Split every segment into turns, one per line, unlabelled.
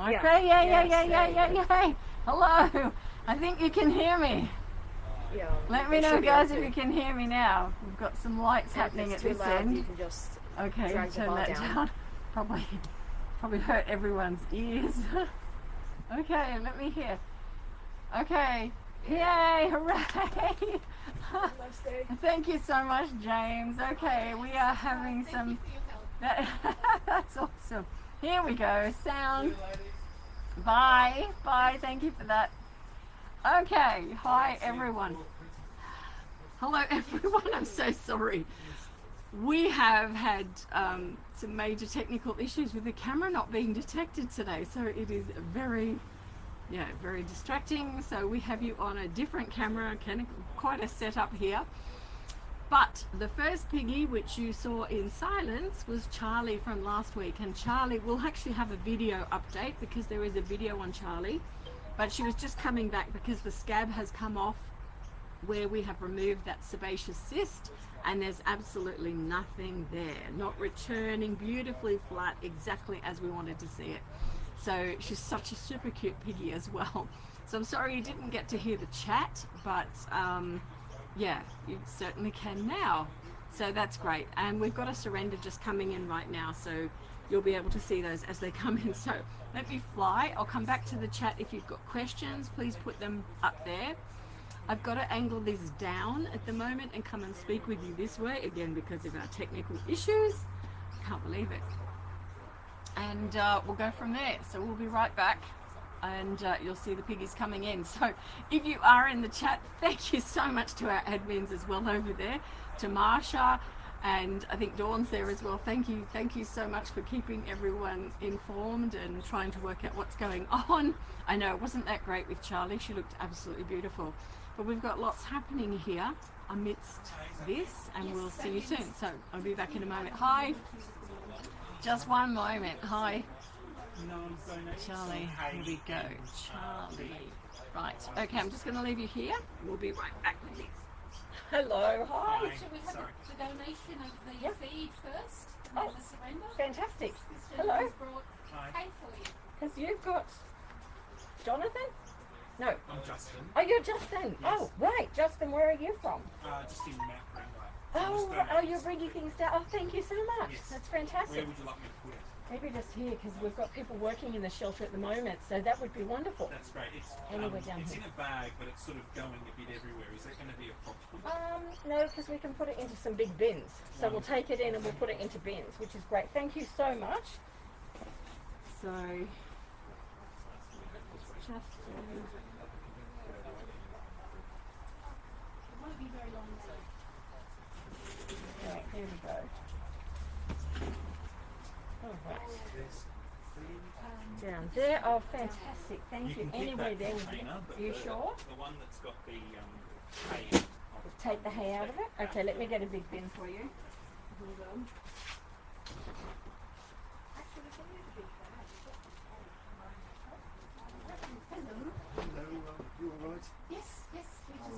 Micro? Yeah. Hello. I think you can hear me.
Yeah.
Let me know, guys, if you can hear me now. We've got some lights happening at this end.
You can just
okay,
drag
turn
the bar
that
down.
Probably hurt everyone's ears. Okay, let me hear. Okay. Yay, hooray! Thank you so much, James. Okay, we are having some... That's awesome. Here we go. Sound. Bye. Bye. Thank you for that. Okay. Hi, everyone. Hello, everyone. I'm so sorry. We have had some major technical issues with the camera not being detected today, so it is very distracting. So we have you on a different camera, quite a setup here. But the first piggy, which you saw in silence, was Charlie from last week. And Charlie will actually have a video update because there is a video on Charlie. But she was just coming back because the scab has come off where we have removed that sebaceous cyst. And there's absolutely nothing there. Not returning, beautifully flat, exactly as we wanted to see it. So she's such a super cute piggy as well. So I'm sorry you didn't get to hear the chat, but yeah, you certainly can now. So that's great. And we've got a surrender just coming in right now, so you'll be able to see those as they come in. So let me fly. I'll come back to the chat. If you've got questions, please put them up there. I've got to angle this down at the moment and come and speak with you this way, again, because of our technical issues. Can't believe it. And we'll go from there. So we'll be right back. And you'll see the piggies coming in. So if you are in the chat, thank you so much to our admins as well over there, to Marsha, and I think Dawn's there as well. Thank you so much for keeping everyone informed and trying to work out what's going on. I know it wasn't that great with Charlie. She looked absolutely beautiful, but we've got lots happening here amidst this, and we'll see you soon. So I'll be back in a moment. Hi, just one moment. Hi. Charlie, here we go. Charlie. Right, okay, I'm just going to leave you here. We'll be right back with this. Hello, hi.
Should we have the donation of the feed first? And then the surrender?
Fantastic.
This
Hello.
gentleman's brought hay for you.
Because you've got Jonathan? No.
I'm Justin.
Oh, you're Justin.
Yes.
Oh, right. Justin, where are you from?
Just in Mount Greenway.
Oh, you're bringing things down. Oh, thank you so much.
Yes.
That's fantastic.
Where would you like me to put it?
Maybe just here, because we've got people working in the shelter at the moment, so that would be wonderful.
That's great. It's
Anywhere down
it's
here.
in a bag, but it's sort of going a bit everywhere. Is that going to be a problem?
No, because we can put it into some big bins. So we'll take it in and we'll put it into bins, which is great. Thank you so much. So, just
It won't be very long though.
right, there we go. All right. Down there. Oh, fantastic. Thank you.
Can keep
Anywhere
that
there would be.
container, but
You
the,
sure?
The one that's got the hay in it.
Take the hay out of it? Okay, let me get a big bin for you. Hold on. Actually, we can use a big bag.
Hello.
Hello, you all right?
Yes, we just got,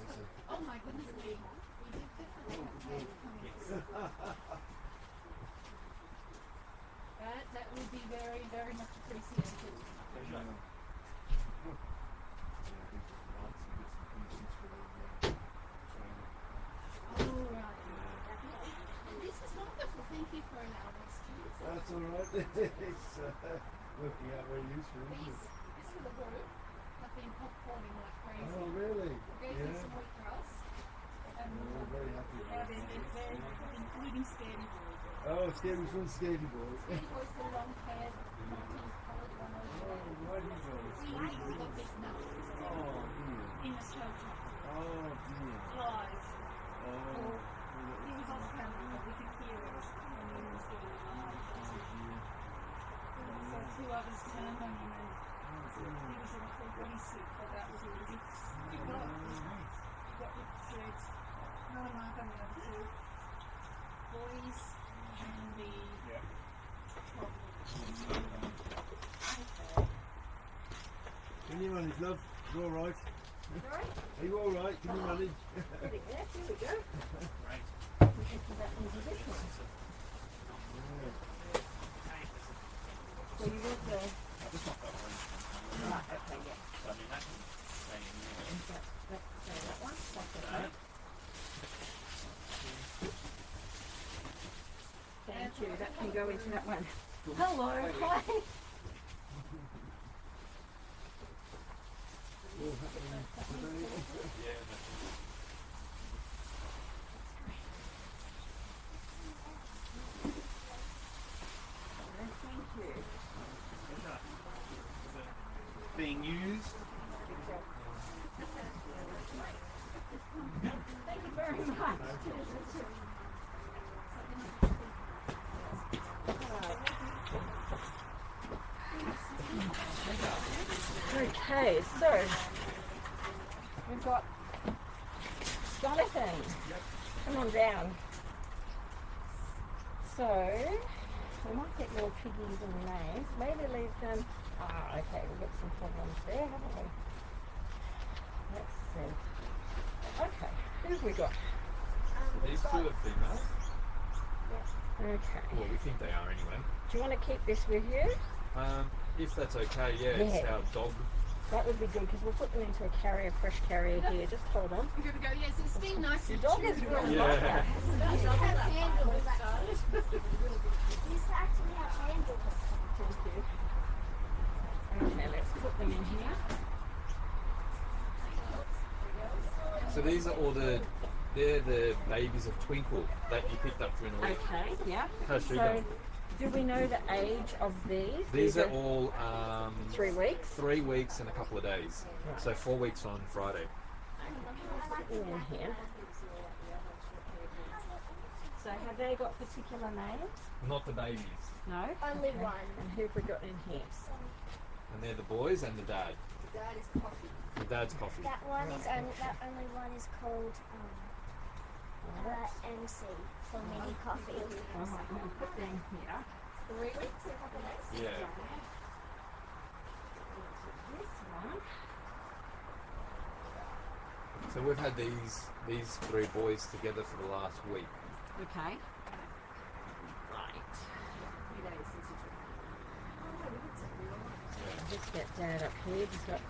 oh my goodness me. We did definitely have hay coming. That would be very, very much appreciated. All right. This is wonderful. Thank you for allowing us to use it.
That's all right. It's working out very useful, isn't it?
This little group have been popcorning like crazy.
Oh, really?
We gave them some wheatgrass. And
I'm very happy
yeah,
about
they're including scaredy boys.
Oh, Scaredy one, Scaredy boys.
Scaredy boys, the long haired, multi-coloured one over there.
Oh, why did you
We got beaten up
Oh, dear.
in the shelter.
Oh, dear.
Flies.
Oh,
He was off camera, but we could hear it when he was doing it. So two others turned on him and he was in a full body suit, but that was really good. Good luck. You got your threads. No one mark on the other two. Boys and the
Can you manage, love? You all right?
Right?
Are you all right? Can you manage?
Pretty good. Here we go.
Great.
We can put that into this one. So you want the...
I just want that orange
go into that one. Hello, hi.
All happening today.
Yeah.
Thank you.
Being used.
Thank you very much. Okay, so we've got Jonathan. Come on down. So we might get more piggies and names. Maybe leave them. Ah, okay, we've got some problems there, haven't we? Let's see. Okay, who have we got?
These two are female.
Okay.
Well, we think they are anyway.
Do you want to keep this with you?
If that's okay, yeah, it's
Yeah.
our dog.
That would be good because we'll put them into a carrier, fresh carrier here. Just hold on.
I'm going to go, yes, it's been nice.
Your dog is really
Yeah.
like that.
These have handles. These actually have handles.
Thank you. Okay, let's put them in here.
So these are they're the babies of Twinkle that you picked up during the week.
Okay, yeah.
How's she
So,
going?
do we know the age of these?
These are all
3 weeks.
3 weeks and a couple of days. So 4 weeks on Friday.
Put them in here. So, have they got particular names?
Not the babies.
No.
Only
Okay.
one.
And who have we got in here?
And they're the boys and the dad.
That is coffee.
The dad's coffee.
That one is that only one is called MC for mini coffee.
All right, we'll put them here.
3 weeks, a couple of days.
Yeah.
This one.
So we've had these 3 boys together for the last week.
Okay. Right. Just get Dad up here. Just got,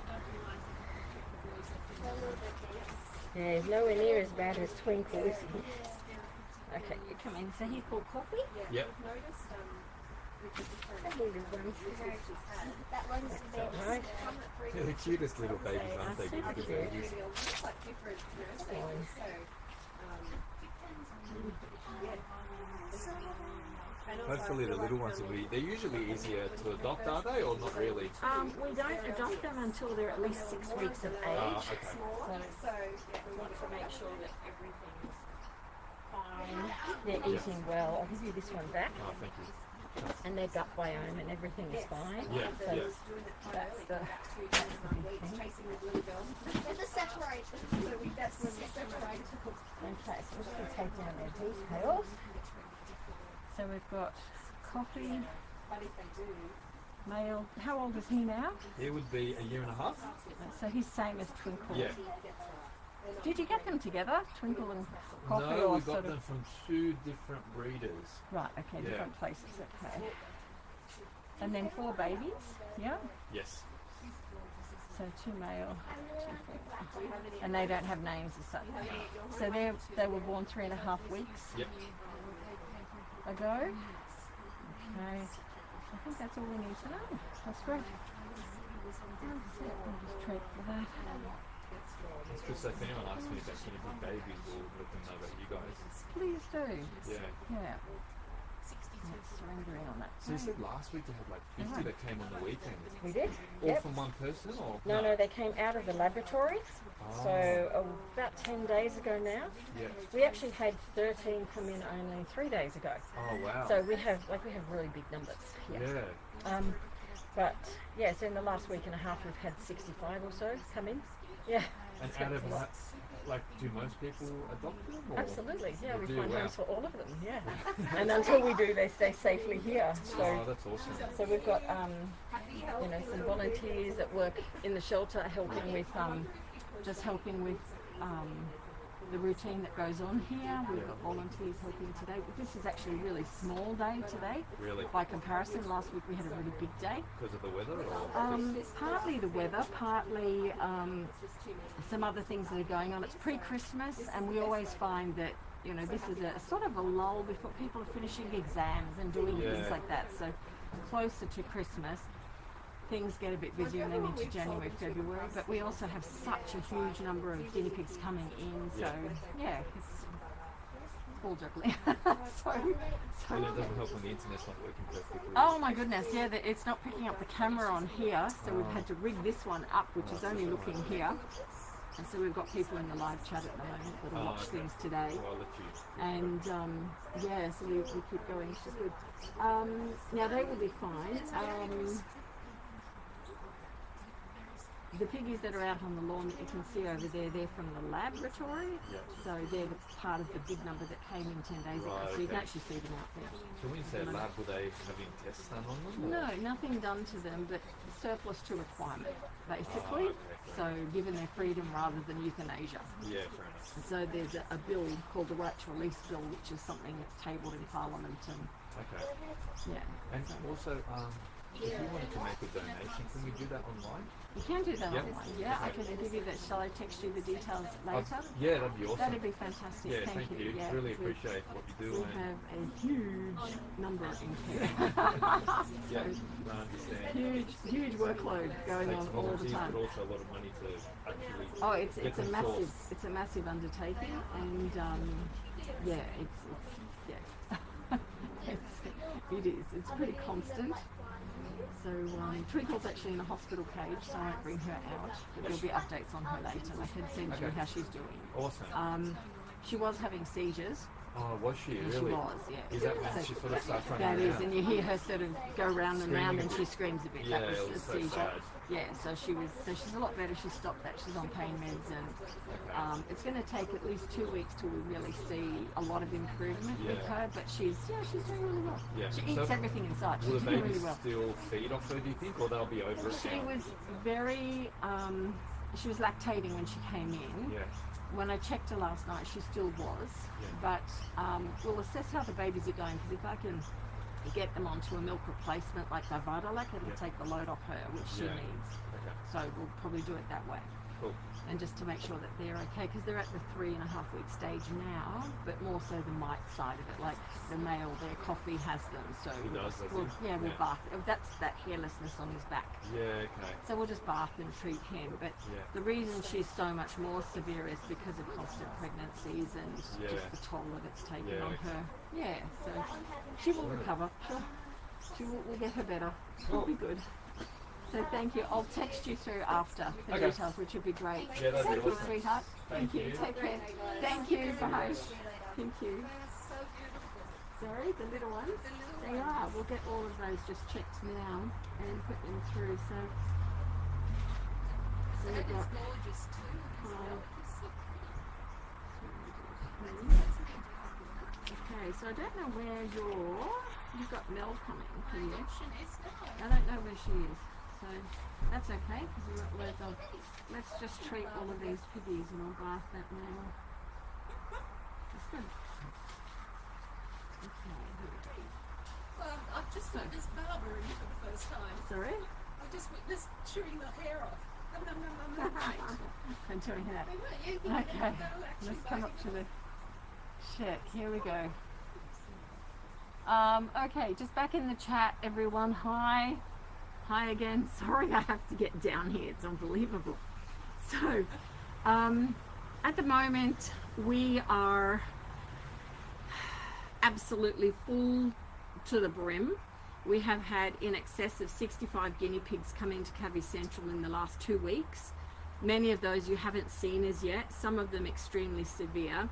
yeah, he's nowhere near as bad as Twinkle, is he? Okay, you come in. So he's called Coffee?
Yep.
How big is one?
That one's a bit.
Right.
They're the cutest little babies, aren't they?
Super
Good
cute.
babies. Hopefully the little ones will be, they're usually easier to adopt, are they, or not really?
We don't adopt them until they're at least 6 weeks of age.
Okay.
So we want to make sure that everything is fine. They're eating well. I'll give you this one back.
Oh, thank you.
And their gut biome and everything is fine.
Yeah,
So
yeah.
that's the
There's a separate.
That's when we separate.
okay. So we're just going to take down their details. So we've got Coffee, male. How old is he now?
It would be a year and a half.
So he's same as Twinkle.
Yeah.
Did you get them together, Twinkle and Coffee?
No,
or
we
sort
got them from 2 different breeders.
Right, okay,
Yeah.
different places, okay. And then 4 babies, yeah?
Yes.
So 2 male, 2 female. And they don't have names as such. So they were born 3.5 weeks
Yep.
ago. Okay. I think that's all we need to know. That's great. That's it. I'll just trade for that.
It's good, so if anyone asks me about guinea pig babies, we'll let them know about you guys.
Please do.
Yeah.
Yeah. It's surrendering on that.
So you said last week you had like 50 that came on the weekend.
We did?
All
Yep.
from one person, or?
No, they came out of the laboratory.
Oh.
So about 10 days ago now.
Yeah.
We actually had 13 come in only 3 days ago.
Oh, wow.
So we have really big numbers here.
Yeah.
But yeah, so in the last week and a half we've had 65 or so come in. Yeah.
And
it's
out
got
of
a lot.
that, like, do most people adopt them? Or?
Absolutely, yeah,
They
we
do,
find
wow.
homes for all of them, yeah. And until we do, they stay safely here.
Oh,
So,
that's awesome.
so we've got some volunteers that work in the shelter helping with just helping with the routine that goes on here. We've got volunteers helping today. This is actually a really small day today.
Really?
By comparison, last week we had a really big day.
Because of the weather? Or
Partly the weather, partly some other things that are going on. It's pre-Christmas, and we always find that you know, this is a sort of a lull before people are finishing exams and doing things
Yeah.
like that. So closer to Christmas, things get a bit busier and then into January, February. But we also have such a huge number of guinea pigs coming in. So yeah, it's all juggling. so
And it doesn't help when the internet's not working perfectly.
oh my goodness, yeah, it's not picking up the camera on here, so we've had to rig this one up, which is only looking here. And so we've got people in the live chat at the moment that'll watch things today.
So I'll let you.
And yeah, so we keep going, which is good. Now they will be fine. The piggies that are out on the lawn that you can see over there, they're from the laboratory.
Yeah.
So they're the part of the big number that came in 10 days ago.
Right,
So you can
okay.
actually see them out there.
So when you say lab, were they having tests done on them? or-
No, nothing done to them, but surplus to requirement, basically. So given their freedom rather than euthanasia.
Yeah, fair enough.
And so there's a bill called the Right to Release Bill, which is something that's tabled in Parliament, and
Okay.
yeah.
And
So
also, if you wanted to make a donation, can we do that online?
you can do that
Yep.
online. Yeah, I can give you that. Shall I text you the details later?
Yeah, that'd be awesome.
That'd be fantastic.
Yeah,
thank you. Yeah,
Really
we-
appreciate what you do.
We
and
have a huge number in here.
yeah, I understand.
huge workload going
Takes
on all the
volunteers,
time.
but also a lot of money to actually.
Oh, it's
get
a
them
massive
sourced.
undertaking, and yeah, it's pretty constant. So Twinkle's actually in a hospital cage, so I won't bring her out. But there'll be updates on her later. I can send you
Okay.
how she's doing.
Awesome.
She was having seizures.
Oh, was she
Yeah,
really?
she was, yeah.
Is that when
So
she sort of starts running
that is,
around?
and you hear her sort of go round and round, and she screams a bit.
Yeah,
That was
it
a
was so
seizure.
sad.
Yeah, so she's a lot better. She stopped that. She's on pain meds, and it's going to take at least 2 weeks till we really see a lot of improvement with
Yeah.
her. But she's doing really well.
Yeah.
She eats
So
everything inside.
Will
She's
the
doing
babies
really well.
still feed off her, do you think, or they'll be over it
She
now?
was very. She was lactating when she came in.
Yeah.
When I checked her last night, she still was.
Yeah.
But we'll assess how the babies are going, because if I can get them onto a milk replacement like Vivitalac, it'll
Yeah.
take the load off her, which she
Yeah.
needs.
Okay.
So we'll probably do it that way.
Cool.
And just to make sure that they're okay, because they're at the 3.5 week stage now, but more so the mite side of it, like the male there, Coffee has them, so
He does, does
we'll,
he?
yeah, we'll
Yeah.
bath. That's that hairlessness on his back.
Yeah, okay.
So we'll just bath and treat him. But
Yeah.
the reason she's so much more severe is because of constant pregnancies and
Yeah.
just the toll that it's taken
Yeah,
on
okay.
her. Yeah, so she will recover. We'll get her better. It'll be good. So thank you. I'll text you through after the
Okay.
details, which would be great.
Yeah, that'd be
Thank you,
awesome.
sweetheart. Thank you. Take care. Thank you. Bye. Thank you. Sorry, the little ones? They are. We'll get all of those just checked now and put them through. So we've got
gorgeous too.
okay, so I don't know where you've got Mel coming for you.
Receptionist.
I don't know where she is, so that's okay because we're at loads of. Let's just treat all of these piggies and I'll bath that now. That's good. Okay, here we go.
I've just witnessed Barbara in for the first time.
Sorry?
I just witnessed chewing the hair off. Nom, nom, nom, nom, nom.
I'm doing that.
They weren't you,
Okay,
they'll actually
let's come
bite
up
you.
to the check. Here we go. Okay, just back in the chat, everyone. Hi. Hi again. Sorry I have to get down here. It's unbelievable. So, at the moment, we are absolutely full to the brim. We have had in excess of 65 guinea pigs come into Cavy Central in the last 2 weeks. Many of those you haven't seen as yet, some of them extremely severe.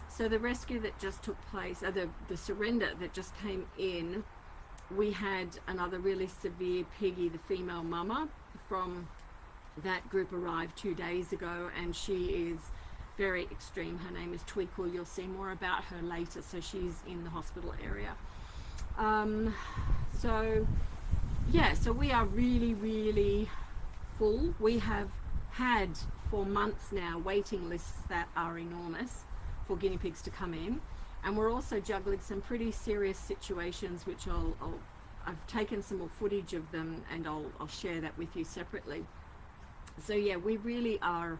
So the rescue that just took place, the surrender that just came in, we had another really severe piggy, the female mama from that group arrived 2 days ago, and she is very extreme. Her name is Twinkle. You'll see more about her later. So she's in the hospital area. So yeah, so we are really, really full. We have had for months now waiting lists that are enormous for guinea pigs to come in, and we're also juggling some pretty serious situations, which I've taken some more footage of them and I'll share that with you separately. So yeah, we really are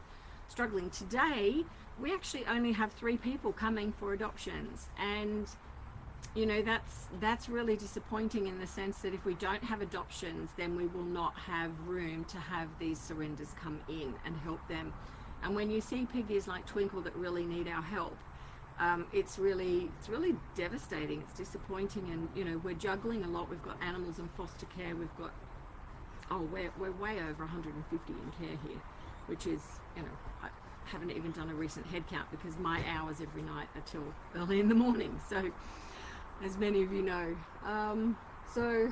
struggling. Today, we actually only have 3 people coming for adoptions, and you know, that's really disappointing in the sense that if we don't have adoptions, then we will not have room to have these surrenders come in and help them. And when you see piggies like Twinkle that really need our help, it's really devastating. It's disappointing, and you know, we're juggling a lot. We've got animals in foster care. We've got, we're way over 150 in care here, which is, you know, I haven't even done a recent head count because my hours every night are till early in the morning. So, as many of you know, so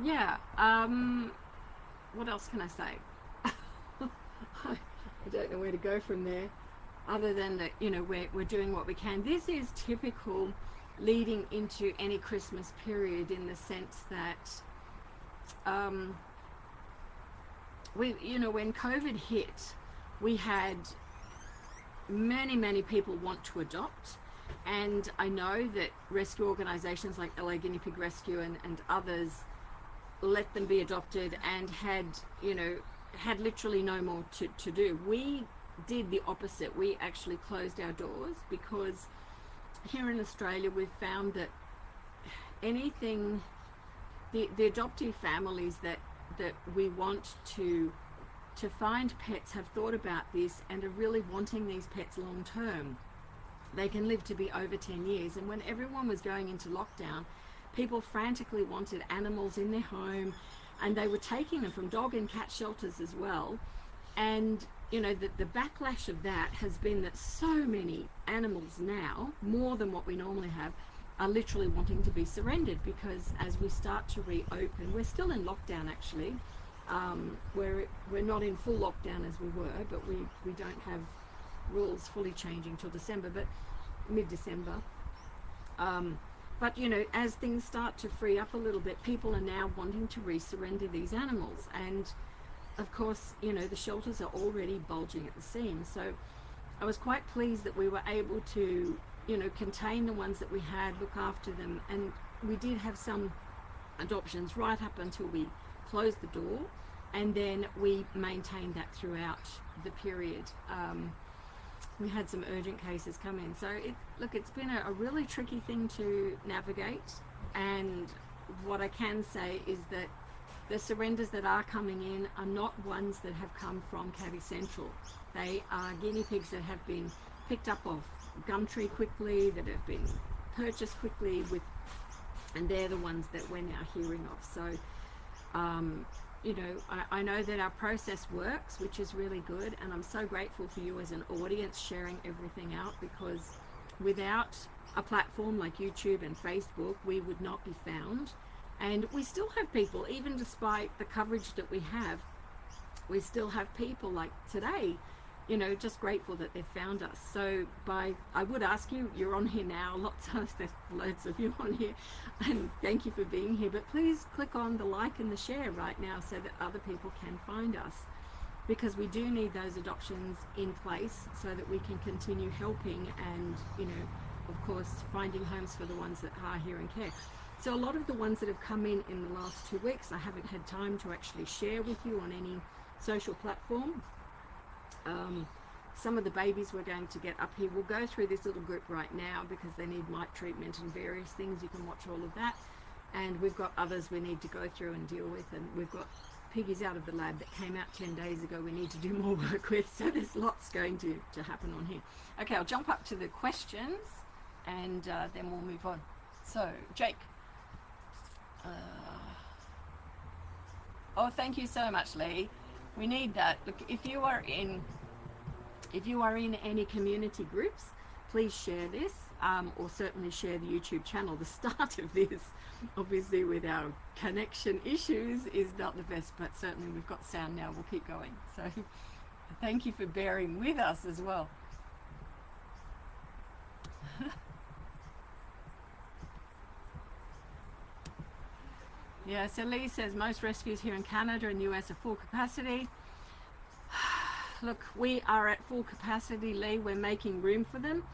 yeah. What else can I say? I don't know where to go from there, other than that, you know, we're doing what we can. This is typical leading into any Christmas period, in the sense that you know, when COVID hit, we had many people want to adopt, and I know that rescue organizations like LA Guinea Pig Rescue and others let them be adopted, and had literally no more to do. We did the opposite. We actually closed our doors, because here in Australia we've found that anything, the adoptive families that we want to find pets have thought about this and are really wanting these pets long term. They can live to be over 10 years. And when everyone was going into lockdown, people frantically wanted animals in their home, and they were taking them from dog and cat shelters as well. And you know, the backlash of that has been that so many animals now, more than what we normally have, are literally wanting to be surrendered, because as we start to reopen, we're still in lockdown actually. We're not in full lockdown as we were, but we don't have rules fully changing till December, but mid-December. But you know, as things start to free up a little bit, people are now wanting to re-surrender these animals, and of course, you know, the shelters are already bulging at the seams. So I was quite pleased that we were able to, you know, contain the ones that we had, look after them, and we did have some adoptions right up until we closed the door, and then we maintained that throughout the period. We had some urgent cases come in, so it's been a really tricky thing to navigate. And what I can say is that the surrenders that are coming in are not ones that have come from Cavy Central. They are guinea pigs that have been picked up off Gumtree quickly, that have been purchased quickly and they're the ones that we're now hearing of. So you know, I know that our process works, which is really good, and I'm so grateful for you as an audience sharing everything out, because without a platform like YouTube and Facebook, we would not be found. And we still have people, even despite the coverage that we have, we still have people like today, you know, just grateful that they've found us. So I would ask you, you're on here now, there's loads of you on here, and thank you for being here, but please click on the like and the share right now so that other people can find us, because we do need those adoptions in place so that we can continue helping and, you know, of course, finding homes for the ones that are here in care. So a lot of the ones that have come in the last 2 weeks, I haven't had time to actually share with you on any social platform. Some of the babies we're going to get up here, we'll go through this little group right now because they need mite treatment and various things. You can watch all of that. And we've got others we need to go through and deal with. And we've got piggies out of the lab that came out 10 days ago we need to do more work with. So there's lots going to happen on here. Okay, I'll jump up to the questions and then we'll move on. So, Jake. Oh, thank you so much, Lee. We need that. Look, if you are in any community groups, please share this, or certainly share the YouTube channel. The start of this, obviously with our connection issues, is not the best, but certainly we've got sound now. We'll keep going. So thank you for bearing with us as well. Yeah, so Lee says most rescues here in Canada and US are full capacity. Look, we are at full capacity, Lee. We're making room for them.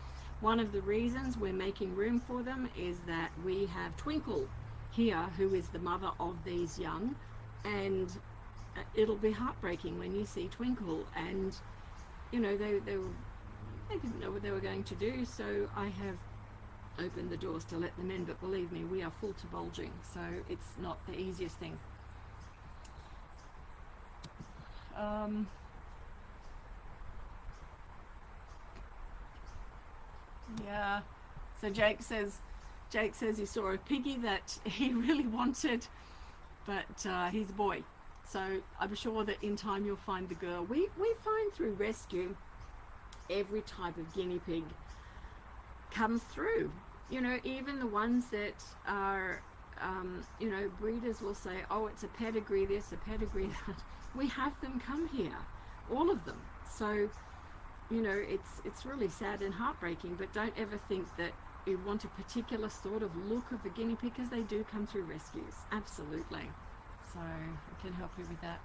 One of the reasons we're making room for them is that we have Twinkle here, who is the mother of these young, and it'll be heartbreaking when you see Twinkle, and you know they didn't know what they were going to do, so I have opened the doors to let them in, but believe me, we are full to bulging, so it's not the easiest thing. Yeah, so Jake says he saw a piggy that he really wanted, but he's a boy, so I'm sure that in time you'll find the girl. We find through rescue every type of guinea pig comes through, you know, even the ones that are you know, breeders will say, oh, it's a pedigree this, a pedigree that. We have them come here, all of them. So you know, it's really sad and heartbreaking, but don't ever think that you want a particular sort of look of a guinea pig, because they do come through rescues, absolutely. So I can help you with that.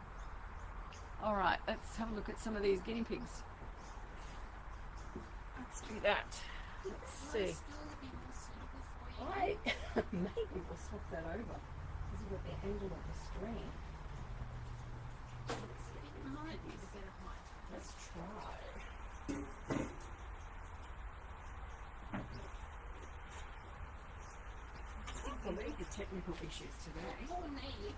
All right, let's have a look at some of these guinea pigs. Let's do that. Let's see. Maybe we'll swap that over because we've got the angle of the screen. Let's try. I can't believe the technical issues today.
More need.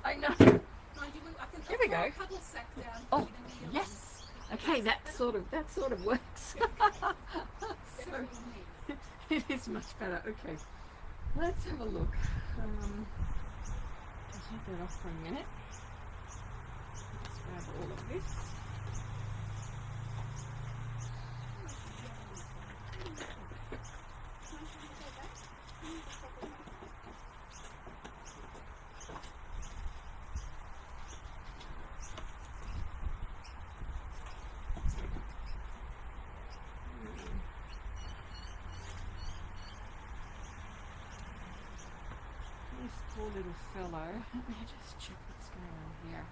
I know.
No, I can
Here we go.
a couple of sack down.
Oh, yes. Okay, that sort of works. So, it is much better. Okay, let's have a look. I'll take that off for a minute. Let's grab all of this. This poor little fellow. Let me just check what's going on here.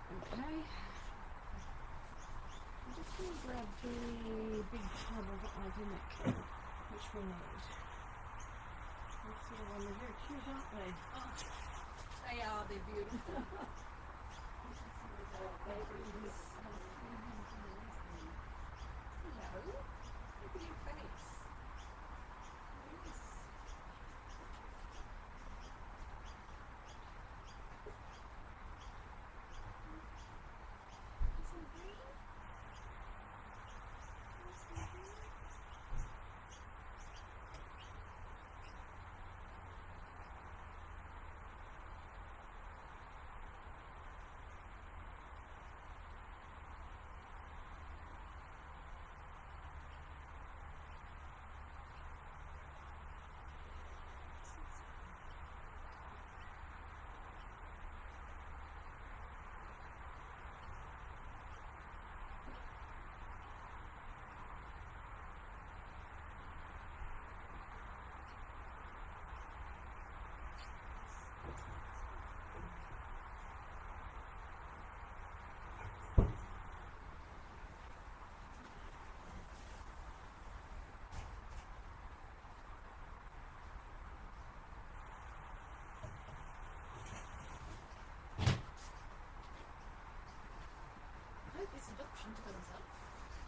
Okay. I'm just going to grab the big tub of organic, which we need. Let's see the one. They're very cute, aren't they?
Oh, they are. They're beautiful. Hello. Look at your face. Yes.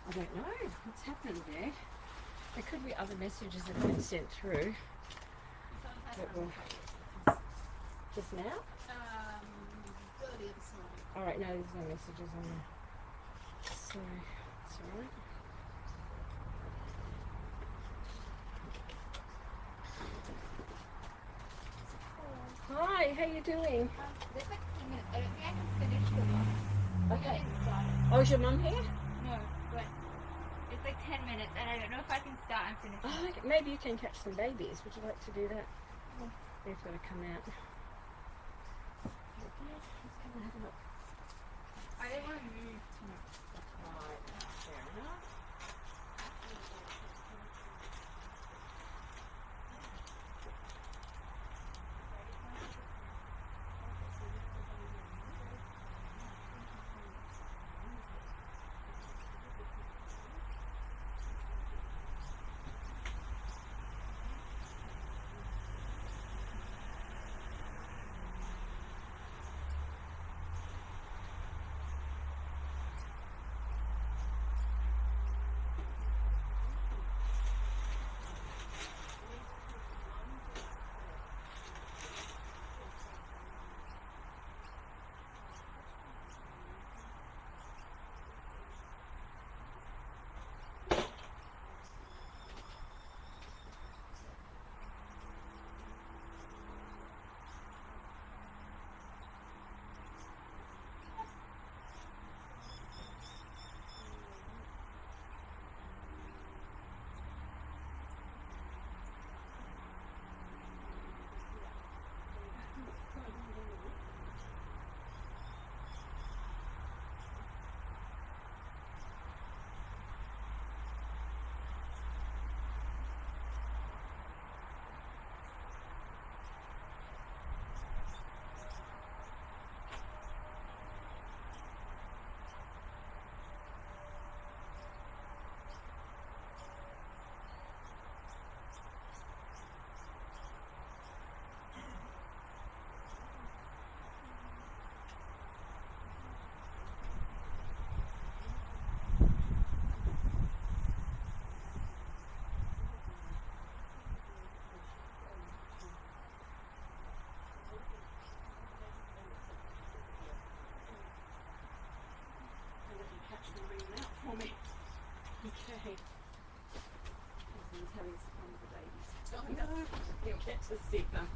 I don't know what's happened there. There could be other messages that have been sent through. That were just now?
Go to the other side.
Alright, no, there's no messages on there. So, it's alright. Hi, how you doing?
There's like 2 minutes. I don't think I can finish the one.
Okay.
Inside.
Oh, is your mum here?
No, but It's like 10 minutes, and I don't know if I can start and finish.
Oh, okay. Maybe you can catch some babies. Would you like to do that? They've got to come out. Okay, let's come and have a look.
I don't want to move too much.
Right, fair enough. For me. Okay. He's having some fun with the babies. Oh no, he'll get to see them.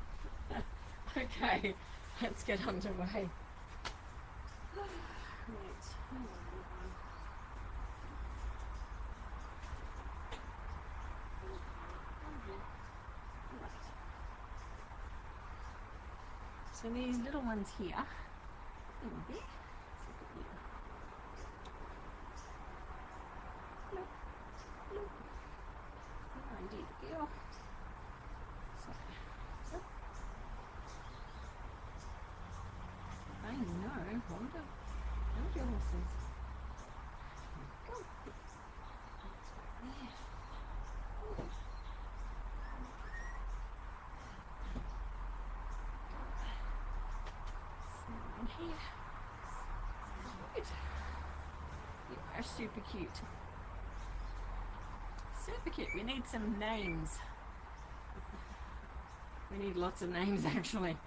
Okay, let's get underway. Right. So these little ones here, there. I know, hold your horses. Go. There. In here. Good. You are super cute. Super cute. We need some names. We need lots of names actually.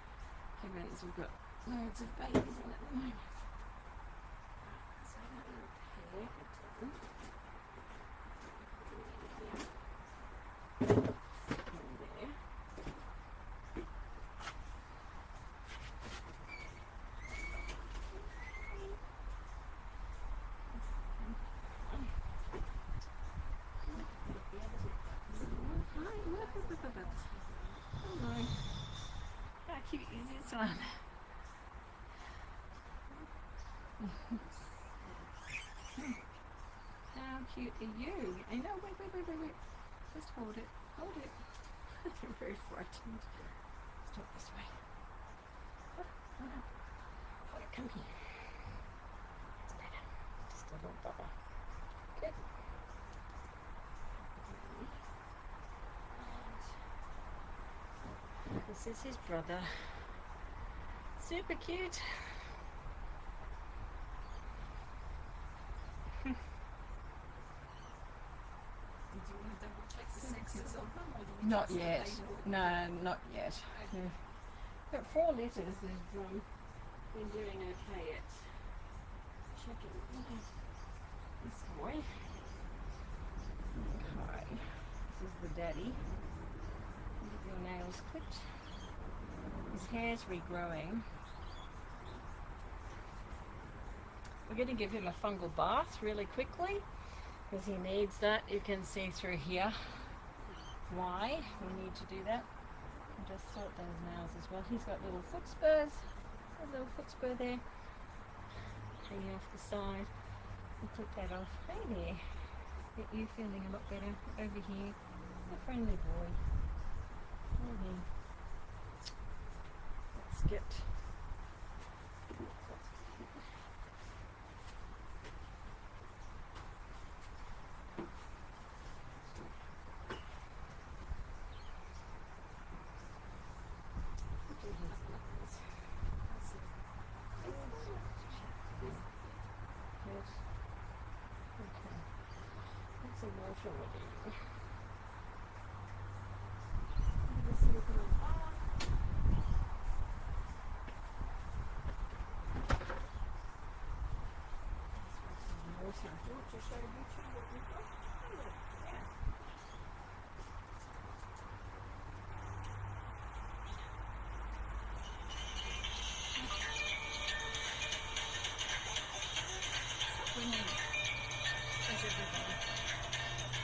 Heavens, we've got loads of babies in at the moment. So I'm going to pair it down. There. Hello. How cute is this one? How cute are you? I know, wait. Just hold it. You're very frightened. Stop this way. Oh, come here. It's better. Just a little bubble. Good. This is his brother. Super cute. Not yet. No, not yet. No. But 4 litres has been doing okay at checking this boy. Okay. This is the daddy. Get your nails clipped. His hair's regrowing. We're going to give him a fungal bath really quickly. because he needs that. You can see through here why we need to do that. And just sort those nails as well. He's got little foot spurs. A little foot spur there, hanging off the side. We'll clip that off. Hey there. Get you feeling a lot better. Over here, a friendly boy. Okay. Let's get. Some water ready.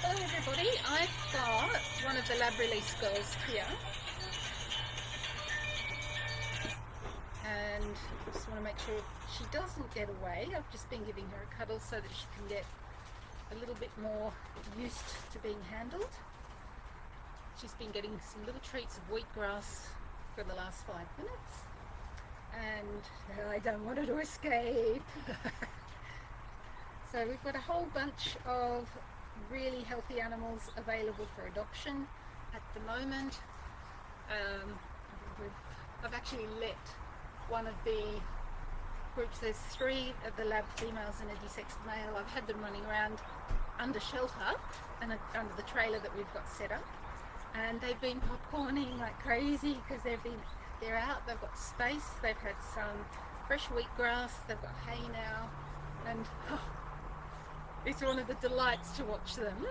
Hello everybody, I've got one of the lab release girls here and just want to make sure she doesn't get away. I've just been giving her a cuddle so that she can get a little bit more used to being handled. She's been getting some little treats of wheatgrass for the last 5 minutes and I don't want her to escape. So we've got a whole bunch of really healthy animals available for adoption at the moment. I've actually let one of the groups, there's 3 of the lab females and a desexed male, I've had them running around under shelter and under the trailer that we've got set up, and they've been popcorning like crazy because they're out, they've got space, they've had some fresh wheatgrass, they've got hay now, and it's one of the delights to watch them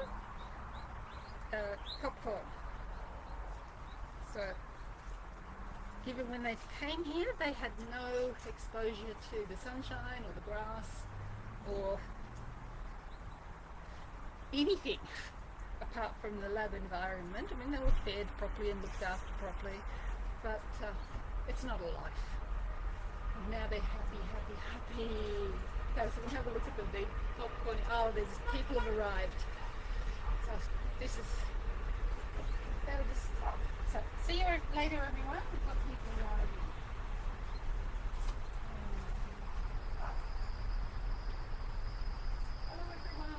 popcorn. So, given when they came here, they had no exposure to the sunshine or the grass or anything apart from the lab environment. I mean, they were fed properly and looked after properly, but it's not a life. And now they're happy, happy, happy. Okay, so we'll have a look at the popcorn. Oh, there's people have arrived. So this is. That'll just. So see you later, everyone. We've got people arriving. Hello, everyone.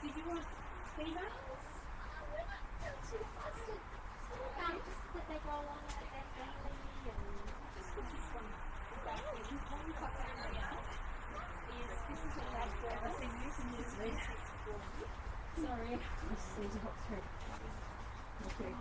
Did you want females?
Just that they go along with their family and
Just put this one back. One top area is this is a lab where I've been using this
Sorry, I just need to hop through. Okay.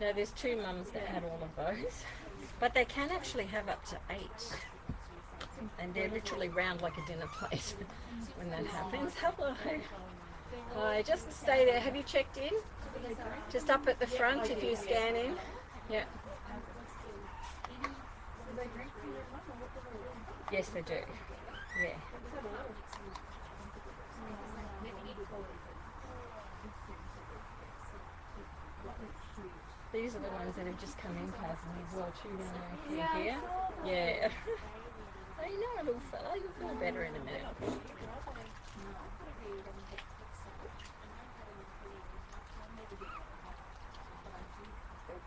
No, there's 2 mums that had all of those, but they can actually have up to 8, and they're literally round like a dinner plate when that happens. Hello. Hi, just stay there. Have you checked in? Just up at the front if you scan in. Yeah. Yes, they do. Yeah. These are the ones that have just come in, Cousin, as well, too, now they're here. Yeah. I know, little fella. You'll feel better in a minute. Good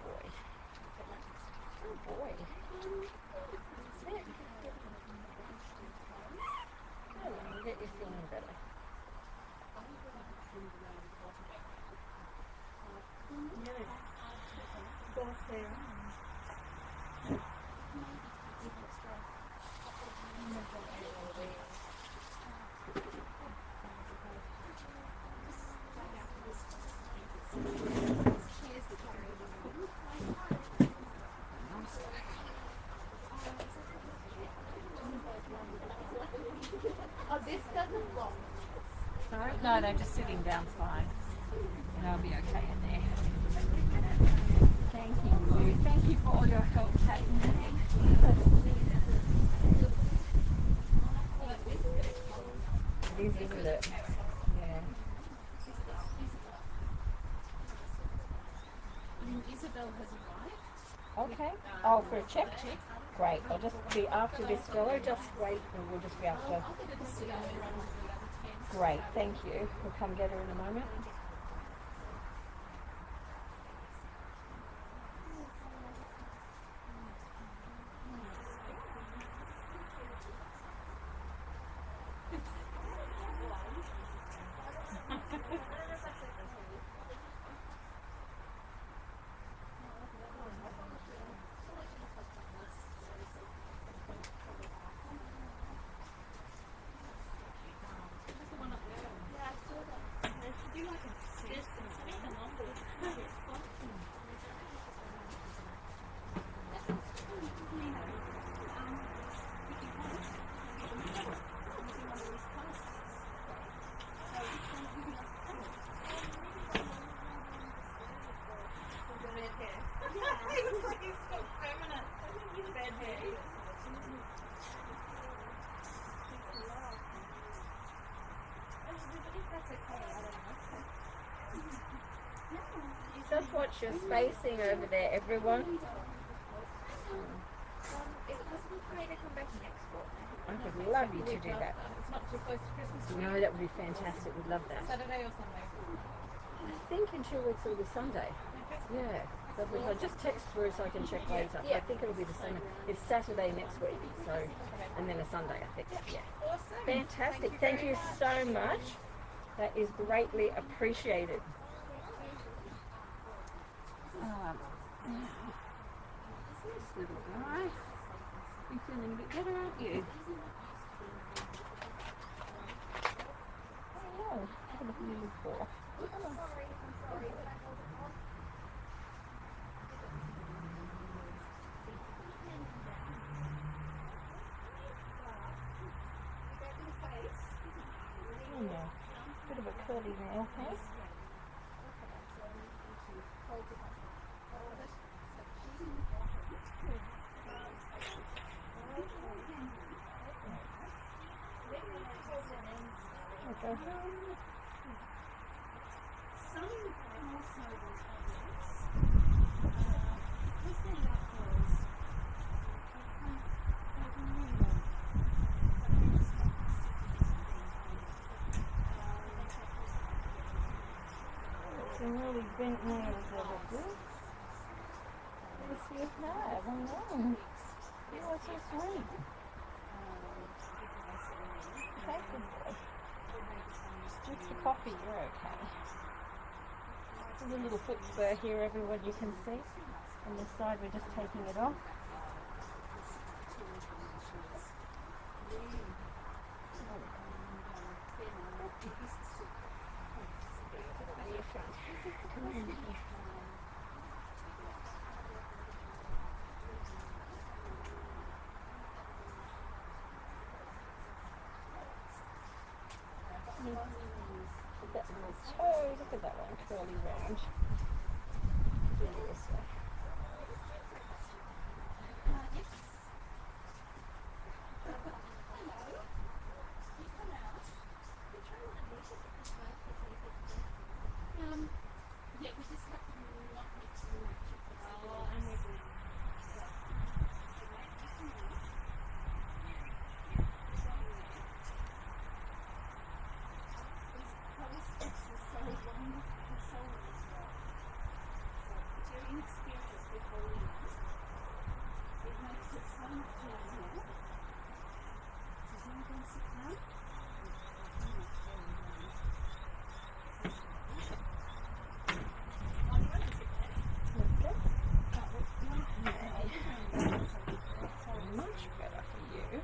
boy. Good boy. Sit. Come on, get you feeling better.
Oh, this doesn't block.
Sorry? No, no, just sitting down's fine. And I'll be okay in there. Thank you. Thank you for all your help, Kate. It is, isn't it? Yeah.
Isabel has arrived.
Okay. Oh, for a check? Great. I'll just be after this fellow. Just wait and we'll just be after. Great. Thank you. We'll come get her in a moment. Just watch your spacing over there, everyone.
Is it possible for me to come back next fortnight?
I would love you to do that.
It's not too close to Christmas.
No, that would be fantastic. We'd love that.
Saturday or Sunday?
I think in 2 weeks it'll be Sunday. Yeah. So I'll just text through so I can check later. But I think it'll be the same. It's Saturday next week, so and then a Sunday, I think. Yeah.
Awesome.
Fantastic. Thank you so much. That is greatly appreciated. This little guy. You're feeling a bit better, aren't you? Oh, what a little boy. Come on. Oh, yeah. Bit of a curly nail, hey? Okay.
Some more so than others. Because they're knuckles, they can really
Some really bent nails over here. Yes, you have. I know. You are so sweet. Okay, good boy. Just the coffee, you're okay. There's a little foot spur here, everyone you can see. On this side, we're just taking it off. Come on, here. Look at that little toe, look at that one, curly round. This way.
inexperienced with holiness, it makes it so much easier. Does anyone sit down?
Much better for you.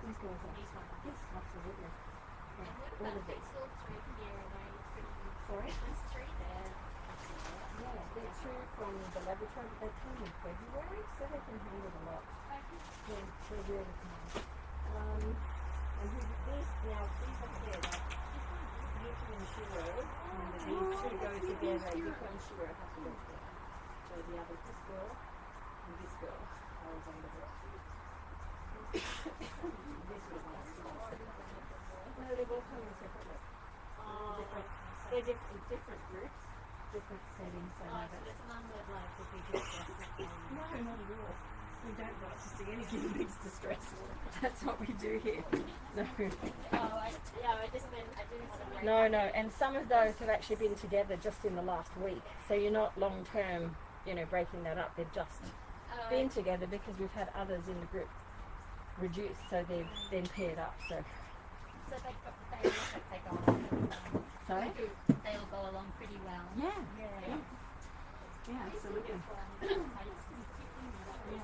These girls are. Yes, absolutely. Yeah. All of these. Sorry? Yeah, they're two from the laboratory, but they come in February, so they can handle a lot. Yeah, they're really kind. And these up here, like Yuki and Shiro, and these two go together, Yuki and Shiro have to go together. So the other, this girl and this girl are on the book. This was last semester. No, they've all come in separately. They're different groups, different settings. So no,
it's none that like would be distressed.
no, not at all. We don't like to see any guinea pigs distressed. That's what we do here. No.
I just meant I didn't want to break
No, and some of those have actually been together just in the last week. So you're not long term, breaking that up. They've just been together because we've had others in the group reduced, so they've been paired up. So
they go along pretty well.
sorry?
They all go along pretty well.
Yeah, absolutely. Yeah.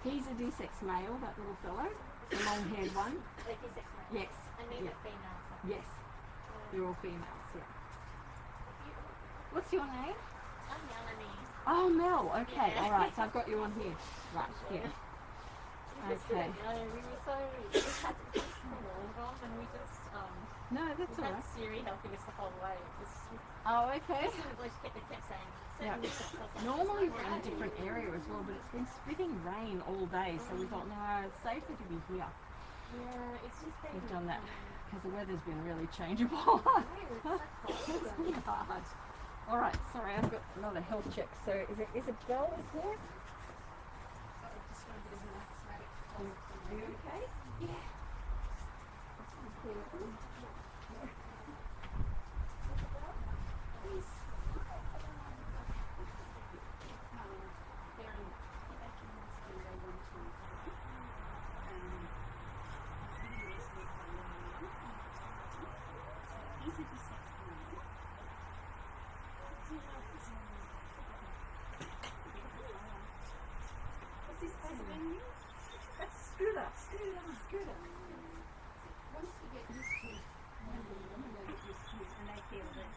He's a D6 male, that little fellow, the long-haired one.
Like he's explained.
Yes.
And these are females.
Yes. They're all females. Yeah. What's your name?
I'm Melanie.
Oh, Mel. Okay. All right. So I've got you on here. Right. Yeah. Okay.
We just had to involved and we just
No, that's all
had
right.
Siri helping us the whole way.
Oh, okay.
They kept saying.
Yeah. Normally we're in a different area as well, but it's been spitting rain all day, so we thought, no, it's safer to be here.
Yeah, it's just been.
We've done that because the weather's been really changeable. It's been hard. All right. Sorry, I've got another health check. So is it Belle is here? Are you okay? Yeah. Scooter.
Once you get used to it, and they feel that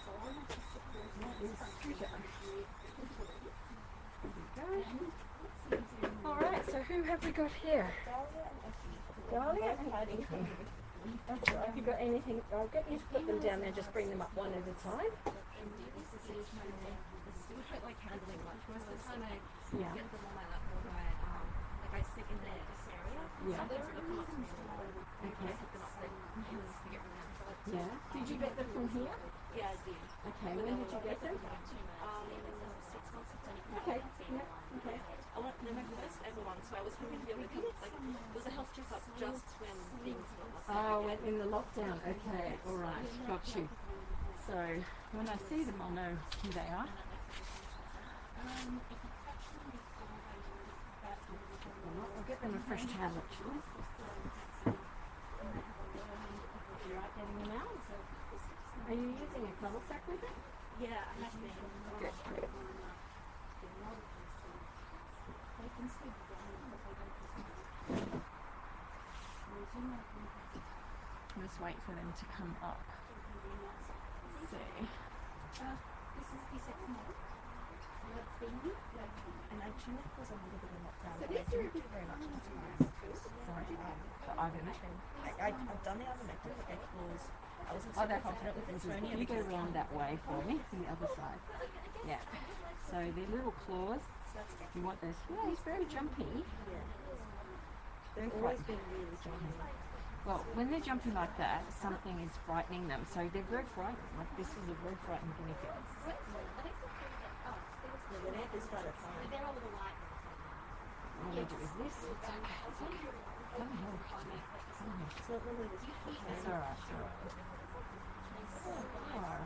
So I want to support that is Scooter. There we go. All right, so who have we got here? Dahlia and Addie. That's right. Have you got anything? I'll get you to put them down there, just bring them up one at a time.
Like handling much. Most of the time I
Yeah.
get them on my laptop or I sit in this area.
Yeah.
Sometimes they'll come up to me and
Okay.
pick them up and get rid of them. So it's,
Yeah. Did you get them from here?
yeah, I did.
Okay. When did you get them?
6 months, it's only
Okay. Yeah. Okay.
I want they're my first ever one, so I was hoping to be able to come. Like, it was a health checkup just when things were
Oh, in the lockdown. Okay. All right. Got you. So when I see them, I'll know who they are. I'll get them a fresh towel actually. You right getting them out? Are you using a cuddle sack with it?
Yeah, I have been.
Good. No, just wait for them to come up. See.
This is piece of milk. Milk thingy.
And I tune it was a little bit of lockdown.
So
But I
these
do
are
it very much to my
Sorry. The ivermectin.
I've done the ivermectin, but I wasn't
Oh,
super
that's
confident with insulinia.
You go around that way for me, to the other side. Yeah. So they're little claws. You want those? Yeah, he's very jumpy. Very
They've always
frightening.
been really jumpy.
Well, when they're jumping like that, something is frightening them. So they're very frightened. Like this is a very frightened guinea pig.
When they have this kind of time.
They're a little light.
All they do is this. It's okay. It's okay. Come here. Come here.
It's not normally this
It's
pain.
all right. It's all right. Oh,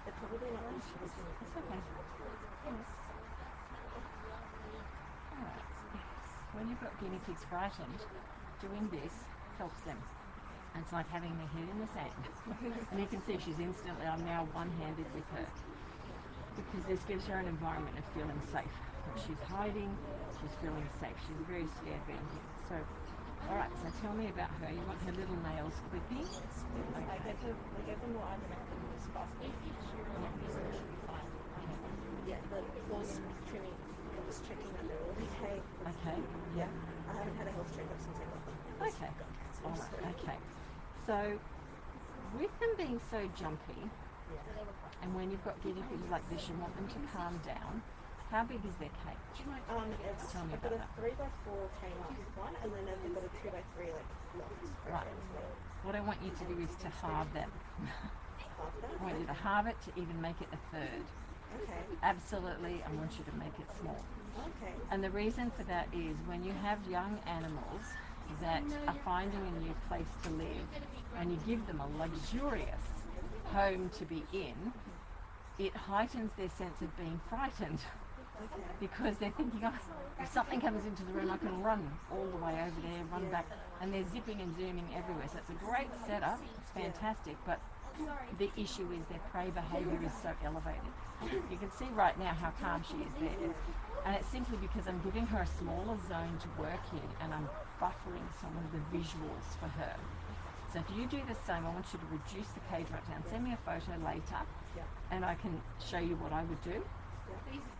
They're probably not used to this.
it's okay. Yes. All right. When you've got guinea pigs frightened, doing this helps them. And it's like having their head in the sand. And you can see she's instantly, I'm now one-handed with her. Because this gives her an environment of feeling safe. When she's hiding, she's feeling safe. She's very scared being here. So, all right, so tell me about her. You want her little nails clipping?
I gave them more ivermectin this past week. So it should be fine. Yeah, the claws trimming. I'm just checking that they're all okay.
Okay.
Yeah. I haven't had a health checkup since I got them.
Okay. All right. Okay. So, with them being so jumpy, and when you've got guinea pigs like this, you want them to calm down. How big is their cage?
It's,
Tell me
I've got
about
a 3x4 chain up one, and then I've got a 2x3 like loft.
Right. What I want you to do is to halve them.
Half that.
I want you to halve it to even make it a third.
Okay.
Absolutely, I want you to make it small.
Okay.
And the reason for that is when you have young animals that are finding a new place to live and you give them a luxurious home to be in, it heightens their sense of being frightened because they're thinking, oh, if something comes into the room, I can run all the way over there, run back, and they're zipping and zooming everywhere. So it's a great setup, it's fantastic, but the issue is their prey behaviour is so elevated. You can see right now how calm she is there. And it's simply because I'm giving her a smaller zone to work in and I'm buffering some of the visuals for her. So if you do the same, I want you to reduce the cage right down. Send me a photo later and I can show you what I would do.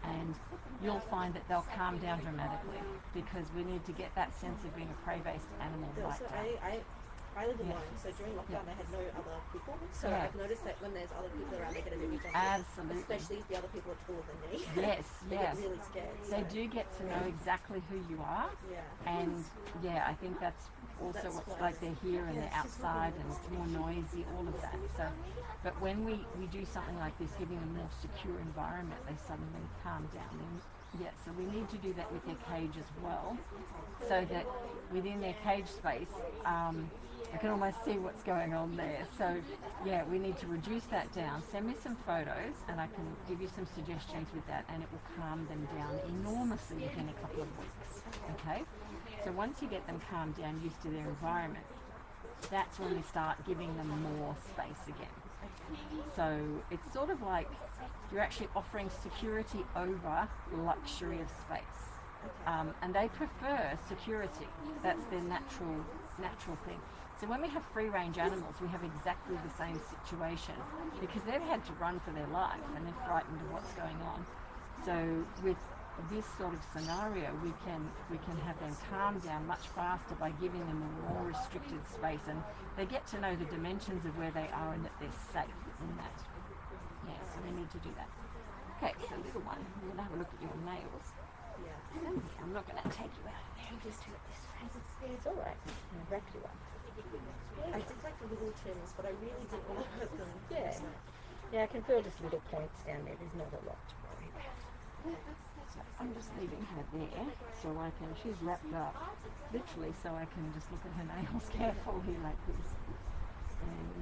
And you'll find that they'll calm down dramatically because we need to get that sense of being a prey-based animal right
So
down.
I live alone, so during lockdown I had no other people. So
Yeah.
I've noticed that when there's other people around, they get a bit jumpy.
Absolutely.
Especially if the other people are taller than me.
Yes,
They
yes.
get really scared.
They
so-
do get to know exactly who you are.
Yeah.
And yeah, I think that's also
That's
what's
why-
like they're here and they're outside and it's more noisy, all of that. So, but when we do something like this, giving them a more secure environment, they suddenly calm down. And yeah, so we need to do that with their cage as well, so that within their cage space, I can almost see what's going on there. So yeah, we need to reduce that down. Send me some photos and I can give you some suggestions with that and it will calm them down enormously within a couple of weeks. Okay? So once you get them calmed down, used to their environment, that's when we start giving them more space again. So it's sort of like you're actually offering security over luxury of space. And they prefer security. That's their natural thing. So when we have free-range animals, we have exactly the same situation because they've had to run for their life and they're frightened of what's going on. So with this sort of scenario, we can have them calm down much faster by giving them a more restricted space, and they get to know the dimensions of where they are and that they're safe in that. Yeah, so we need to do that. Okay, so little one, we're going to have a look at your nails. I'm not going to take you out of there. Just do it this way. It's all right. I'm going to wrap you up.
I did like the little trims, but I really didn't want to hurt them.
Yeah. Yeah, I can feel just little points down there. There's not a lot to worry about. So I'm just leaving her there so I can, she's wrapped up, literally, so I can just look at her nails carefully like this. And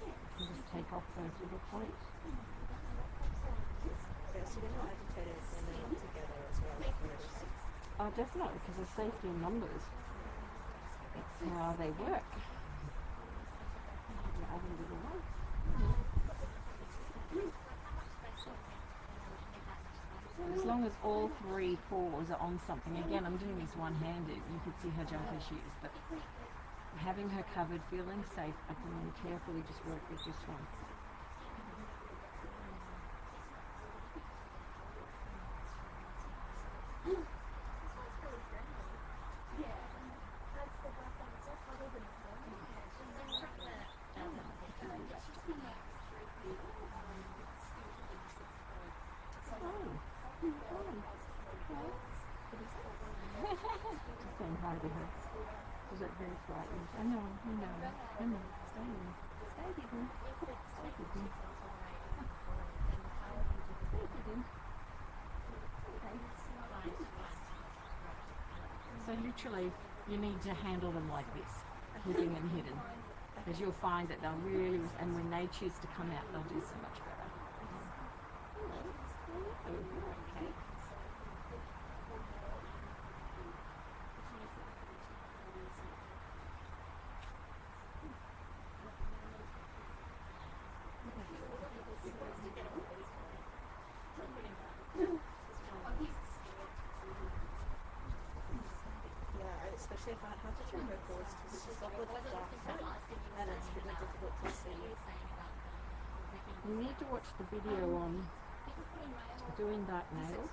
I can just take off those little points.
Yeah, so they're not agitated when they're not together as well.
Oh, definitely, because of safety in numbers. It's how they work. The other little one. As long as all three paws are on something, again, I'm doing this one-handed. You could see how jumpy she is, but having her covered, feeling safe, I can then carefully just work with this one. Just saying hi to her. Was it very frightened? I know. Stay hidden. Stay hidden. Stay hidden. Stay hidden. Okay. So literally, you need to handle them like this, keeping them hidden. Because you'll find that they'll really, and when they choose to come out, they'll do so much better. Okay.
Especially if I had to turn her towards because she's got the dark front and it's really difficult to see.
You need to watch the video on doing dark nails.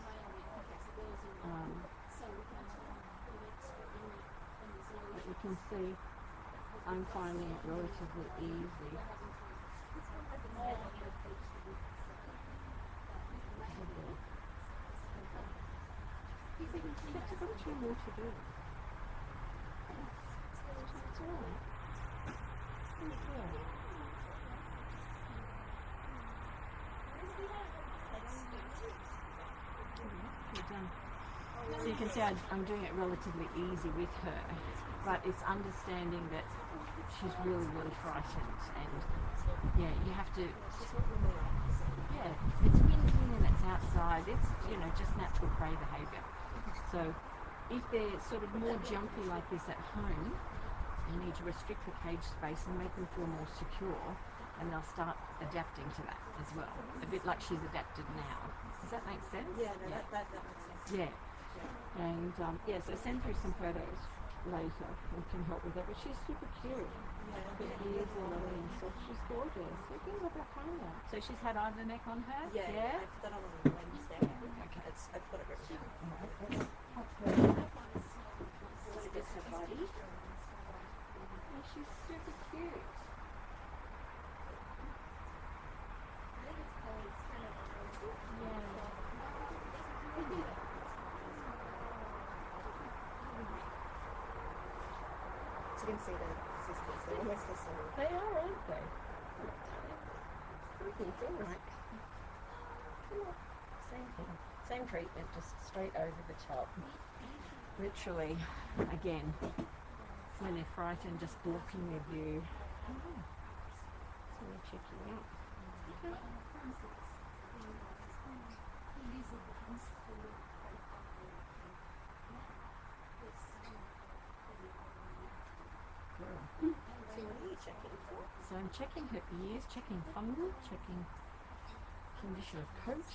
But you can see I'm finding it relatively easy. That's what you need to do. It's all right. It's all right. You're done. So you can see I'm doing it relatively easy with her, but it's understanding that she's really, really frightened, and yeah, you have to, yeah, it's windy and it's outside, it's, you know, just natural prey behaviour. So if they're sort of more jumpy like this at home, you need to restrict the cage space and make them feel more secure, and they'll start adapting to that as well. A bit like she's adapted now. Does that make sense?
Yeah, no, that makes sense.
Yeah. And yeah, so send through some photos later and can help with that. But she's super cute.
Yeah.
Her ears are lovely and stuff. She's gorgeous. Look at that camera. So she's had either neck on her?
Yeah, I put that on Wednesday.
Okay.
I've got it written down.
So this her body. And she's super cute.
So you can see the sisters, they're almost the same.
They are, aren't they? Everything's all right. Same thing. Same treatment, just straight over the top. Literally, again, when they're frightened, just blocking their view. So we'll check you out. Okay.
So what are you checking for?
So I'm checking her ears, checking fungal, checking condition of coat. Get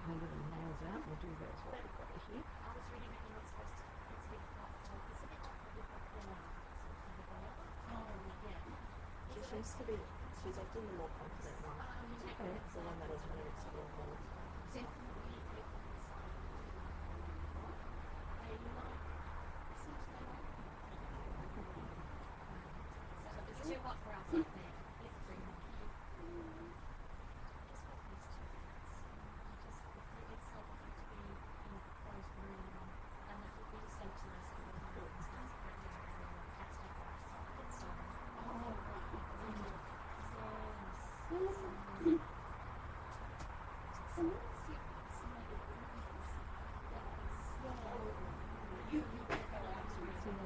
her little nails out. We'll do those while we've got her here.
She seems to be, she's often the more confident one.
Okay.
It's the one that is trying to explore more.
So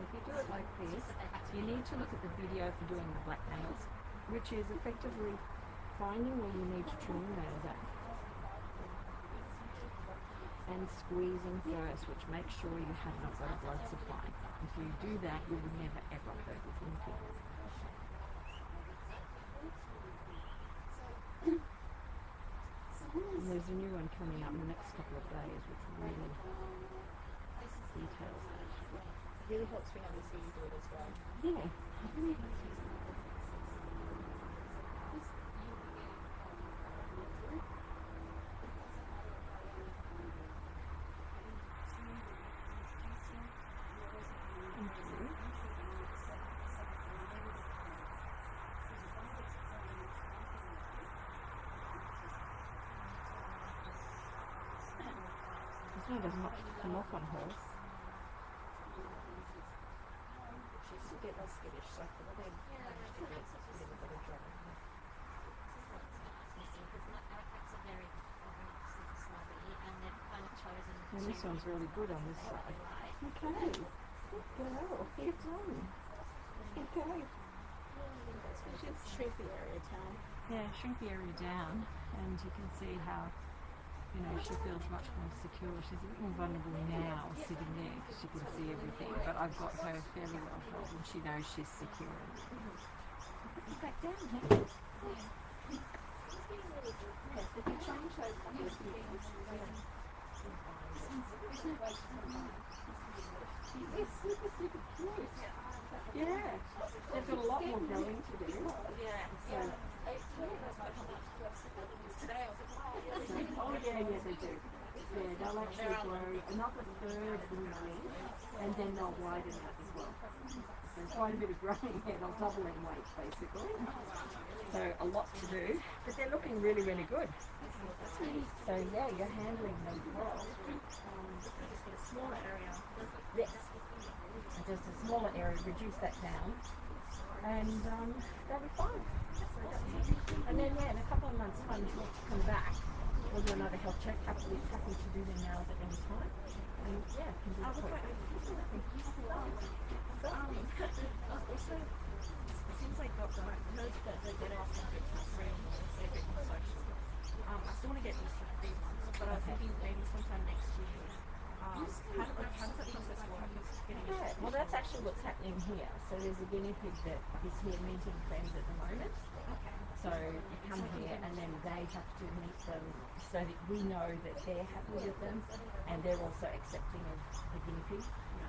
if you do it like this, you need to look at the video for doing the black nails, which is effectively finding where you need to trim your nails at and squeezing first, which makes sure you have not got a blood supply. If you do that, you will never ever hurt your pinky. And there's a new one coming up in the next couple of days, which really details that.
It really helps me how to see you do it as well.
Yeah. This one does not come off on her.
She's a bit less skittish, so I feel like they managed to get a bit of a better job.
And this one's really good on this side. Okay. Good girl. You're done. Okay.
Just shrink the area down.
Yeah, shrink the area down, and you can see how, you know, she feels much more secure. She's a bit more vulnerable now sitting there because she can see everything, but I've got her fairly well held and she knows she's secure. Put you back down, hey?
Yes, if you change those numbers,
It's super, super cute. Yeah. They've got a lot more growing to do.
yeah.
So,
Today I was like,
oh yeah, they do. Yeah, they'll actually grow another third in length, and then they'll widen out as well. So quite a bit of growing here. They'll double in weight basically. So a lot to do, but they're looking really, really good. So yeah, you're handling them well.
just get a smaller area.
Yes. Just a smaller area, reduce that down, and they'll be fine. And then yeah, in a couple of months' time, she'll come back. We'll do another health check. Happy to do their nails at any time. And yeah, can do it.
Also, it seems like I've heard that they get off and get free and they're a bit more social. I still want to get used to the 3 months, but I was thinking maybe sometime next year. How does that process work? It's getting
Yeah, well that's actually what's happening here. So there's a guinea pig that is here meeting friends at the moment.
okay.
So you come here and then they have to meet them so that we know that they're happy with them and they're also accepting of the guinea pig.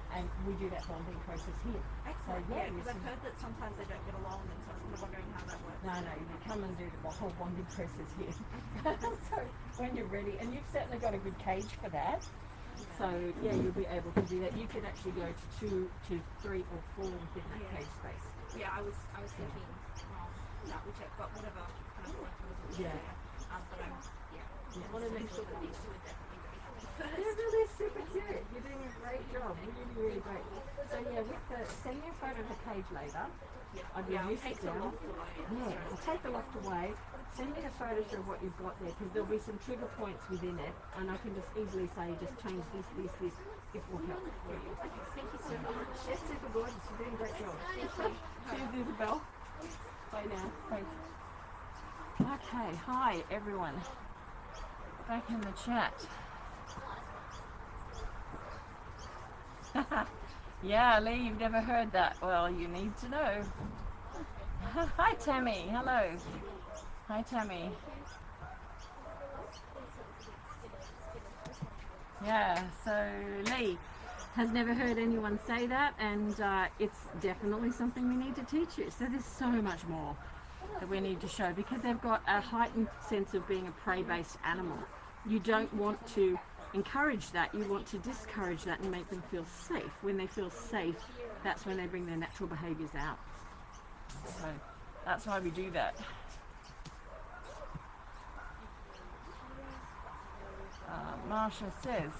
And we do that bonding process here.
Excellent.
So,
Yeah,
you
because I've
see-
heard that sometimes they don't get along, and so I was kind of wondering how that works.
No, you come and do the whole bonding process here. So when you're ready, and you've certainly got a good cage for that. So yeah, you'll be able to do that. You could actually go to 2 to 3 or 4 within that
Yeah.
cage space.
Yeah, I was thinking, that which but whatever kind of work was
Yeah.
but I want to make sure that these two are definitely very happy first.
They're really super cute. You're doing a great job. Really, really great. So yeah, with the send me a photo of the cage later. I'd reduce it down. Yeah, I'll take the loft away. Send me the photos of what you've got there because there'll be some trigger points within it, and I can just easily say just change this. It will help for you.
Thank you so much.
Yes, super good. You're doing a great job. Cheers, Isabel. Bye now. Thanks. Okay, hi everyone. Back in the chat. Yeah, Lee, you've never heard that. Well, you need to know. Hi, Tammy. Hello. Hi, Tammy. Yeah, so Lee has never heard anyone say that, and it's definitely something we need to teach you. So there's so much more that we need to show because they've got a heightened sense of being a prey-based animal. You don't want to encourage that, you want to discourage that and make them feel safe. When they feel safe, that's when they bring their natural behaviours out. So that's why we do that. Marsha says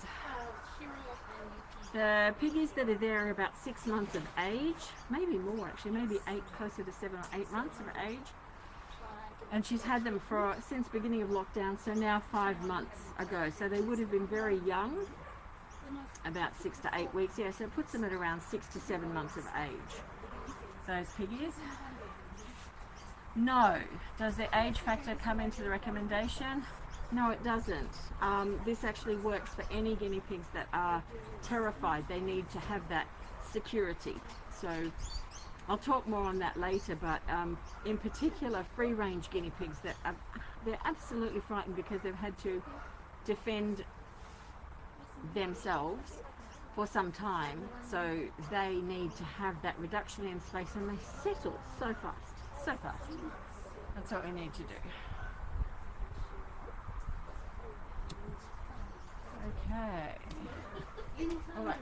the piggies that are there are about 6 months of age, maybe more actually, maybe 8, closer to 7 or 8 months of age. And she's had them since beginning of lockdown, so now 5 months ago. So they would have been very young, about 6 to 8 weeks. Yeah, so it puts them at around 6 to 7 months of age. Those piggies. No. Does the age factor come into the recommendation? No, it doesn't. This actually works for any guinea pigs that are terrified. They need to have that security. So I'll talk more on that later, but in particular, free-range guinea pigs, they're absolutely frightened because they've had to defend themselves for some time, so they need to have that reduction in space, and they settle so fast, so fast. That's what we need to do. Okay. All right.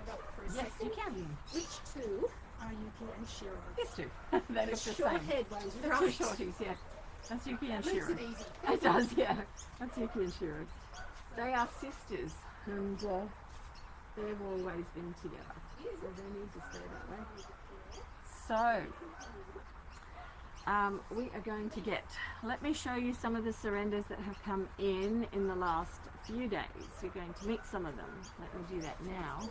Yes, you can.
Which two are Yuki and Shiro?
Yes, two. They look the same.
Short-haired ones,
The
right?
two shorties, yeah. That's Yuki and
Makes
Shiro.
it easy.
It does, yeah. That's Yuki and Shiro. They are sisters, and they've always been together, so they need to stay that way. So, we are going to let me show you some of the surrenders that have come in the last few days. We're going to meet some of them. Let me do that now.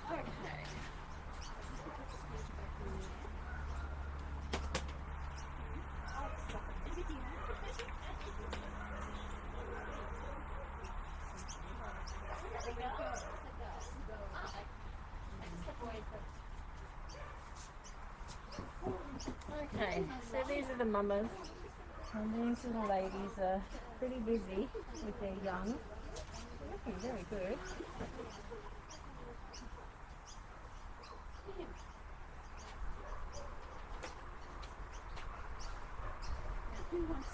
Okay. Okay, so these are the mamas, and these little ladies are pretty busy with their young. They're looking very good.
Who wants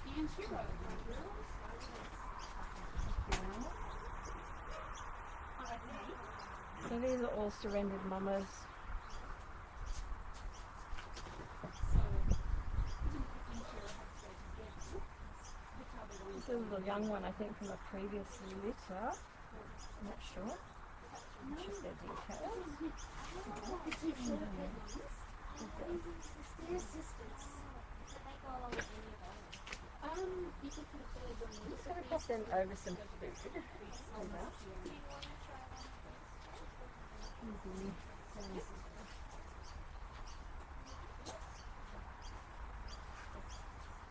Yuki and Shiro?
So these are all surrendered mamas. This is a little young one, I think, from a previous litter. I'm not sure. Check their details.
They're sisters. You could put a third one in.
Just going to pop them over some food.
I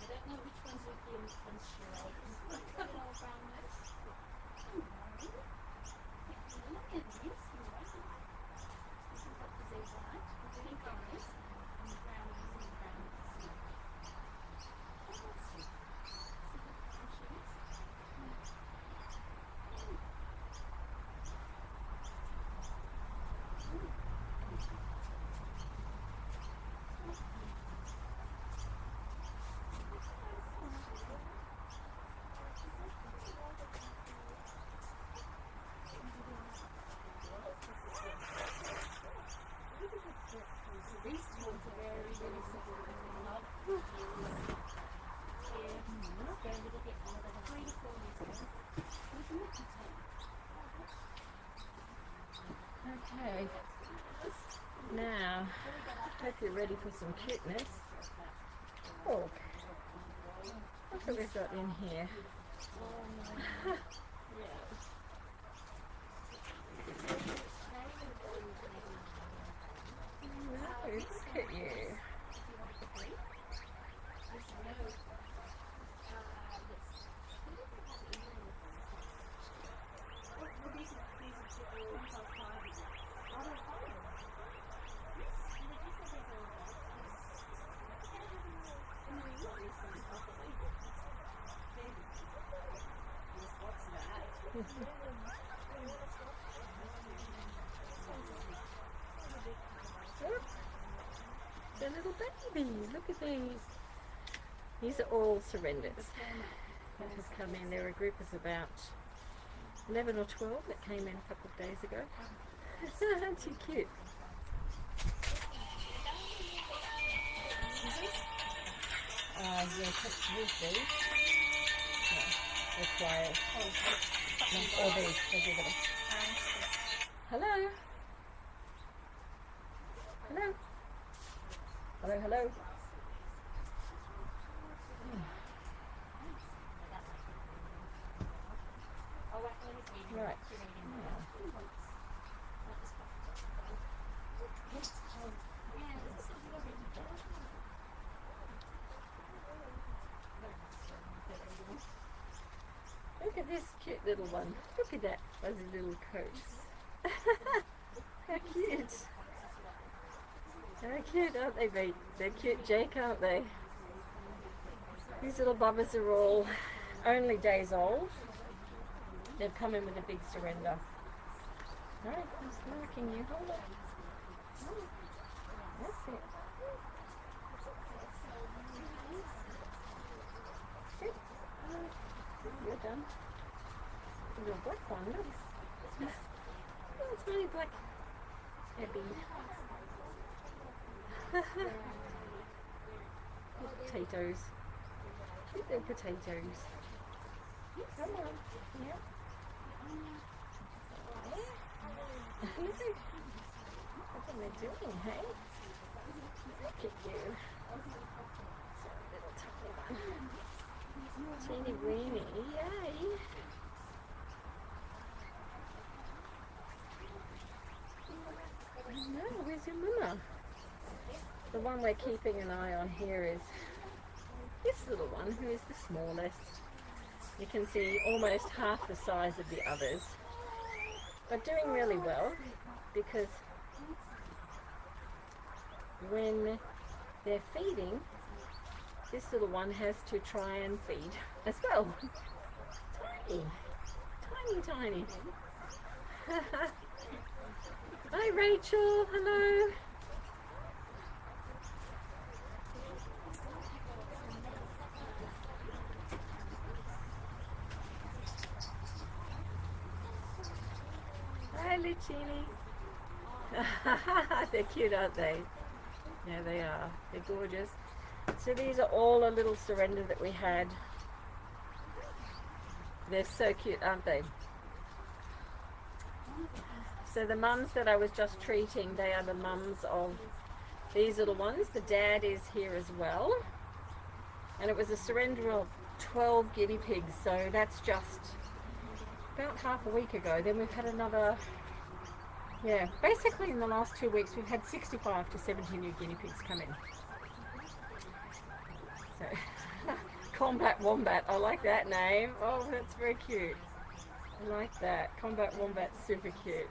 don't know which one's Yuki and which one's Shiro. Look at all brown nose. Lions, yes, you're right. This is what the zebra light. The pink eyes and the brown eyes and the brown eyes. Oh, that's cute. See what brown she is? These two are very, very supportive and love. They're a little bit older, they're 3 to 4 years old. With a little tail.
Okay. Now, hope you're ready for some cuteness. Oh, look what we've got in here. Look at you. They're little babies. Look at these. These are all surrenders that have come in. They're a group of about 11 or 12 that came in a couple of days ago. Aren't you cute? Yeah, use these. Yeah, require. No, or these. Hello. Hello. Hello, hello. Right. little one. Look at that fuzzy little coat. How cute. How cute, aren't they, mate? They're cute, Jake, aren't they? These little bubbers are all only days old. They've come in with a big surrender. Alright, I'm smoking you. Hold on. Oh, that's it. Sit. You're done. A little black one, look. Oh, it's really black. Abby. Potatoes. Cute little potatoes. Come on. Yeah. Look what they're doing, hey? Look at you. So little tiny one. Teeny weeny. Yay. No, where's your mama? The one we're keeping an eye on here is this little one, who is the smallest. You can see almost half the size of the others, but doing really well, because when they're feeding, this little one has to try and feed as well. Tiny, tiny, tiny. Hi Rachel, hello. Hi Lucini. They're cute, aren't they? Yeah, they are. They're gorgeous. So these are all a little surrender that we had. They're so cute, aren't they? So the mums that I was just treating, they are the mums of these little ones. The dad is here as well. And it was a surrender of 12 guinea pigs. So that's just about half a week ago. Then we've had another, yeah, basically in the last 2 weeks we've had 65 to 70 new guinea pigs come in. So, Combat Wombat, I like that name. Oh, that's very cute. I like that. Combat Wombat's super cute.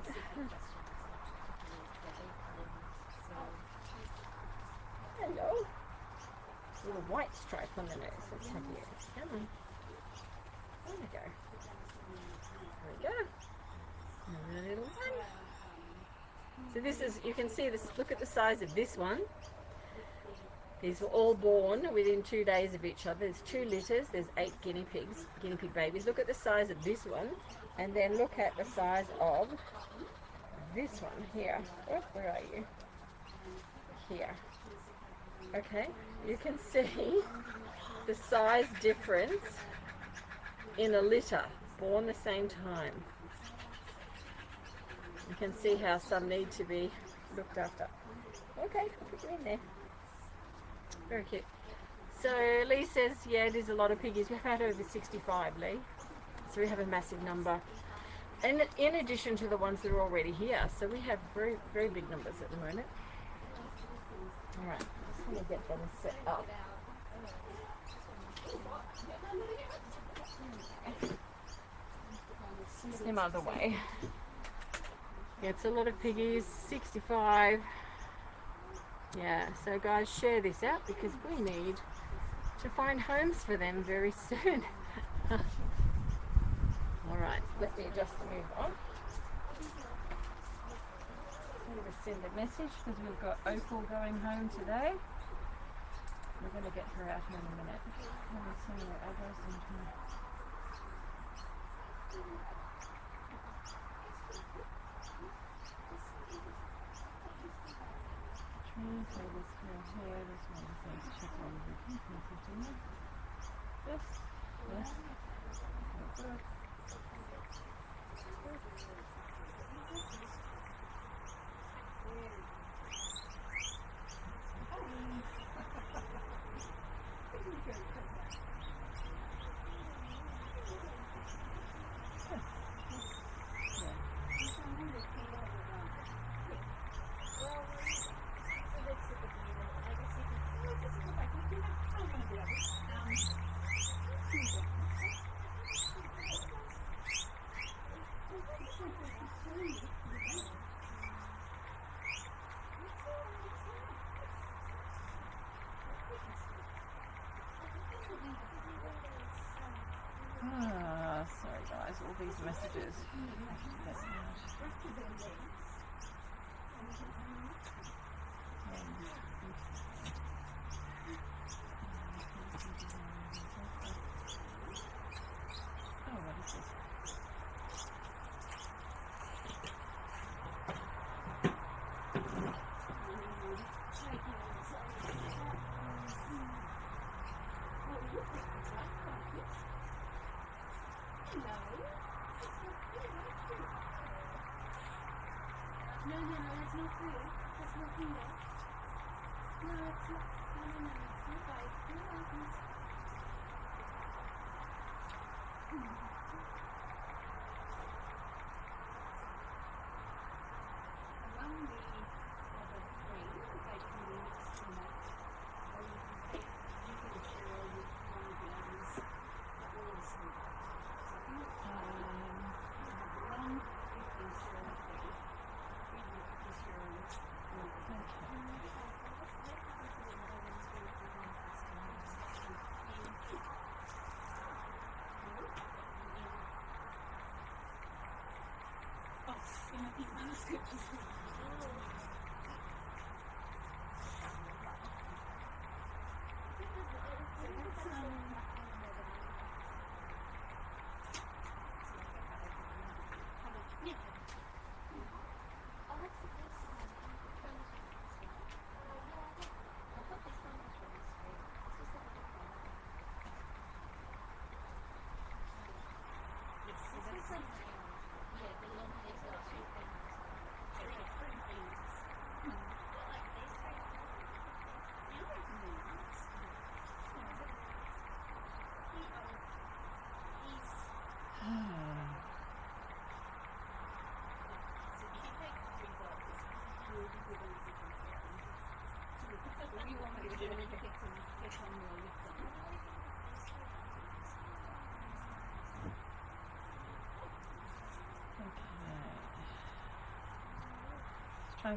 Hello. Little white stripe on the nose. Let's have you. Come on. There we go. There we go. Another little one. So this is, you can see this, look at the size of this one. These were all born within 2 days of each other. There's 2 litters, there's 8 guinea pigs, guinea pig babies. Look at the size of this one, and then look at the size of this one here. Oh, where are you? Here. Okay, you can see the size difference in a litter, born the same time. You can see how some need to be looked after. Okay, I'll put you in there. Very cute. So Lee says, yeah, it is a lot of piggies. We've had over 65, Lee. So we have a massive number. And in addition to the ones that are already here. So we have very, very big numbers at the moment. All right, just want to get them set up. Some other way. Yeah, it's a lot of piggies, 65. Yeah, so guys, share this out because we need to find homes for them very soon. Alright, let me just move on. I'm going to send a message because we've got Opal going home today. We're going to get her out here in a minute. Let me send her address into my... So this here, this one says check all of the continue. Yes, yes. Good. messages. Oh, what is this?
No, that's not food. That's not food. No, it's not. No, it's not bite. No, it's... Among the other three, they can be mixed in that. Or you can take nuclear cereal with one of the others, or the sweet. So if you look you have one nuclear cereal there.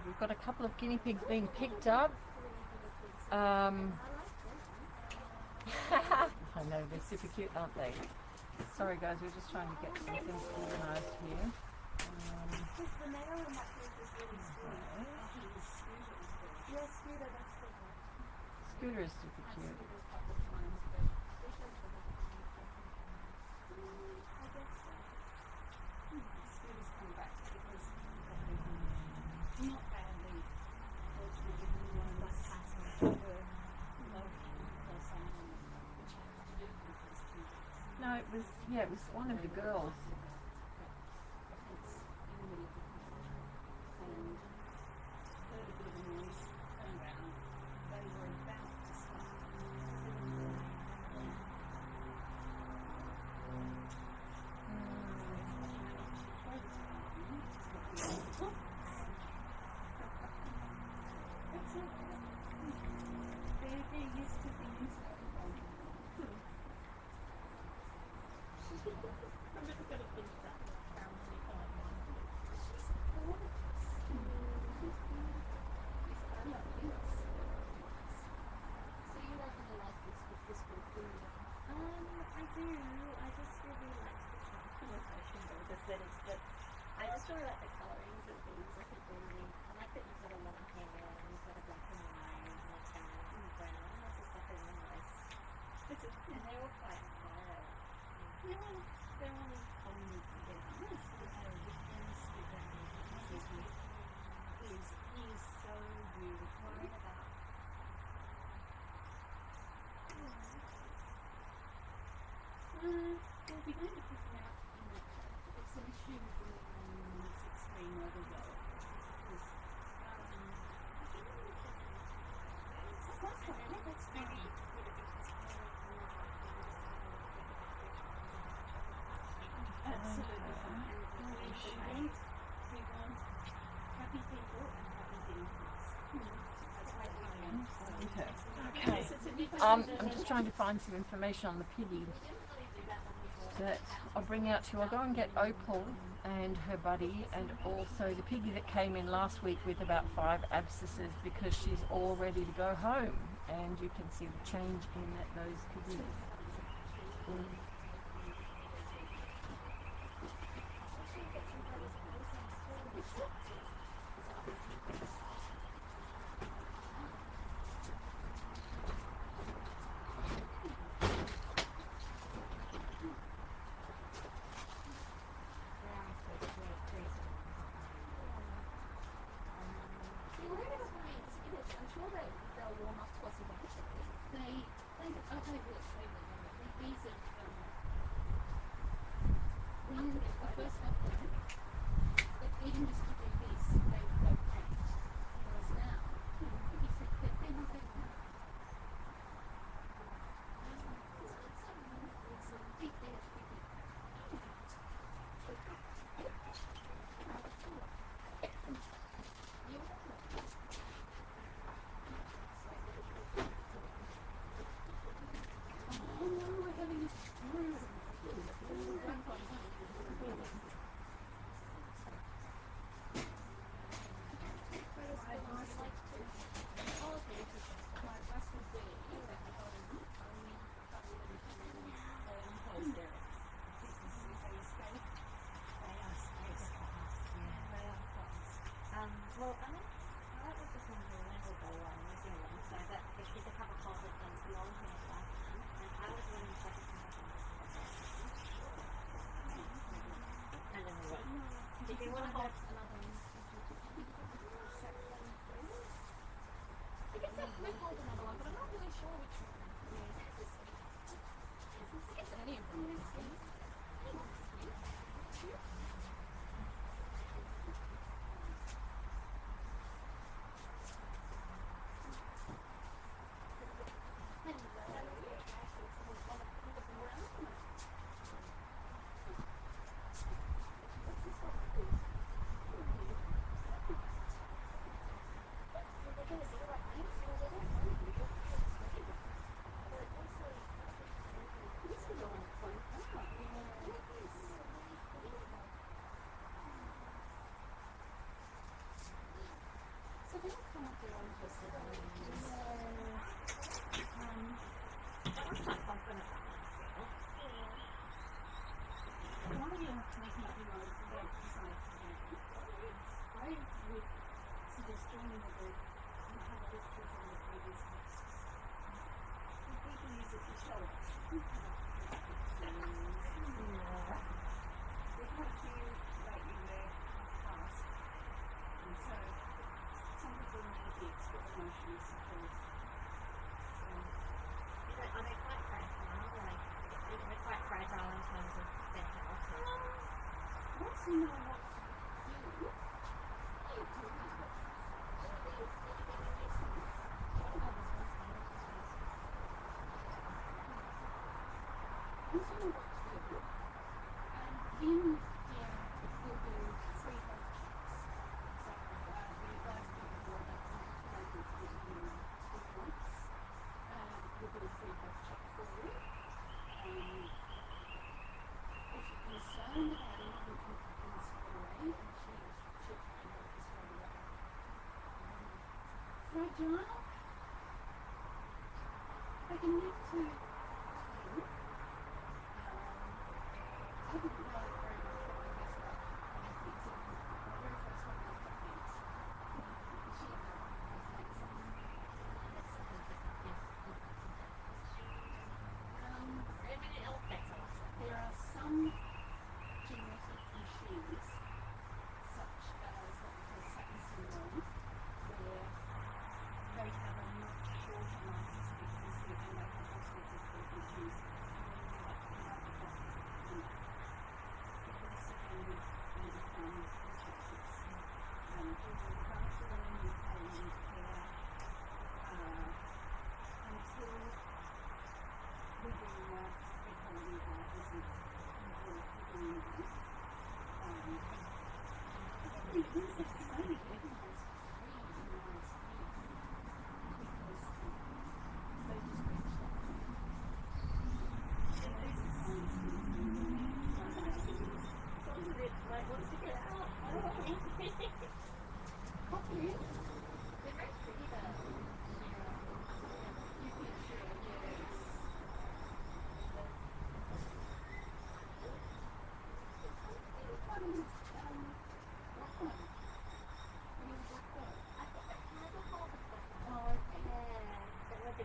We've got a couple of guinea pigs being picked up. I know, they're super cute, aren't they? Sorry guys, we're just trying to get some things organised here. Scooter is super cute.
Not badly.
No, it was one of the girls.
I just really like the colorings of these. I think they're really, I like that you've got a long hair and you've got a black and white and a tan and a brown. That's just like a really nice. And they're all quite high. They're all coming together. Yes, we had a weekend speaker he is so really worried about.
We'll be going to pick it out in it's an issue with the 16 level though. That's very absolutely fine. We want happy people and happy things. That's why we
Okay. I'm just trying to find some information on the piggy that I'll bring out to you. I'll go and get Opal and her buddy, and also the piggy that came in last week with about 5 abscesses, because she's all ready to go home, and you can see the change in those piggies.
warm up twice a day. They will. These are, when I first got them, even just to do this, they would go packed. Whereas now, they're not that bad. It's a big there, it's big.
Well, I mean, I was just wondering when we'll go on New Zealand, so that if you could have a hold of them long hair stuff, and I was wondering if I could have them. And then we won't. Did you want to hold another one?
I guess I could hold another one, but I'm not really sure which one. I guess any of them. So they don't come up their own twisted lines.
I'm not confident about myself.
One of you have to make up your own for that decide to do. I would suggest joining the group and have a look through some of the previous posts. And people use it to show us. We've had a few lately where I've passed. And so some people need the extra emotional support. So
Are they quite fragile? They're quite fragile in terms of their health.
once you know what to do, you do it. Once you know what to do, and in there we'll do 3 health checks. So we guys do before that's not related to the 2 points. We'll do a free health check for you. If you're concerned about anything, you can straight away, and she'll try and help you straight away. Fragile. I can live to 10. I didn't know very much what my best luck was. My very first one after kids. She had cancer. There are some genetic issues, such as what we call Satin syndrome, where they have a much shorter life expectancy and they have all sorts of health issues.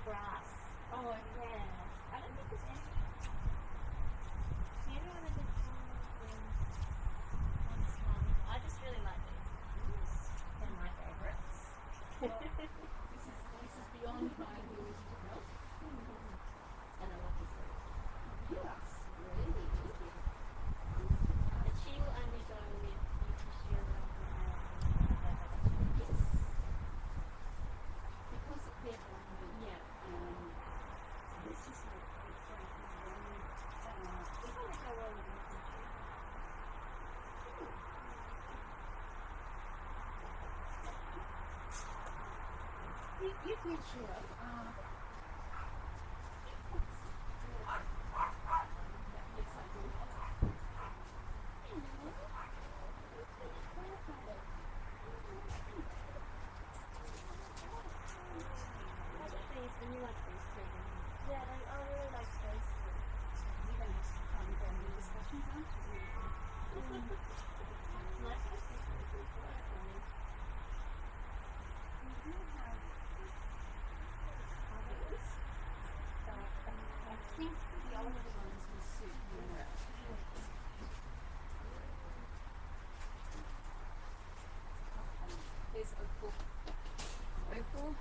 Grass.
Oh,
Yeah. I don't think there's any. Any other good I just really like these. They're my favourites.
this is
long time we wish to help.
And a lucky story.
Yes.
Really? But she will only go with you because you're
Yes. Because they're blind.
yeah.
This is like it's like
We probably go well with the country.
you can show up.
Yeah, I really like those three.
We're going to have some fun family discussions, aren't we?
Nice to see you.
We do have others, but I think the older ones will suit you. There's Opal. Opal.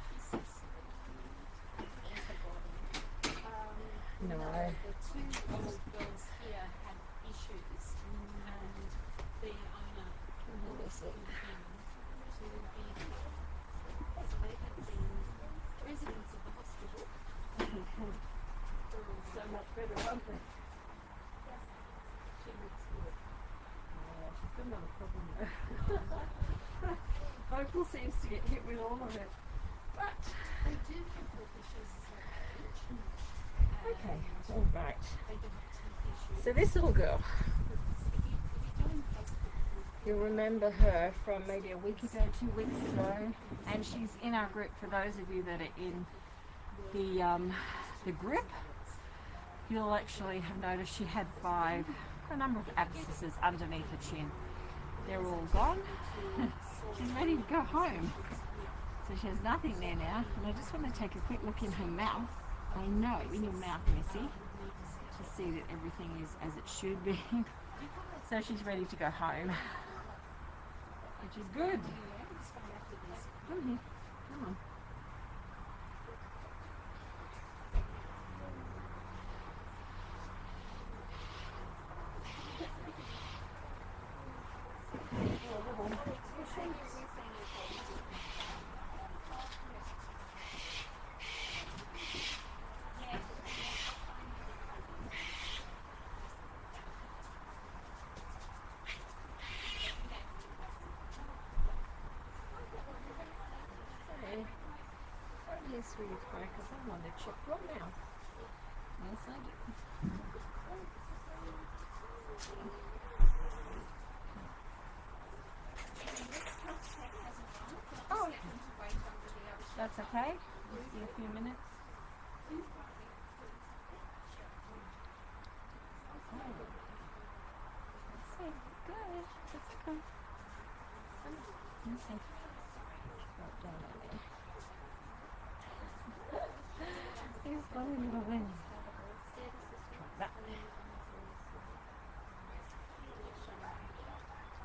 No.
The two old girls here had issues, and the owner
Obviously.
to be so they had been residents of the hospital for
So much better, aren't they?
2 weeks good.
Yeah, she's got another problem though. Opal seems to get hit with all of it. But,
They do have health issues as they age.
okay, all right.
They don't have teeth issues.
So this little girl,
If you go on Facebook with
you'll remember her from maybe a week ago, 2 weeks ago, and she's in our group. For those of you that are in the group, you'll actually have noticed she had a number of abscesses underneath her chin. They're all gone. She's ready to go home. So she has nothing there now, and I just want to take a quick look in her mouth. I know, in your mouth, Missy, to see that everything is as it should be. So she's ready to go home, which is good. Come here, come on. Yes, sweetie pie, because I want to check your mouth. Yes, I do. Oh, that's okay. We'll see a few minutes. Let's see. Good. That's okay. Let's see. Right down there. He's funny little thing. Try that.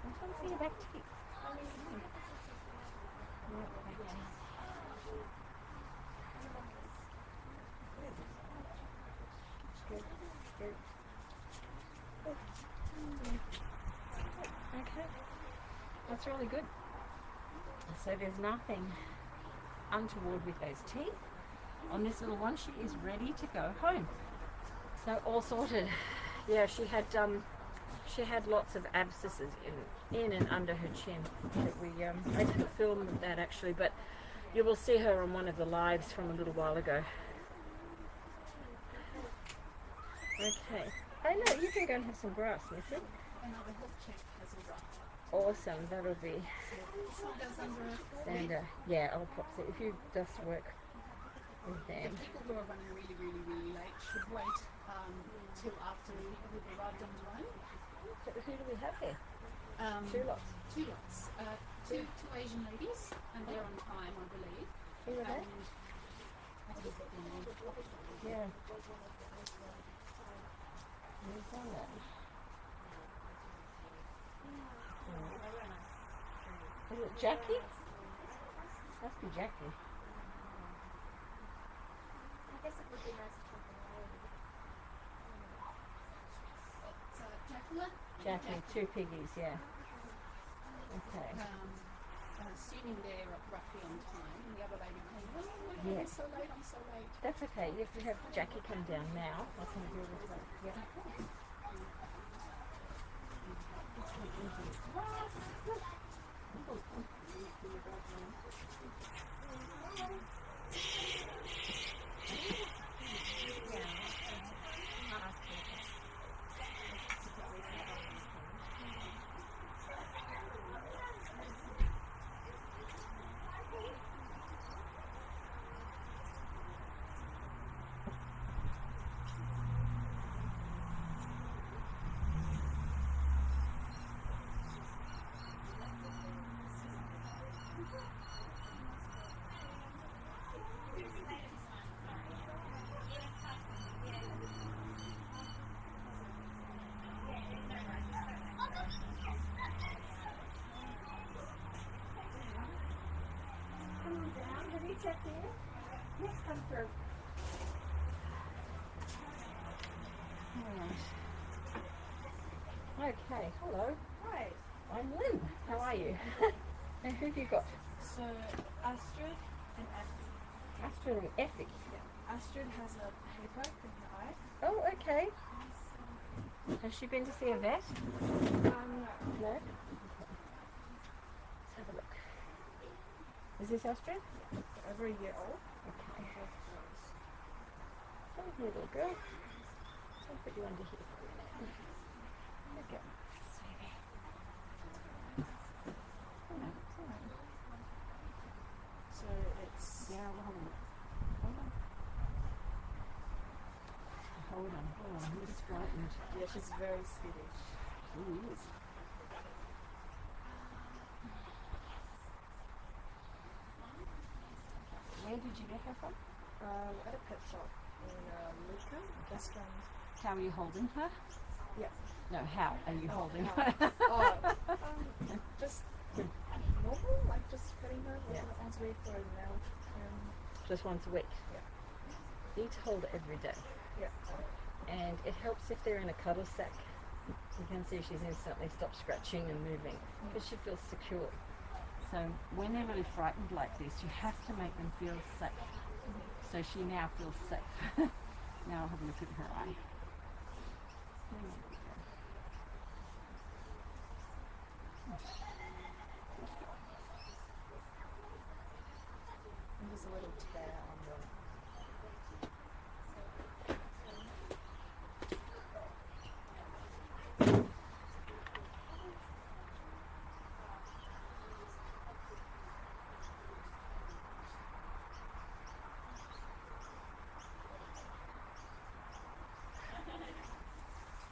I'm trying to see your back teeth. Right back teeth. Good. Good. Okay. That's really good. So there's nothing untoward with those teeth. On this little one, she is ready to go home. So all sorted. Yeah, she had lots of abscesses in and under her chin. That I didn't film that actually, but you will see her on one of the lives from a little while ago. Okay. I know you can go and have some grass, Missy.
another health check as well.
Awesome. That'll be
This one goes under a 4 week.
Sander. Yeah, I'll pop it if you just work with
The
them.
people who are running really late should wait till after we've arrived on the line.
Who do we have here? Two lots.
2 lots. Two Asian ladies, and they're on time, I believe.
Who are they?
And I think it's their name.
Yeah. Who's on that? Is it Jackie? Must be Jackie.
guess it would be nice if something
So Jacqueline,
Jackie, 2 piggies, yeah. Okay.
assuming they're roughly on time, and the other lady came, oh, why are
Yeah.
you so late? I'm so late.
That's okay. If you have Jackie come down now, I can deal with her. Yeah. Have you checked in? Yes, come through. Okay, hello.
Hi.
I'm Lynn. How are you? And who have you got?
So Astrid and Effie.
Astrid and Effie.
Astrid has a hair poke in her eye.
Oh, okay. Has she been to see a vet?
No.
No? Okay. Let's have a look. Is this Astrid?
Over a year old.
Okay. Come here, little girl. I'll put you under here for a minute. Okay.
So it's
Yeah, well, hold on. Hold on. Hold on. He's frightened.
yeah, she's very skittish.
He is. Where did you get her from?
At a pet shop in Luca, Gascons.
How are you holding her?
Yeah.
No, how are you holding
how?
her?
Just normal, like just petting her
Yeah.
once a week or now.
Just once a week.
Yeah.
You need to hold her every day.
Yeah.
And it helps if they're in a cuddle sack. You can see she's instantly stopped scratching and moving because she feels secure. So when they're really frightened like this, you have to make them feel safe. So she now feels safe. Now I'll have a look at her eye.
And there's a little tear on the.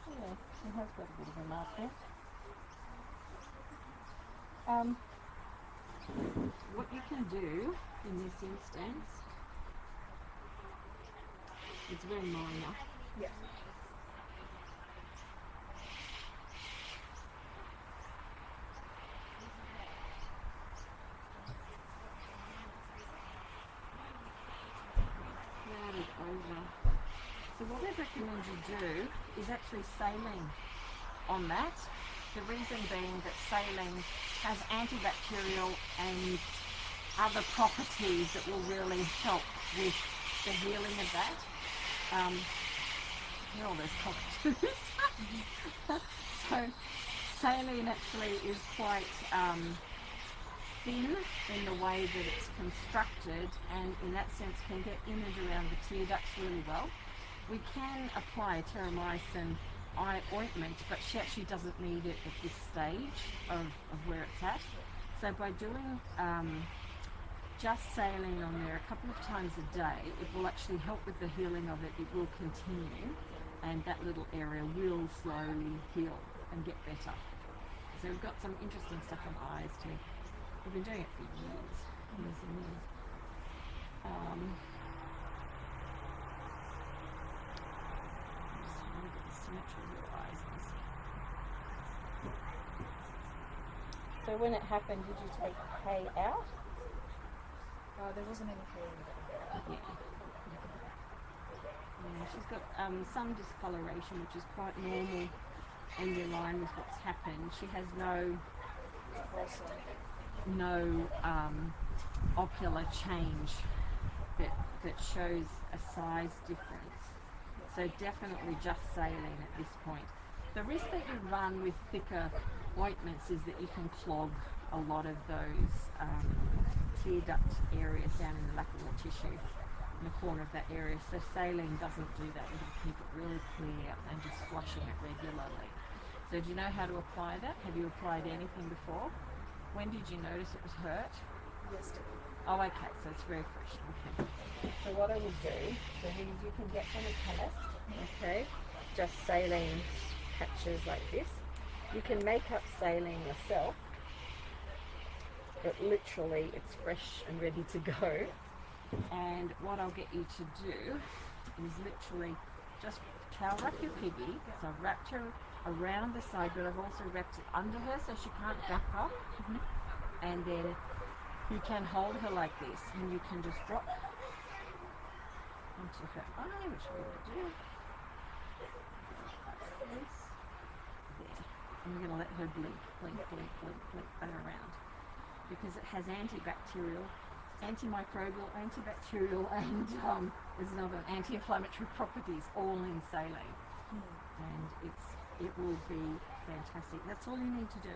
Yeah, she has got a bit of a mark there. What you can do in this instance, it's very minor.
Yeah.
Round it over. So what I recommend you do is actually saline on that. The reason being that saline has antibacterial and other properties that will really help with the healing of that. Hear all those cockatoos. So saline actually is quite thin in the way that it's constructed, and in that sense can get in and around the tear ducts really well. We can apply terramycin eye ointment, but she actually doesn't need it at this stage of where it's at. So by doing just saline on there a couple of times a day, it will actually help with the healing of it. It will continue, and that little area will slowly heal and get better. So we've got some interesting stuff on eyes too. We've been doing it for years, years and years. Just trying to get the symmetry of your eyes. So when it happened, did you take hay out?
There wasn't any hair in it.
Yeah. Yeah, she's got some discoloration, which is quite normal and in line with what's happened. She has no ocular change that shows a size difference. So definitely just saline at this point. The risk that you run with thicker ointments is that you can clog a lot of those tear duct areas down in the lacrimal tissue in the corner of that area. So saline doesn't do that. It'll keep it really clear and just flushing it regularly. So do you know how to apply that? Have you applied anything before? When did you notice it was hurt?
Yesterday.
Oh, okay, so it's very fresh. Okay. So what I would do, so these you can get from a chemist, okay, just saline patches like this. You can make up saline yourself, but literally it's fresh and ready to go. And what I'll get you to do is literally just towel wrap your piggy. So I've wrapped her around the side, but I've also wrapped it under her so she can't back up. And then you can hold her like this, and you can just drop onto her eye, which we're going to do. There. And we're going to let her blink that around, because it has antibacterial, antimicrobial, antibacterial, and there's another anti-inflammatory properties all in saline. And it will be fantastic. That's all you need to do.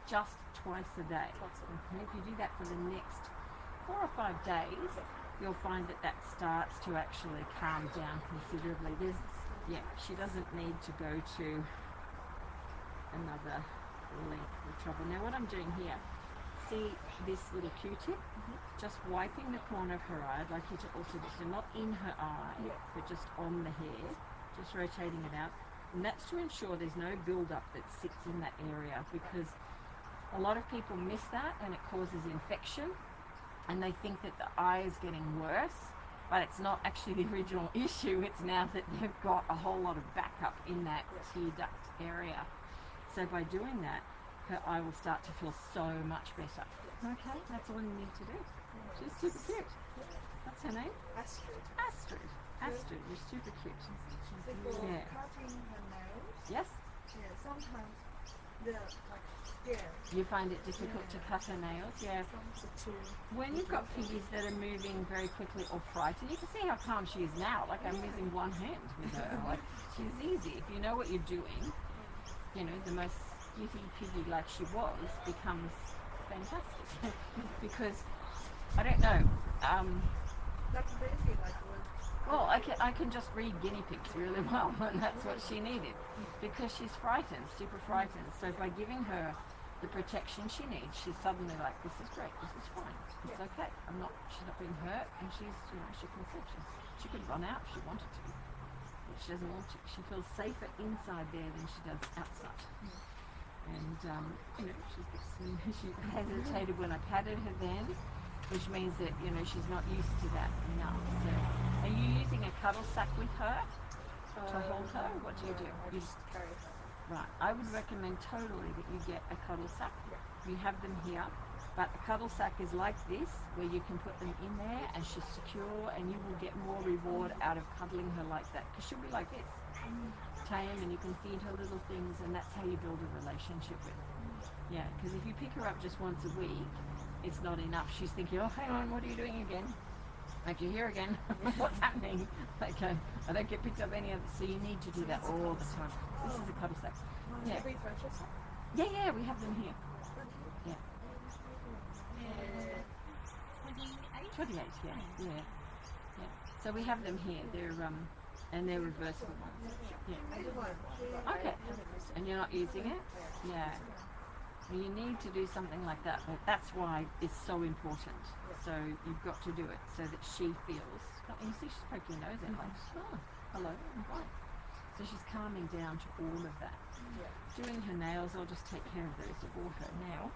Just twice a day. Okay? If you do that for the next 4 or 5 days, you'll find that starts to actually calm down considerably. She doesn't need to go to another length of trouble. Now what I'm doing here, see this little Q-tip? Just wiping the corner of her eye. I'd like you to also do so, not in her eye, but just on the hair, just rotating it out. And that's to ensure there's no build-up that sits in that area, because a lot of people miss that and it causes infection, and they think that the eye is getting worse, but it's not actually the original issue. It's now that they've got a whole lot of backup in that tear duct area. So by doing that, her eye will start to feel so much better. Okay, that's all you need to do. She's super cute. What's her name? Astrid, you're super cute. Yeah.
Cutting her nails.
Yes?
Yeah, sometimes
You find it difficult to cut her nails? Yeah. When you've got piggies that are moving very quickly or frightened, you can see how calm she is now. Like, I'm using one hand with her. Like, she's easy. If you know what you're doing, you know, the most skinny piggy like she was becomes fantastic. Because, I don't know,
That's basically like
well, I can just read guinea pigs really well, and that's what she needed, because she's frightened, super frightened. So by giving her the protection she needs, she's suddenly like, this is great, this is fine, it's okay. She's not being hurt, and she's, you know, she can sit. She could run out if she wanted to, but she doesn't want to. She feels safer inside there than she does outside. And you know, she hesitated when I patted her then, which means that, you know, she's not used to that enough. So, are you using a cuddle sack with her to hold her? What do you do?
I just carry her.
Right. I would recommend totally that you get a cuddle sack. You have them here, but a cuddle sack is like this, where you can put them in there and she's secure, and you will get more reward out of cuddling her like that, because she'll be like this, tame, and you can feed her little things, and that's how you build a relationship with her. Yeah, because if you pick her up just once a week, it's not enough. She's thinking, oh, hang on, what are you doing again? Like, you're here again. What's happening? Okay, I don't get picked up any other. So you need to do that all the time. This is a cuddle sack. Yeah.
Every threshold sack?
Yeah, we have them here. Yeah. 28, yeah. So we have them here. They're and they're reversible ones. Yeah. Okay. And you're not using it? Yeah. You need to do something like that, but that's why it's so important. So you've got to do it so that she feels. You see, she's poking her nose in, like, oh, hello, I'm fine. So she's calming down to all of that. Doing her nails, I'll just take care of those for her now.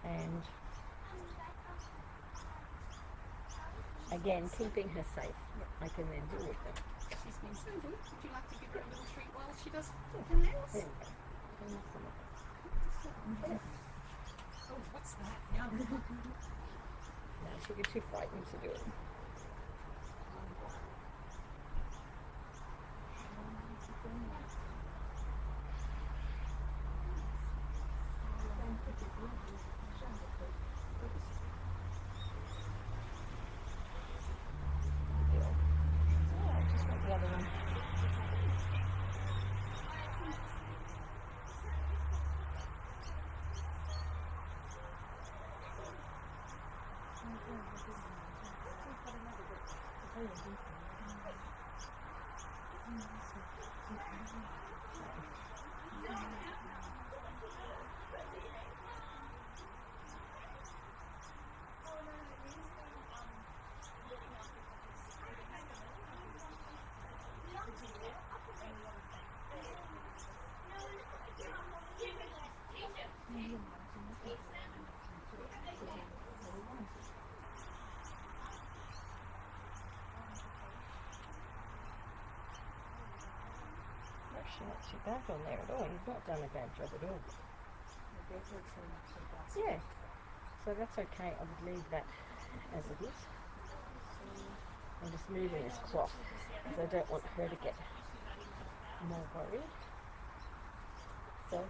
And again, keeping her safe. I can then deal with them.
she's been so good. Would you like to give her a little treat while she does her nails? Oh, what's that? Yum.
No, she'll be too frightened to do it. Actually, not too bad on there at all. You've not done a bad job at all. Yeah. So that's okay. I would leave that as it is. I'm just moving this cloth because I don't want her to get more worried. So,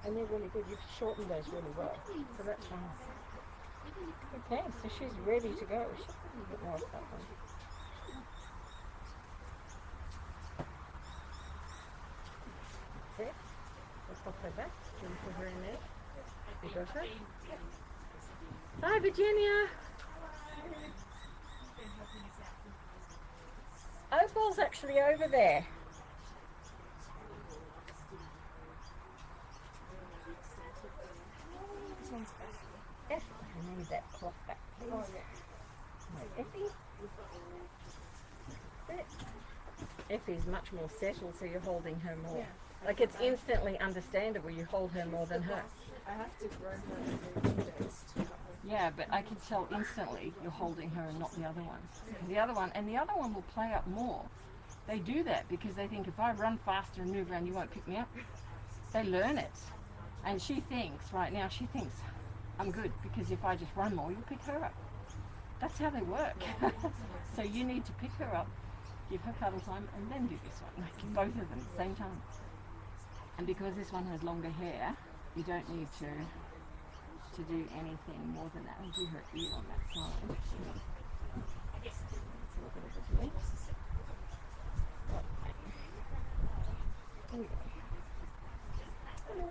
and they're really good. You've shortened those really well. So that's fine. Okay, so she's ready to go. She's a little bit more of that one. That's it. We'll pop her back. Do you put her in there? You got her? Hi, Virginia. Opal's actually over there.
This one's
Effie, I need that cloth back, please.
Oh, yeah.
No, Effie. That's it. Effie's much more settled, so you're holding her more.
Yeah.
Like it's instantly understandable you hold her more than her.
I have to grow her every 2 days to cut her.
Yeah, but I can tell instantly you're holding her and not the other one. The other one will play up more. They do that because they think if I run faster and move around, you won't pick me up. They learn it. And she thinks, right now, I'm good because if I just run more, you'll pick her up. That's how they work. So you need to pick her up, give her cuddle time, and then do this one. Like both of them at the same time. And because this one has longer hair, you don't need to do anything more than that. I'll do her ear on that side. It's a little bit of a delay. Here we go. Hello.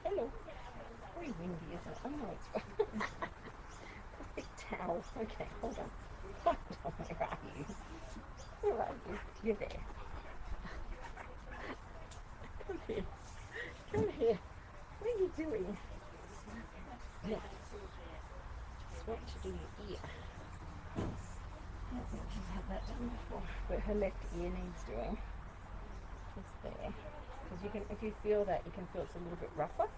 Hello. Very windy, isn't it? Oh no, it's perfect towel. Okay, hold on. Hold on, where are you? Where are you? You're there. Come here. Come here. What are you doing? Yeah. Just want to do your ear. I don't think she's had that done before. But her left ear needs doing. Just there. Because you can, if you feel that, you can feel it's a little bit rougher.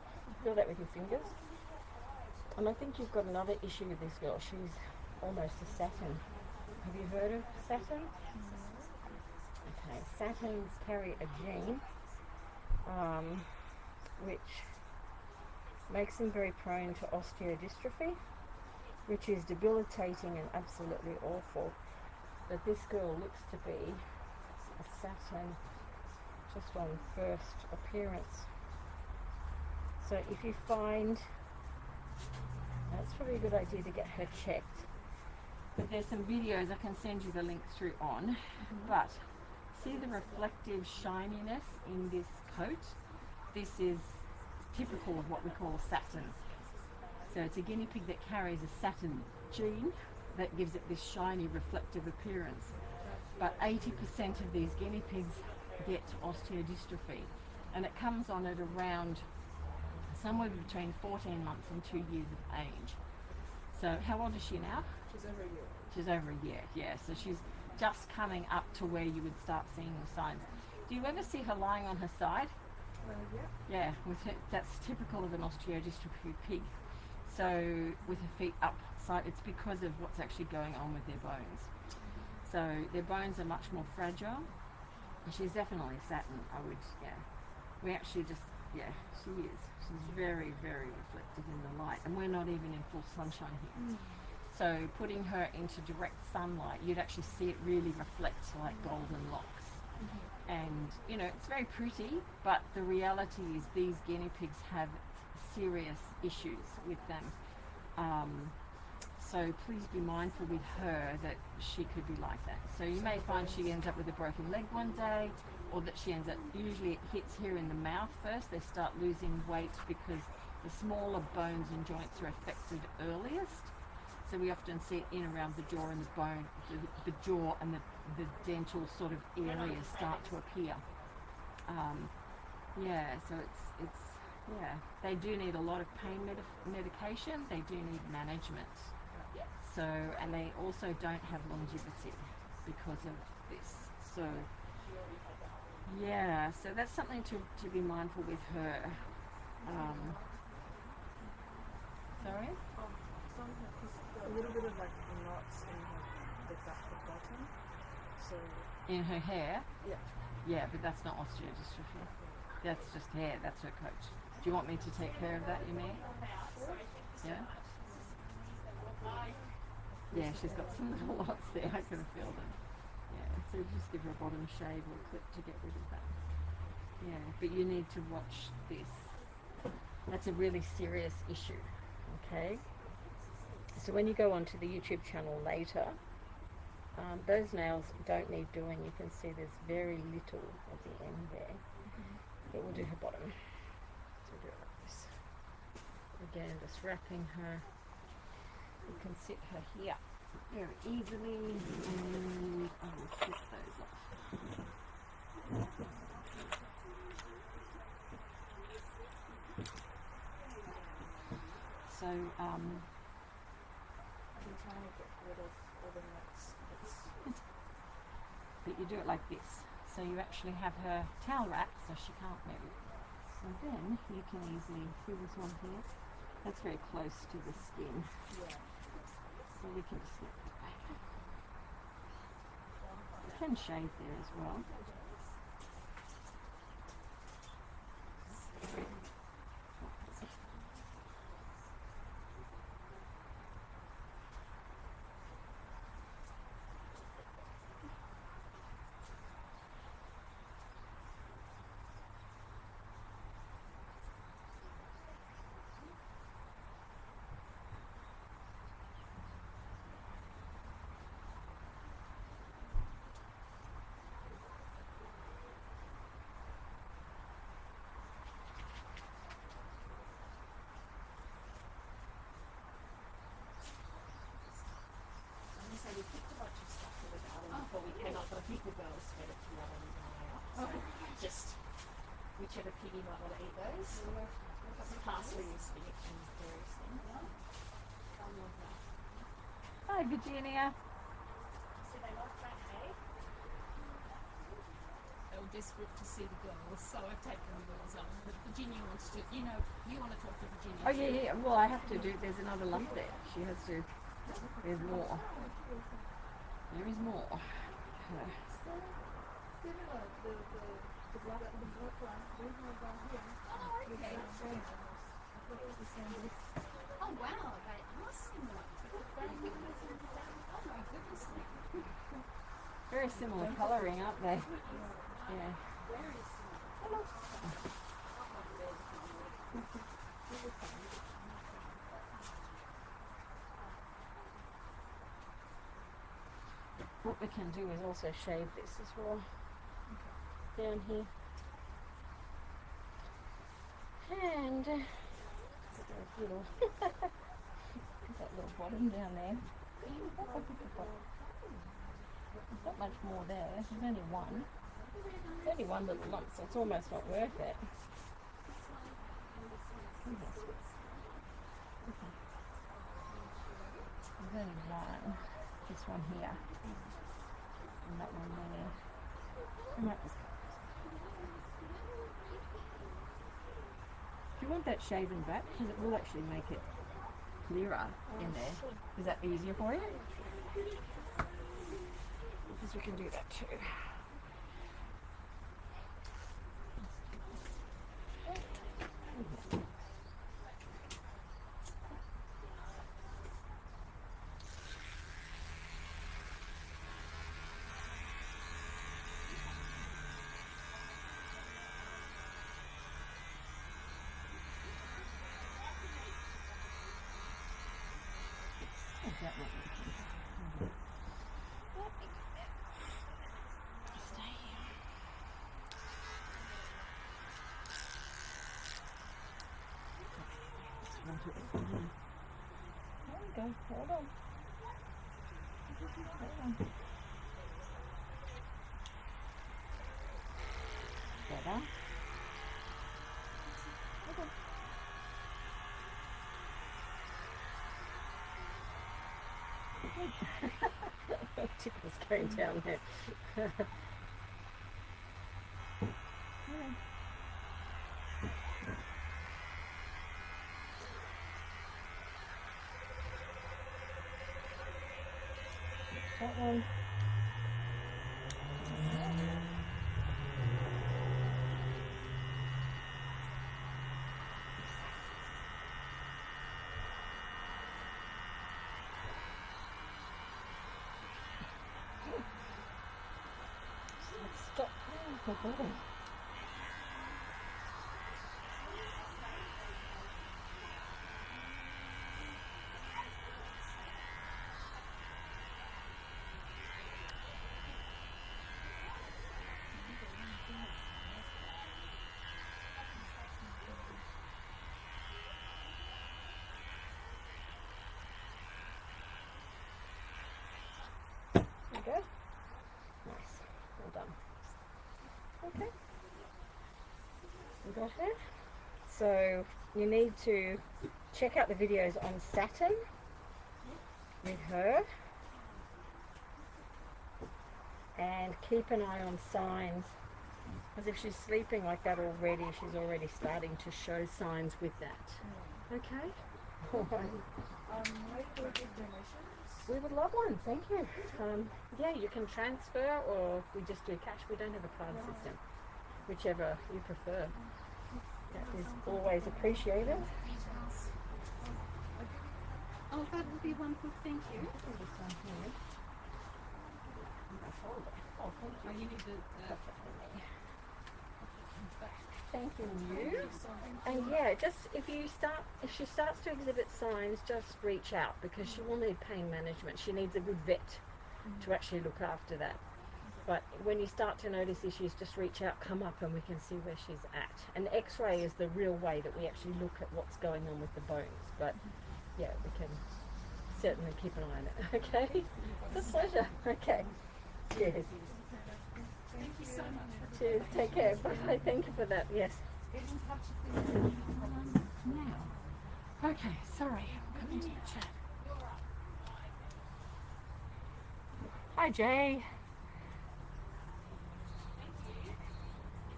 Feel that with your fingers. And I think you've got another issue with this girl. She's almost a Saturn. Have you heard of Saturn? Okay, Saturns carry a gene which makes them very prone to osteodystrophy, which is debilitating and absolutely awful. But this girl looks to be a Saturn just on first appearance. So if you find, that's probably a good idea to get her checked. But there's some videos I can send you the link through on. But see the reflective shininess in this coat? This is typical of what we call a Saturn. So it's a guinea pig that carries a Saturn gene that gives it this shiny reflective appearance. But 80% of these guinea pigs get osteodystrophy, and it comes on at around somewhere between 14 months and 2 years of age. So how old is she now?
She's over a year.
She's over a year, yeah. So she's just coming up to where you would start seeing the signs. Do you ever see her lying on her side?
Yeah.
Yeah, with her, that's typical of an osteodystrophy pig. So with her feet up side, it's because of what's actually going on with their bones. So their bones are much more fragile. And she's definitely a Saturn, I would, yeah. We actually just, yeah, she is. She's very, very reflective in the light. And we're not even in full sunshine here. So putting her into direct sunlight, you'd actually see it really reflect like golden locks. And, you know, it's very pretty, but the reality is these guinea pigs have serious issues with them. So please be mindful with her that she could be like that. So you may find she ends up with a broken leg one day, or that she ends up, usually it hits here in the mouth first. They start losing weight because the smaller bones and joints are affected earliest. So we often see it in around the jaw and the bone, the jaw and the dental sort of areas start to appear. Yeah, so it's yeah, they do need a lot of pain medication. They do need management. So, and they also don't have longevity because of this. So, yeah, so that's something to be mindful with her. Sorry?
A little bit of like knots in the bottom. So
In her hair?
yeah.
Yeah, but that's not osteodystrophy. That's just hair. That's her coach. Do you want me to take care of that, you mean? Yeah? Yeah, she's got some little lots there. I can feel them. Yeah, so just give her a bottom shave or clip to get rid of that. Yeah, but you need to watch this. That's a really serious issue, okay? So when you go onto the YouTube channel later, those nails don't need doing. You can see there's very little at the end there. But we'll do her bottom. So we'll do it like this. Again, just wrapping her. You can sit her here very easily, and I will sit those off. So,
I'm trying to get rid of all the knots.
but you do it like this. So you actually have her towel wrapped so she can't move. And then you can easily see this one here. That's very close to the skin.
Yeah.
So we can just snip it back. You can shave there as well.
So we picked a bunch of stuff for the garden before we came up, but I think the girls fed it to one on the way up. So just whichever piggy might want to eat those. Parsley and spinach and various things.
Hi, Virginia.
So they like that, hey?
They were desperate to see the girls, so I've taken the girls up. But Virginia wants to, you want to talk to Virginia.
Oh, yeah. Well, I have to do, there's another lump there. She has to, there's more. There is more.
Okay. Oh, wow, they are similar. Oh, my goodness me.
Very similar colouring, aren't they? Yeah. What we can do is also shave this as well. Down here. And little that little bottom down there. There's not much more there. There's only one. There's only one little lump, so it's almost not worth it. There's only one. This one here. And that one there. And that was. Do you want that shaven back? Because it will actually make it clearer in there. Is that easier for you? Because we can do that too. That one. Stay here. into this one here. There we go. Hold on. Hold on. Better. Okay. Tickle's going down there. That one. Stop. Oh, my God. There we go. Nice. Well done. Okay. We got it. So you need to check out the videos on Saturn with her and keep an eye on signs, because if she's sleeping like that already, she's already starting to show signs with that. Okay? All right.
Where do we give donations?
We would love one, thank you. Yeah, you can transfer or we just do cash. We don't have a card system, whichever you prefer. That is always appreciated.
Oh, that would be wonderful. Thank you.
This one here. Oh, thank you.
You need the
Thank you. And yeah, just if she starts to exhibit signs, just reach out, because she will need pain management. She needs a good vet to actually look after that. But when you start to notice issues, just reach out, come up, and we can see where she's at. An X-ray is the real way that we actually look at what's going on with the bones. But yeah, we can certainly keep an eye on it. Okay? It's a pleasure. Okay. Yes.
Thank you so much.
Cheers. Take care. Bye. Thank you for that. Yes. Now. Okay. Sorry. I'm coming to the chat. Hi, Jay.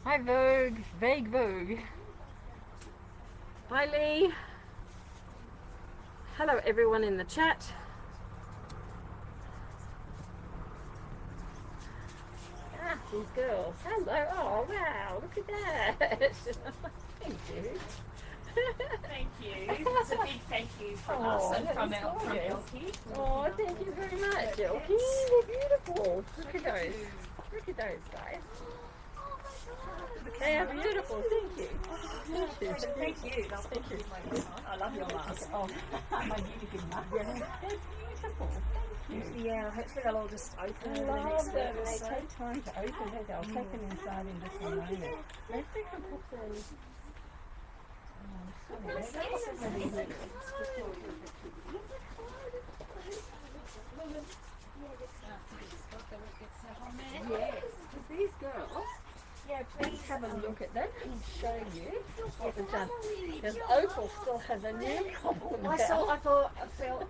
Hi, Vogue. Vague Vogue. Hi, Lee. Hello, everyone in the chat. Ah, these girls. Hello. Oh, wow. Look at that. Thank you.
Thank you. It's a big thank you from us and from Elkie.
Oh, thank you very much, Elkie. They're beautiful. Look at those. Look at those guys. They are beautiful. Thank you. Thank you.
Thank you. Thank you. I love your mask.
Oh, my really good mask. Yeah. They're beautiful. Thank you.
Yeah, hopefully they'll all just open
I
over the
love
next
them.
week or
They
so.
take time to open it. I'll take them inside in just a moment. Maybe we can put them. Yes, with these girls. Yeah, please have a look at them and show you what we've done. Because Opal still has a new problem.
I felt.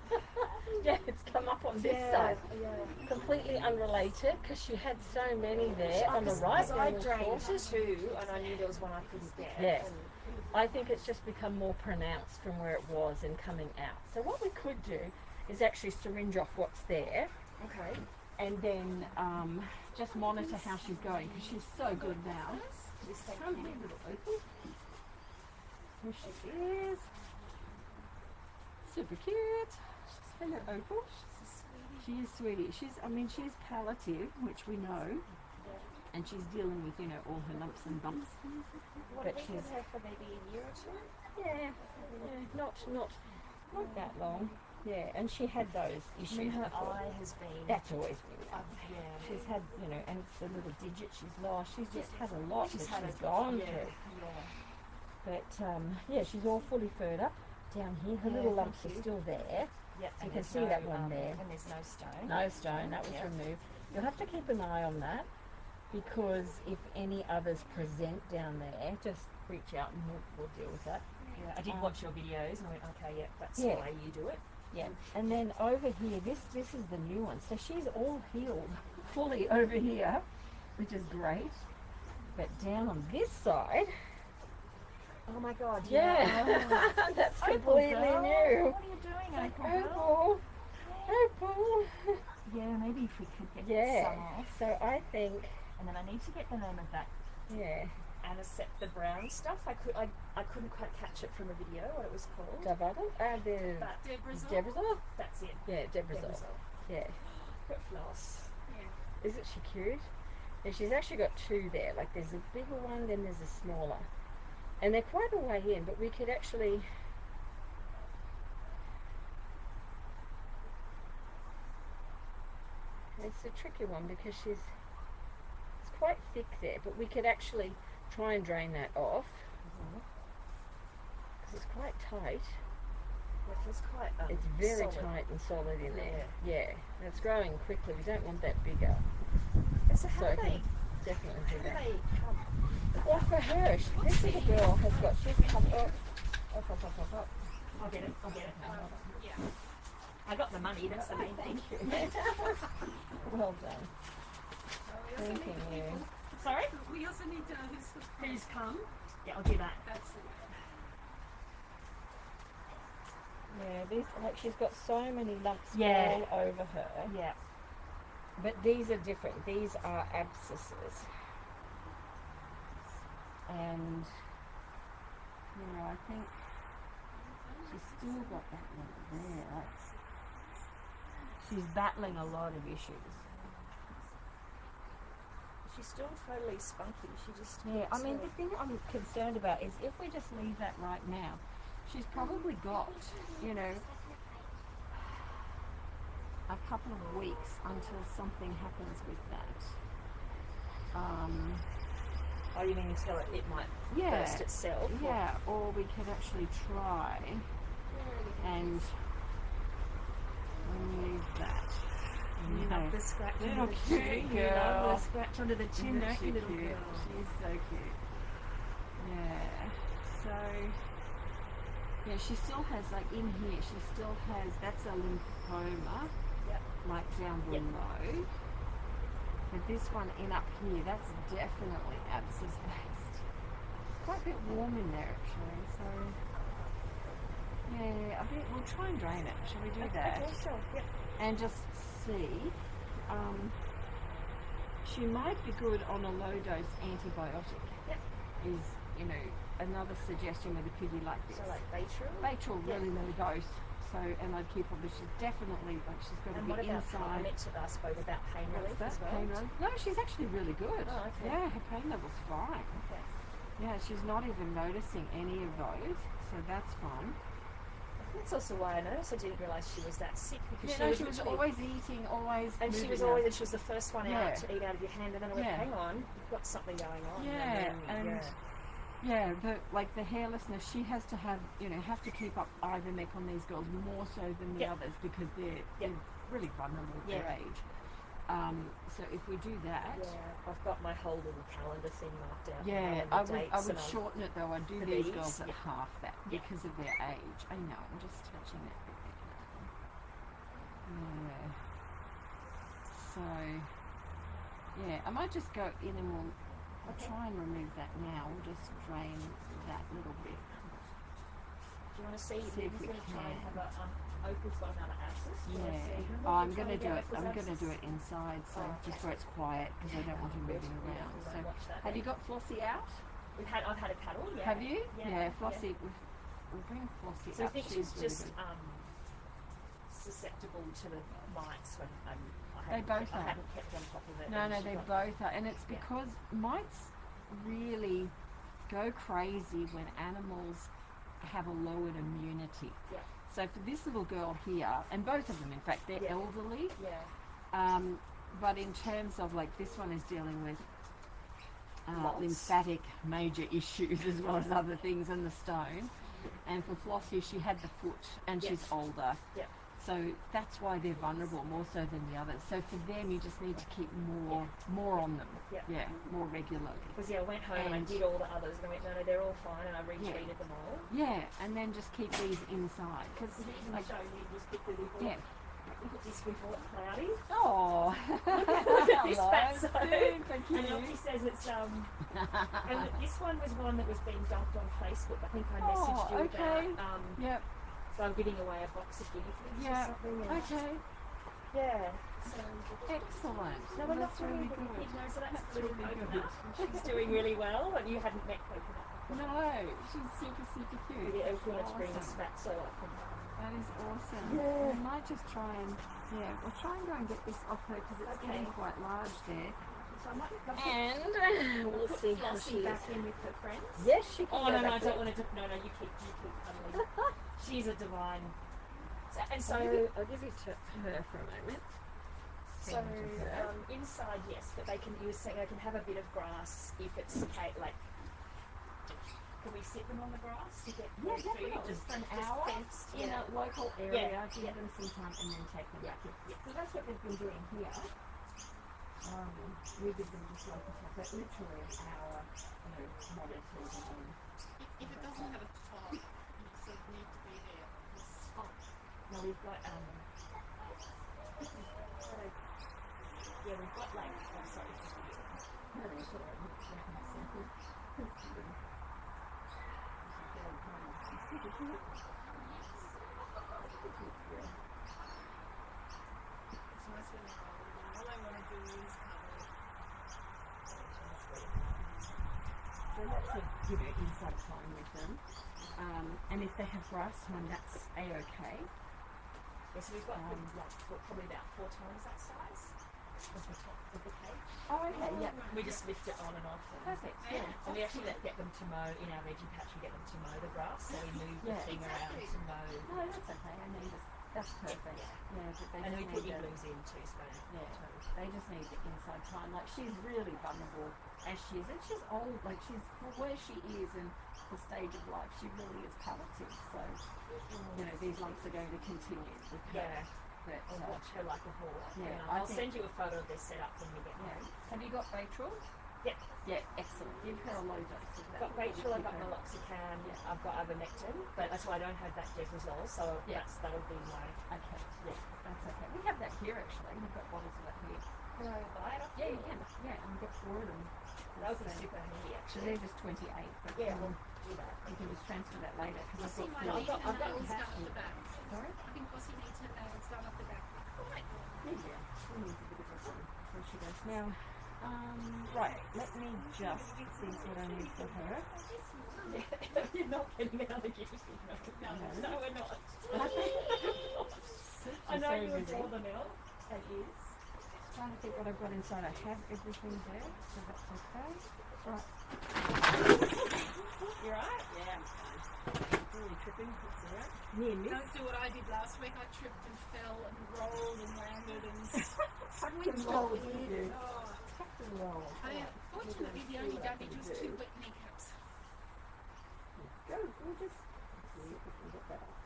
Yeah, it's come up on this side. Completely unrelated, because she had so many there on the right.
I
there were
drained
four.
two, and I knew there was one I couldn't get.
Yes. I think it's just become more pronounced from where it was and coming out. So what we could do is actually syringe off what's there,
Okay.
and then just monitor how she's going, because she's so good now. Come here, little Opal. Here she is. Super cute. Hello, Opal. She is sweetie. She's palliative, which we know, and she's dealing with, all her lumps and bumps.
What
But
did we
she's
give her for maybe a year or two?
yeah, not that long. Yeah, and she had those issues.
I mean, her
before.
eye has been.
That's always been that.
Yeah.
She's had, and the little digit she's lost. She's just had a lot
She's
that
had
she's
a
gone
yeah,
through.
yeah.
But yeah, she's all fully furred up. down here. Her
Yeah,
little
thank
lumps are
you.
still there.
Yep.
You
and
can
there's
see
no,
that one there.
And there's no stone.
No stone, that was
Yeah.
removed. You'll have to keep an eye on that because if any others present down there, just reach out and we'll deal with that.
Yeah, I did watch your videos and I went, okay, yeah, that's
Yeah.
the way you do it.
Yeah. And then over here, this is the new one. So she's all healed fully over here, which is great. But down on this side,
Oh my god,
yeah, that's completely
girl.
new.
What are you doing,
It's
April?
like
girl?
opal.
Yeah, maybe if we could get
Yeah.
some off.
So I think,
And then I need to get the name of that
yeah,
Anisette the brown stuff. I couldn't quite catch it from a video what it was called.
Davada, the
But
Debrazol.
that's it.
Yeah, Debrazol.
Debrazol.
Yeah.
Got floss.
Isn't she cute? Yeah, she's actually got two there. Like there's a bigger one, then there's a smaller. And they're quite a way in, but we could actually... It's a tricky one because it's quite thick there, but we could actually try and drain that off. Because it's quite tight.
It feels quite
It's very
solid.
tight and solid in there. Yeah. And it's growing quickly. We don't want that bigger.
So how
So
do
I can
they,
definitely
how
do
do
that.
they come?
Well, for her, this little girl has got, she's come up.
I'll get it. Yeah. I got the money, that's the main thing.
Well done. Thanking you.
Sorry?
We also need to know
Who's come? Yeah, I'll do that.
that's
Yeah, this, like, she's got so many lumps
Yeah.
all over her.
Yeah.
But these are different. These are abscesses. And, you know, I think she's still got that one there. Like, she's battling a lot of issues.
She's still totally spunky. She just
Yeah, I
looks
mean,
so-
the thing I'm concerned about is if we just leave that right now, she's probably got, you know, a couple of weeks until something happens with that.
Oh, you mean until it might
Yeah,
burst itself? or-
yeah, or we could actually try and remove that.
You love the scratch
Little
under the
cute
chin. You
girl.
love the scratch under the chin,
Isn't
don't
she
you, little
cute?
girl?
She's so cute. Yeah. So, yeah, she still has, like, in here, she still has, that's a lymphoma,
Yep.
like down
Yep.
below. But this one in up here, that's definitely abscess based. Quite a bit warm in there, actually, so. Yeah, I think we'll try and drain it. Shall we do that?
Okay, sure. Yep.
And just see. She might be good on a low dose antibiotic.
Yep.
Is, you know, another suggestion with a piggy like this.
So like Baytril?
Baytril,
Yeah.
really low dose. So, and I'd keep her, but she's definitely, like, she's got to
And
be
what about pain? I
inside.
meant to ask both about pain
What's
relief
that?
as well.
Pain relief? No, she's actually really good.
Oh, okay.
Yeah, her pain level's fine.
Okay.
Yeah, she's not even noticing any of those, so that's fun.
That's also why I noticed. I didn't realise she was that sick because
Yeah, no, she was
literally-
always eating, always
And she
moving
was
around.
always, and she was the first one
Yeah.
out to eat out of your hand, and then I went,
Yeah.
hang on, you've got something going on.
Yeah,
and then,
yeah, the hairlessness, she has to have, you know, have to keep up ivermec on these girls more so than the
Yep.
others because they're
Yep.
really vulnerable at their
Yeah.
age. So if we do that,
Yeah, I've got my whole little calendar thing marked out.
yeah,
all
I
of the
would
dates and
shorten it though. I'd do
For
these
these,
girls at
yeah.
half that
Yeah.
because of their age. I know, I'm just touching that bit there. Yeah. So, yeah, I might just go in and I'll try and remove that now. We'll just drain that little bit.
Do you want to see?
See if
Lily's
we
going to try and
can.
have a Opal's got another abscess. Do you wanna
Yeah,
see them?
oh, I'm
Which
gonna
one
do
again?
it. I'm
Opal's
gonna do
abscess?
it inside, so
Oh,
just
okay.
where it's quiet because I don't want him moving
Yeah,
around.
we
So,
won't watch that
have
then.
you got Flossie out?
I've had a paddle. Yeah.
Have you?
Yeah.
Flossie. We'll bring Flossie
So I
up.
think she's
really
just
good.
susceptible to the mites when
They both
I
are.
haven't kept on top of it.
No,
and
no,
she
they
got-
both are, and it's
Yeah.
because mites really go crazy when animals have a lowered immunity.
Yeah.
So for this little girl here, and both of them, in fact, they're
Yeah.
elderly.
Yeah.
But in terms of, like, this one is dealing with
Lots.
lymphatic major issues as well as other things in the stone. And for Flossie, she had the foot, and she's
Yes.
older.
Yep.
So that's why they're vulnerable more so than the others. So for them, you just need to keep more on them.
Yep.
Yeah, more regularly.
Because I went home and I
And-
did all the others, and I went, no, they're all fine, and I retreated them all.
Yeah, and then just keep these inside because like
Show you just quickly before.
yeah.
Look at this before it's cloudy.
Oh,
Look at this fatso.
super
And
cute.
Lottie says it's and this one was one that was being dumped on Facebook. I think I messaged you
okay.
about
Yep.
so I'm giving away a box of guinea pigs or
Yeah.
something. And
Okay.
yeah. So
Excellent.
no, we're not
That's
doing
really
guinea
good.
pig, no, so that's
That's
little
really good.
coconut. She's doing really well, and you hadn't met coconut before.
No, she's super cute.
Yeah, if you want to bring a
Awesome.
spat so I can.
That is awesome.
Yeah.
We might just try and we'll try and go and get this off her because it's
Okay.
getting quite large there.
So I might
And
we'll
we'll
see
see
how
how
she
she
back
is.
in with her friends.
Yes, she can.
Oh
go
no, no, I
back
don't
there.
want to. No, no, you keep cuddling. She's a divine. So, and so,
I'll give it to her for a moment.
so inside, yes, but they can use. They can have a bit of grass if it's like. Can we sit them on the grass to get
Yeah,
their food?
definitely.
Just
For an
just
hour
fenced,
in
yeah.
a local area,
Yeah,
give
yeah.
them some time and then take them back.
Yeah.
So that's what they've been doing here. We give them just like but literally an hour, monitored and then
If it doesn't have a top, it doesn't need to be there.
now we've got
Yeah, we've got like. Oh, sorry.
It's nice when they're older. All I want to do is cuddle.
so lots of inside time with them. And if they have grass time, that's a-okay.
Yeah, so we've got probably about 4 times that size of the top of the cage.
Oh, okay, yeah.
We just lift it on and off.
Perfect, yeah.
And we actually get them to mow in our veggie patch. We get them to mow the grass, so we move the
Yeah.
thing around to mow.
No, that's okay. I mean, that's perfect. Yeah, but they
And then we
just
put
need
your
the,
blues in too, so they don't
yeah,
toes.
they just need the inside time. Like, she's really vulnerable as she is. And she's old, like, she's, for where she is and the stage of life, she really is palliative. So, these lumps are going to continue with her.
Yeah.
But,
I'll watch her like a hawk.
yeah,
And
I
I'll
think-
send you a photo of their setup when we get
yeah.
home.
Have you got Rachel?
Yep.
Yeah, excellent. Give her a low dose of that.
I've got Rachel, I've got
Keep her-
meloxicam,
Yeah.
I've got ivermectin, but that's why I don't have that debrozole, so
Yeah.
that'll be my.
Okay, yeah, that's okay. We have that here actually. We've got bottles of that here.
Can I buy it off
Yeah,
you?
you can. Yeah, and get 4 of them.
That would be
So-
super handy
So
actually.
they're just 28. But
Yeah, we'll do that.
you can just transfer that later because I've
Bossy
got
might need
got-
her
I've got
nails
half
done at
of
the back.
Sorry?
I think Bossy needs her nails done at the back. Right.
Yeah, she needs a bit of a fun. There she goes. Now, right, let me just see what I need for her.
You're not getting out of the gift. No, we're not. I know you adore the milk. It is.
Trying to think what I've got inside. I have everything there, so that's okay. Right.
You right?
Yeah, I'm fine. Really tripping. It's alright. Near miss.
Don't do what I did last week. I tripped and fell and rolled and landed and
Tucked and rolled, didn't you?
Oh,
Tucked and rolled.
fortunately, the only damage was 2 weak kneecaps.
Go, gorgeous. Let's see if we can get that off.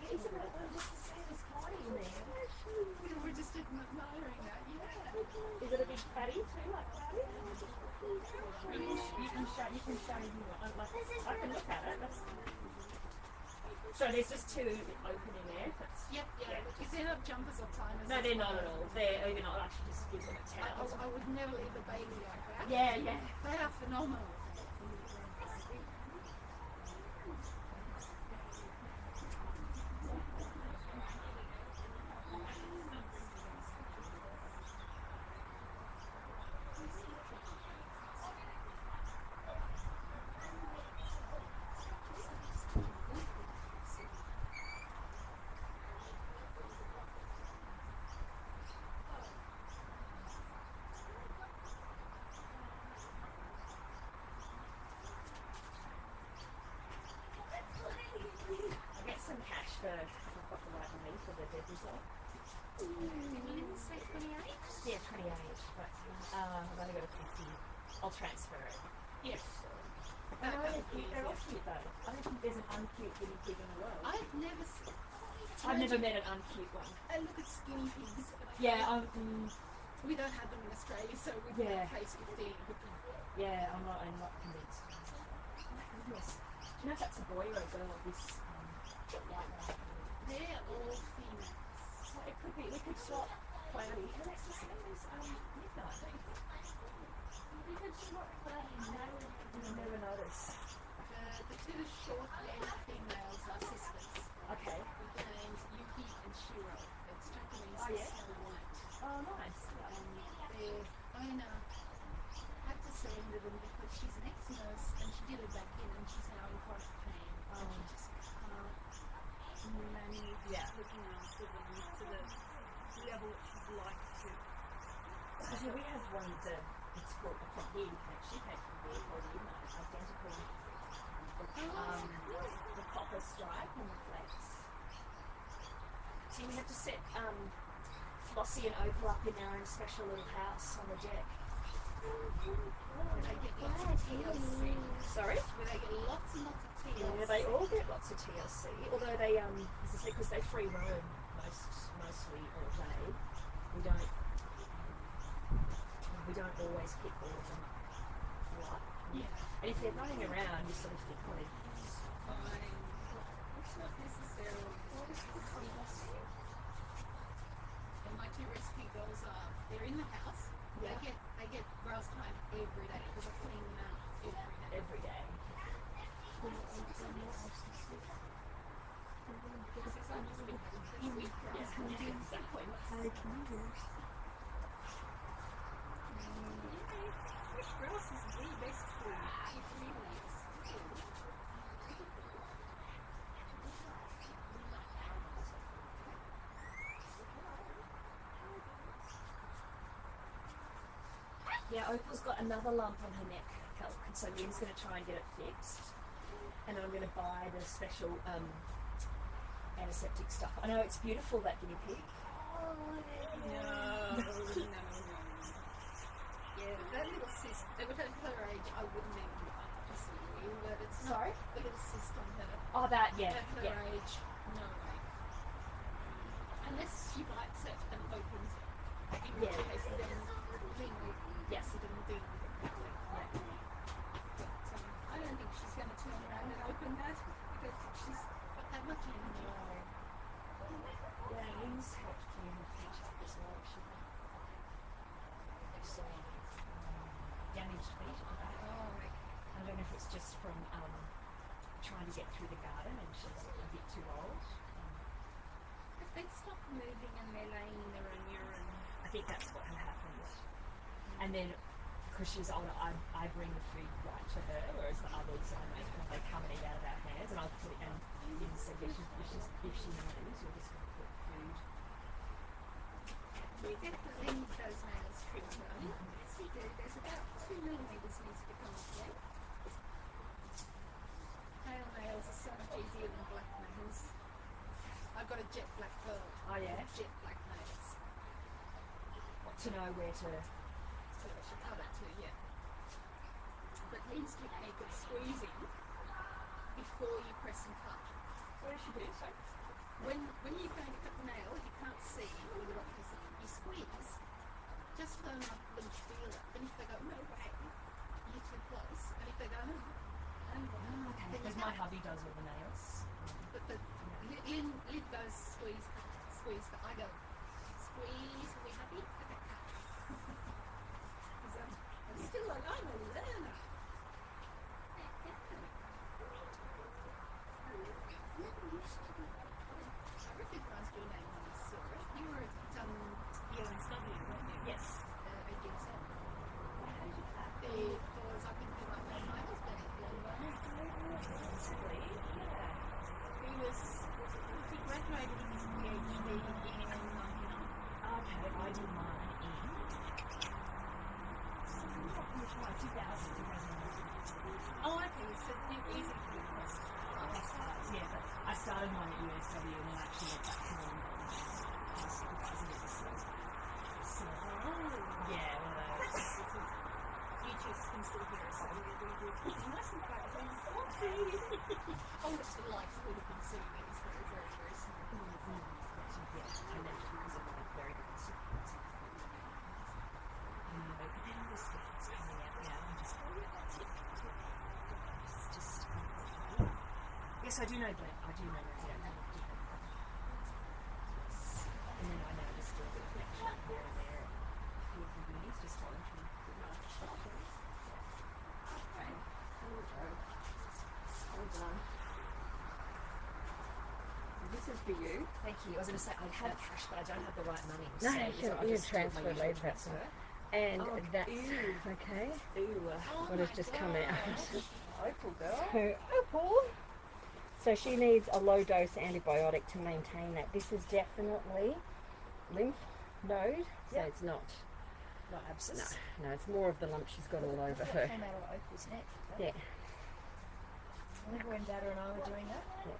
Isabel, just the same as Connie in there.
We were just admiring that. Yeah.
Is it a big fatty too, like fatty? You can show if you want. I can look at it. So there's just 2 open in there.
Yep, yeah. Is there not jumpers or timers?
No, they're not at all. They're even not. I should just give them a towel.
I would never leave a baby like that.
Yeah, yeah.
They are phenomenal.
I'll get some cash for I've got the right money for the debrozole.
Didn't say 28?
Yeah, 28, but I've only got a 50. I'll transfer it.
Yes.
I know they're cute. They're all cute though. I don't think there's an uncute guinea pig in the world.
I've never seen.
I've never met an uncute one.
I look at skinny pigs. And
Yeah,
we don't have them in Australia, so we've
Yeah.
been faced with dealing with them.
yeah, I'm not convinced. Oh my goodness. Do you know if that's a boy or a girl? This white one.
They're all females.
So it could be. We could swap Chloe. And it's the same as Midnight. We could swap Chloe. You never notice.
The two short-haired females are sisters.
Okay.
They're named Yuki and Shiro. It's Japanese
Oh, yeah?
Snow White.
Oh, nice.
Their owner had to surrender them because she's an ex-nurse and she did it back in and she's now in chronic pain. And she just can't manage looking after them to the level that she'd like to.
So here we have one that it's called from here. She came from here called Midnight. Identical. The copper stripe on the flex. So we have to set Flossie and Opal up in their own special little house on the deck.
Where they get lots of TLC.
Sorry?
Where they get lots and lots of TLC.
Yeah, they all get lots of TLC. Although they, as I say, because they free roam mostly all day, we don't always pick all of them up.
Yeah.
And if they're running around, you sort of think, well,
Fine. It's not necessarily. What is the TLC? And my two rescue girls they're in the house.
Yeah.
They get grass time every day because I clean them out every day.
every day.
Because it's not just been a week.
Yes, exactly.
Fresh grass is the best food. It really is.
Yeah, Opal's got another lump on her neck, so Lynn's going to try and get it fixed. And then I'm going to buy the special antiseptic stuff. I know it's beautiful, that guinea pig.
No. Yeah, that little cyst, at her age, I wouldn't even pursue you, but it's not.
Sorry?
The little cyst on her.
Oh, that, yeah.
At her age, no way. Unless she bites it and opens it. In which
Yeah.
case, then
Yes.
it didn't deal with it properly. But I don't think she's going to turn around and open that because she's got that much energy.
Yeah, Lynn's helped clean her feet up as well. She had some damaged feet at the back.
Oh, right.
I don't know if it's just from trying to get through the garden and she's a bit too old.
If they stop moving and they're laying in their own urine.
I think that's what had happened. And then, because she's older, I bring the food right to her, whereas the others, they come and eat out of our hands, and I'll put it, and Lynn said if she knows, you're just going to put food.
We definitely need those nails trimmed down. Yes, we do. There's about 2 millimetres needs to come off there. Pale nails are so much easier than black nails. I've got a jet black girl.
Oh, yeah?
Jet black nails.
What to know where to...
So I should cut it too, yeah. But Lynn's technique of squeezing before you press and cut.
What does she do? So,
When you're going to cut the nail, you can't see with the doctor. You squeeze just firm enough for them to feel it. And if they go, no way, you're too close. And if they go, no,
okay, because my hubby does all the nails.
But Lynn goes squeeze, squeeze. But I go squeeze. Are we happy? Okay, cut. 'Cause I'm still like I'm a learner.
Never used to be.
Yes, I do know that. I do know that. Yeah. And then I know just a bit of connection here and there. A few of the unis just volunteering for the structures.
Okay. There we go. Well done. So this is for you.
Thank you. I was going to say I have cash, but I don't have the right money.
No,
so
you
if
can
I
you
just do my
transfer
usual
later.
transfer.
And
Oh,
that's
ew.
okay.
Ooh.
What has just come out?
Opal girl.
Her opal. So she needs a low dose antibiotic to maintain that. This is definitely lymph node, so
Yep.
it's not.
Not abscess.
No, it's more of the lump she's got all over her.
Came out of Opal's neck. Okay.
Yeah.
Remember when Dada and I were doing that?
Yeah.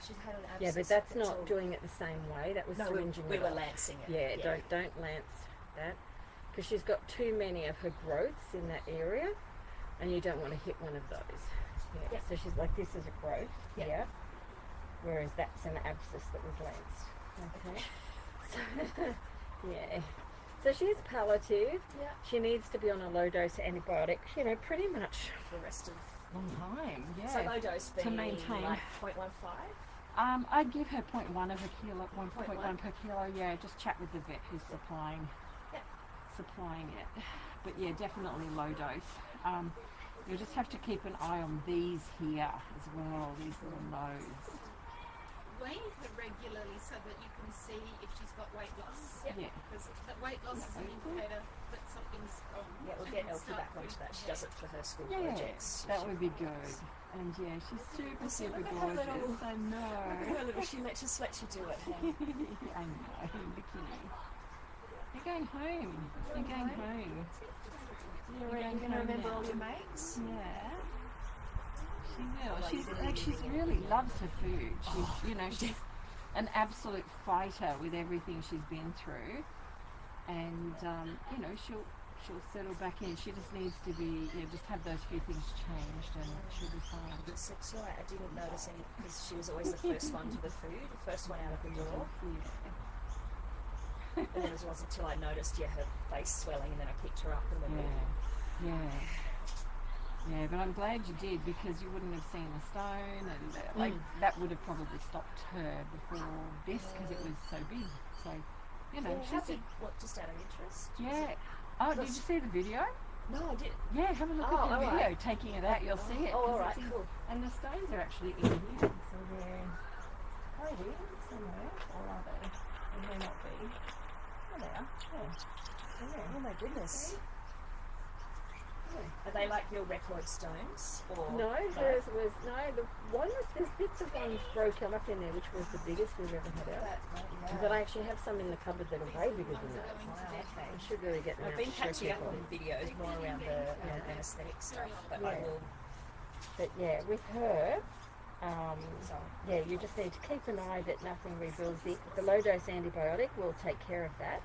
She'd had an abscess.
Yeah, but that's
all-
not doing it the same way. That was
No,
syringing
we
it
were
off.
lancing it.
Yeah, don't lance that, because she's got too many of her growths in that area, and you don't want to hit one of those. Yeah.
Yep.
So she's like, this is a growth
Yep.
here, whereas that's an abscess that was lanced. Okay. So, yeah. So she's palliative.
Yeah.
She needs to be on a low dose antibiotic. You know, pretty much
For the rest of
long time. Yeah.
so low dose
To
being
maintain.
like 0.15.
I'd give her 0.1 of a kilo, 1.1
0.1
per kilo. Yeah, just chat with the vet who's supplying it. But yeah, definitely low dose. You just have to keep an eye on these here as well. These little nodes.
Weigh her regularly so that you can see if she's got weight loss.
Yeah.
Because that weight loss is an indicator that something's wrong.
Yeah, we'll get Elkie back onto that. She does it for her school
Yeah,
projects.
that would be good. And yeah, she's super, super
look at her
gorgeous.
little-
I know.
Her little, she just lets you do it. Hey?
I know. Look at you. You're going home. You're going home.
You're
going
going to
home
remember
now.
all your mates?
Yeah. She will.
Like
She's
the
like she's really loves her food. She's she's an absolute fighter with everything she's been through, and she'll settle back in. She just needs to be just have those few things changed, and she'll be fine.
So it's right, I didn't notice any because she was always the first one to the food, the first one out of the door. And then it wasn't until I noticed, her face swelling, and then I picked her up and went,
Yeah, but I'm glad you did, because you wouldn't have seen the stone, and that would have probably stopped her before this, because it was so big. So,
how did, what, just out of interest?
yeah. Oh, did you see the video?
No, I didn't.
Yeah, have a look
Oh,
at the
all
video.
right.
Taking it out, you'll see it.
Oh,
'cause
all right,
it's in-
cool.
And the stones are actually in here. So they're hiding somewhere, or are they? They may not be. Oh, they are. Yeah.
Oh my goodness. Are they like your record stones? Or
No, hers was the one with there's bits of one broke up in there, which was the biggest we've ever had out. But I actually have some in the cupboard that are way bigger than that. I should really get them
I've
out
been
to show
catching up
people.
on videos more around the anaesthetic stuff, but I
Yeah.
will.
But yeah, with her, you just need to keep an eye that nothing rebuilds. The low dose antibiotic will take care of that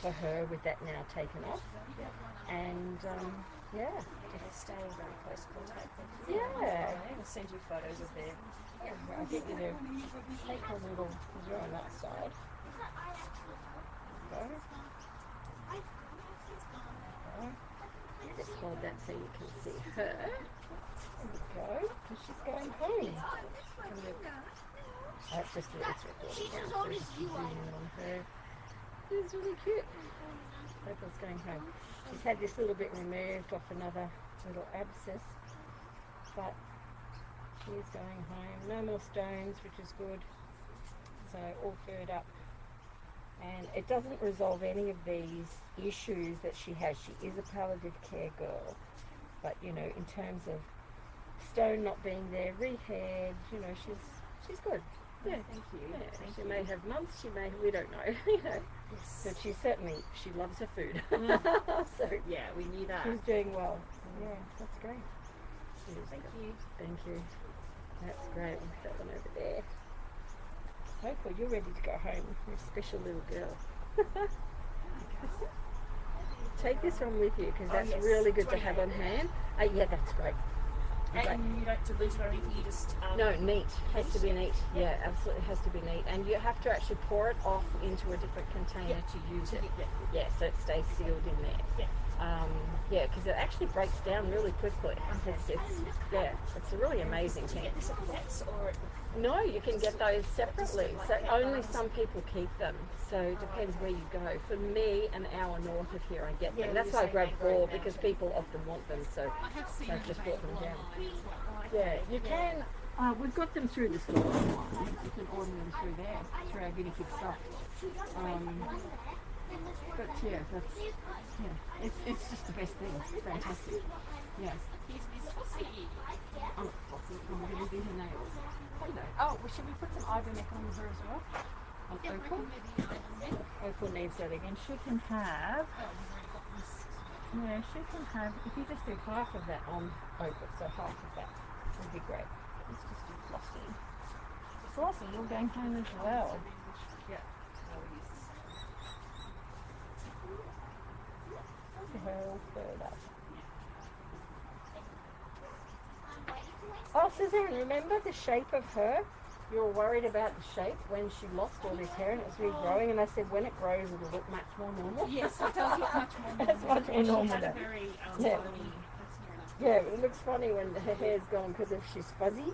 for her with that now taken off. And
Stay in very close contact. Thank you.
yeah.
I'll send you photos of their.
I get you to take a little, you're on that side. Go. Just hold that so you can see her. There we go. And she's going home. That's just it's recording now, so just zoom in on her. She's really cute. Opal's going home. She's had this little bit removed off another little abscess, but she is going home. No more stones, which is good. So all furred up. And it doesn't resolve any of these issues that she has. She is a palliative care girl, but in terms of stone not being there, rehab, she's good. Yeah,
Thank you.
yeah. She may have months, we don't know,
Yes.
but she loves her food. So
Yeah, we knew that.
she's doing well. Yeah, that's great.
Thank you.
Thank you. That's great. We'll put that one over there. Opal, you're ready to go home. You're a special little girl. Take this one with you, because that's
yes.
really good to have on hand. Yeah, that's great.
And you don't dilute it or anything, you just.
No, neat. Has to be neat. Yeah, absolutely has to be neat. And you have to actually pour it off into a different container to use it.
Yeah.
Yeah, so it stays sealed in there.
Yeah.
Yeah, because it actually breaks down really quickly. It's a really amazing thing.
Get this at vets or at the
No, you can get those separately. So only some people keep them. So it depends where you go. For me, an hour north of here, I get them. That's why I grab 4 because people often want them. So I've just brought them down. Yeah, you can. We've got them through the store online. You can order them through there, through our guinea pig stuff. But yeah, it's just the best thing. It's fantastic. Yeah. Oh, Fossy, I'm going to do her nails. Hello. Oh, well, should we put some ivermectin on her as well? On Opal? Opal needs that again. She can have. Yeah, she can have. If you just do half of that on Opal, so half of that would be great. Let's just do Flossie. Flossie, you're going home as well. Yeah. Her all furred up. Oh, Suzanne, remember the shape of her? You were worried about the shape when she lost all this hair and it was regrowing, and I said when it grows it'll look much more normal.
Yes, it does look much more normal.
It's much more normal now.
Very,
Yeah.
bony.
Yeah, it looks funny when her hair's gone because if she's fuzzy.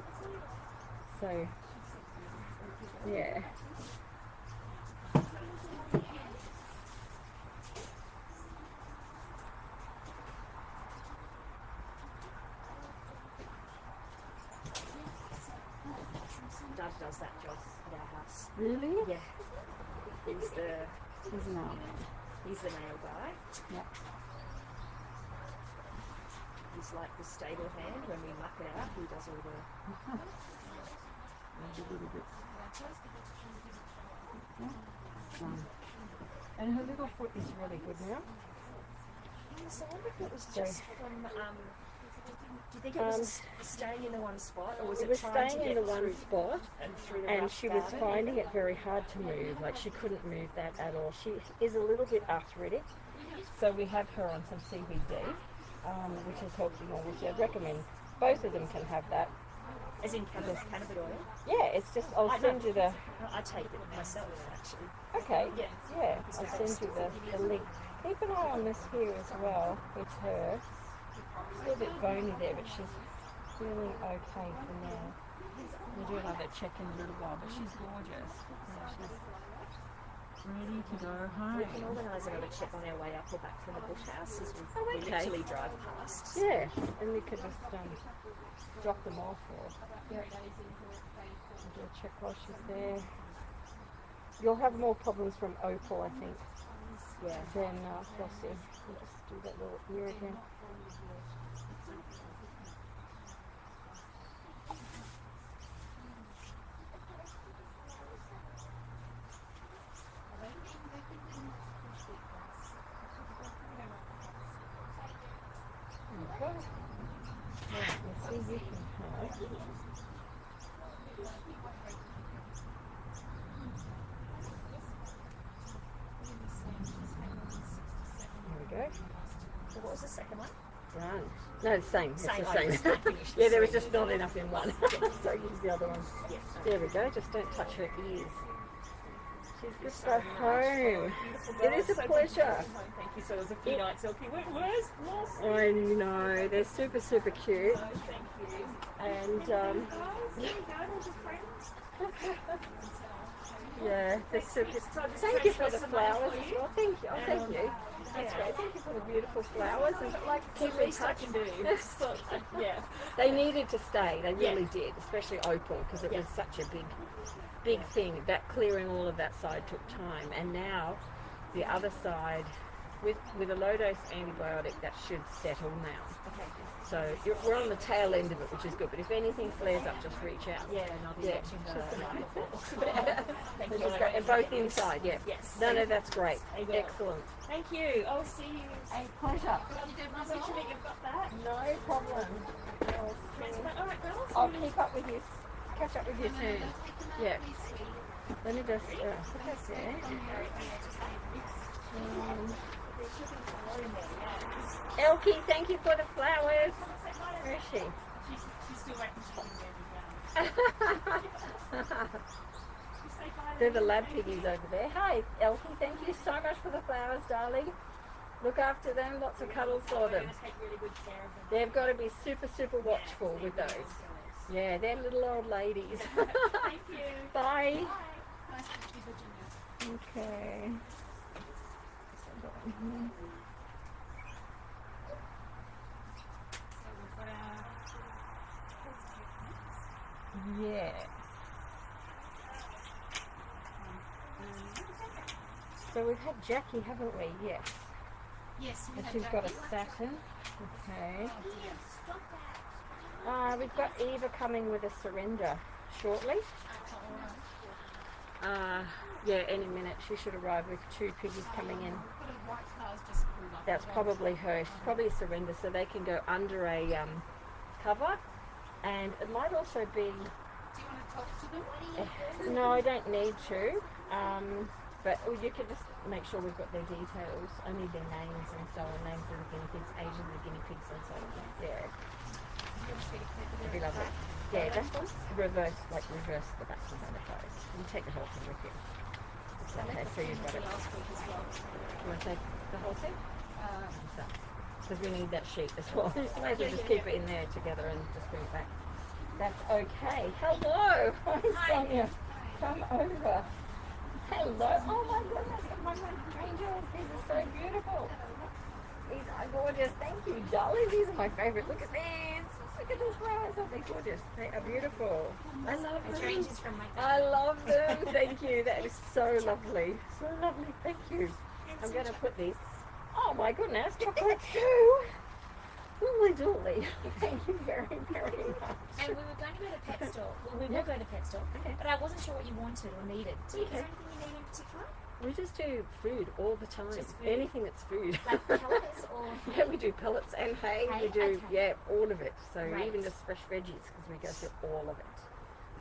So, yeah.
Dad does that job at our house.
Really?
Yeah. He's the nail guy.
Yeah.
He's like the stable hand when we muck it out. He does all the.
And her little foot is really good now.
So I wonder if it was just from. Do you think it was staying in the one spot, or was it,
It was
trying
staying
to
in
get
the one
through
spot,
and through the
and
rough
she was
garden?
finding it very hard to move. Like she couldn't move that at all. She is a little bit arthritic, so we have her on some CBD, which is helping obviously. I'd recommend both of them can have that.
As in cannabis oil?
Yeah, it's just I'll send you the.
I take it myself, actually.
Okay.
Yeah.
Yeah, I'll send you the link. Keep an eye on this here as well with her. It's a little bit bony there, but she's feeling okay for now. We'll do another check in a little while, but she's gorgeous. Yeah, she's ready to go home.
We can organise another check on our way up or back from the bush house as we, we
okay.
literally drive past.
Yeah, and we could just drop them off or do a check while she's there. You'll have more problems from Opal, I think, than Flossie. We'll just do that little ear again. Okay. Right, let's see if we can have. There we go.
So what was the second one?
Done. No, the same. It's
Same,
the
I
same.
just finished the
Yeah, there was
same.
just not enough in one. So use the other one.
Yes.
There we go. Just don't touch her ears. She's good to go home. It is a pleasure.
Thank you. So there was a few nights Elkie went, where's Flossie?
I know. They're super, super cute.
Oh, thank you.
And yeah, they're super. Thank you for the flowers as well. Thank you. Oh, thank you. That's great. Thank you for the beautiful flowers. And like keep in touch.
Yeah.
They needed to stay. They really did, especially Opal, because it was such a big thing. That clearing all of that side took time, and now the other side, with a low dose antibiotic, that should settle now.
Okay.
So we're on the tail end of it, which is good. But if anything flares up, just reach out.
Yeah, and I'll be watching the Thank
Which
you.
is great. And both inside, yeah.
Yes.
No, that's great.
I will.
Excellent.
Thank you. I'll see you.
A pleasure.
Mention that you've got that.
No problem.
All right, girls.
I'll keep up with you. Catch up with you soon. Yeah. Let me just put that there. Elkie, thank you for the flowers. Where is she?
She's still waiting to
They're the lab piggies over there. Hi, Elkie. Thank you so much for the flowers, darling. Look after them. Lots of cuddles for
We're
them.
going to take really good care of them.
They've got to be super, super watchful with those. Yeah, they're little old ladies.
Thank you.
Bye.
Nice to meet you, Virginia.
Okay.
So we've got our
Yes. So we've had Jackie, haven't we? Yes.
Yes, we
And
have
she's got a
Jackie.
Saturn. Okay.
Ian, stop that.
We've got Eva coming with a surrender shortly. Yeah, any minute. She should arrive with 2 piggies coming in.
Got a white car's just pulled up.
That's probably her. She's probably a surrender, so they can go under a cover. And it might also be...
Do you want to talk to them?
No, I don't need to. But you can just make sure we've got their details. I need their names and so on, names of the guinea pigs, ages of the guinea pigs and so on. Yeah. It'd be lovely. Yeah, that's reverse the back and butterflies. You take the whole thing with you. Okay, so you've got it. You want to take the whole thing? Because we need that sheet as well. Might as well just keep it in there together and just bring it back. That's okay. Hello! Hi, Sonia. Come over. Hello. Oh my goodness, my angels. These are so beautiful. These are gorgeous. Thank you, darling. These are my favorite. Look at these. Look at these flowers. Aren't they gorgeous? They are beautiful. I love them.
ranges from my
I love them. Thank you. That is so lovely. So lovely. Thank you. I'm going to put these. Oh my goodness, chocolates too. Holy dooly. Thank you very, very much.
And we were going to go to pet store. Well, we were going to pet store,
Okay.
but I wasn't sure what you wanted or needed. Is there
Okay.
anything you need in particular?
We just do food all the time.
Just food?
Anything that's food.
Like pellets or
Yeah, we do pellets and hay.
Hay,
We do,
okay.
all of it. So
Great.
even just fresh veggies because we go through all of it.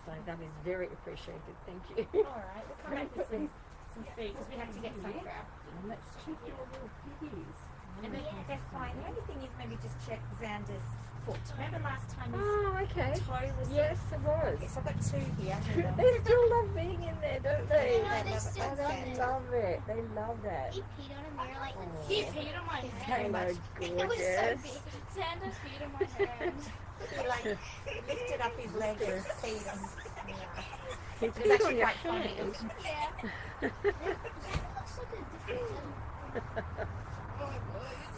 So that is very appreciated. Thank you.
all right, we'll come back with some food because we have to get some for our.
And let's check your little piggies.
And they're fine. The only thing is maybe just check Xander's foot. Remember last time his
Oh, okay.
toe was.
Yes, it was.
Okay, so I've got 2 here.
They still love being in there, don't they?
I know, they still
Oh, they
do.
love it. They love that.
He peed on a mirror like
Oh.
He peed on my hand.
Hello,
it was so
gorgeous.
big.
Xander peed on my hand. He like lifted up his leg and peed on.
He
It was
peed on
actually
your
quite funny.
hand.
Yeah. That looks like a different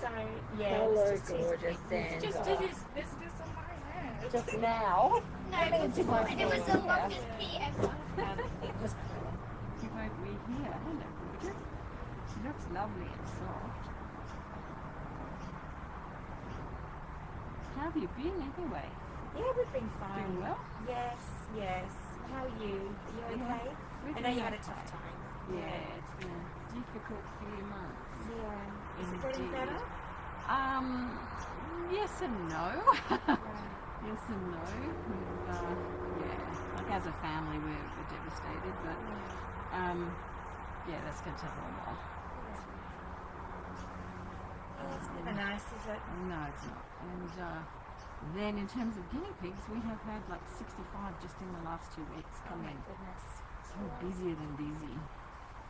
So yeah.
Hello,
it's just
gorgeous
Just
Xander.
did this on my hand.
Just now.
No, before, and it was the longest pee ever.
It was
You won't be here. Hello, gorgeous. She looks lovely and soft. How have you been anyway?
yeah, we've been fine.
Doing well?
Yes, yes. How are you? Are you okay?
We're
I know you
doing
had a
okay.
tough time.
Yeah, it's been a difficult few months.
Yeah. Is it getting
Indeed.
better?
Yes and no. Yes and no. We've, yeah, like as a family we're devastated, but yeah, that's going to take a little while.
Oh, it's never nice, is it?
No, it's not. And then in terms of guinea pigs, we have had like 65 just in the last 2 weeks
Oh
come
my
in.
goodness.
So busier than busy.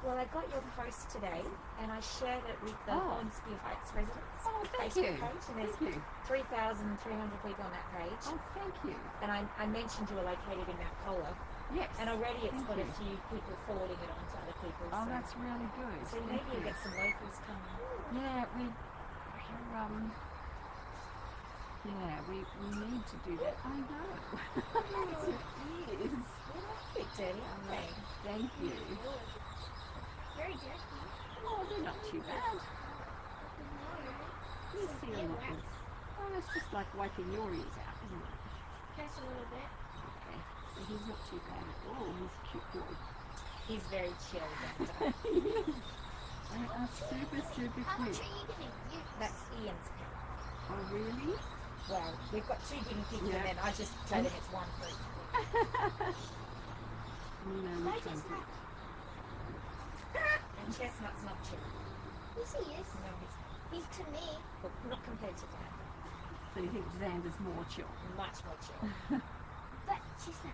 Well, I got your post today, and I shared it with the
Oh.
Hornsby Heights residents
Oh, thank
Facebook
you.
page, and there's
Thank you.
3,300 people on that page.
Oh, thank you.
And I mentioned you were located in Mount Cola,
Yes.
and already it's
Thank
got a
you.
few people forwarding it on to other people.
Oh,
so
that's really good.
so
Thank
maybe you'll
you.
get some locals coming.
Yeah, we need to do that. I know. Yes, it is.
A bit dirty, aren't they?
Thank you.
Very dirty.
Oh, they're not too bad. You see a lot of. Oh, it's just like wiping your ears out, isn't it?
Just a little bit.
Okay. So he's not too bad at all. He's a cute boy.
He's very chill, Xander.
Yes. They are super, super
How much
cute.
are you gonna use?
That's Ian's pet.
Oh, really?
Well, we've got 2 guinea pigs,
Yeah.
and then I just tell them it's 1 for each.
No,
Why
which one's
just
it?
not?
And Chestnut's not chill.
Yes, he is.
No, he's
He's to me.
but not compared to Xander.
So you think Xander's more chill?
Much more chill.
But she's not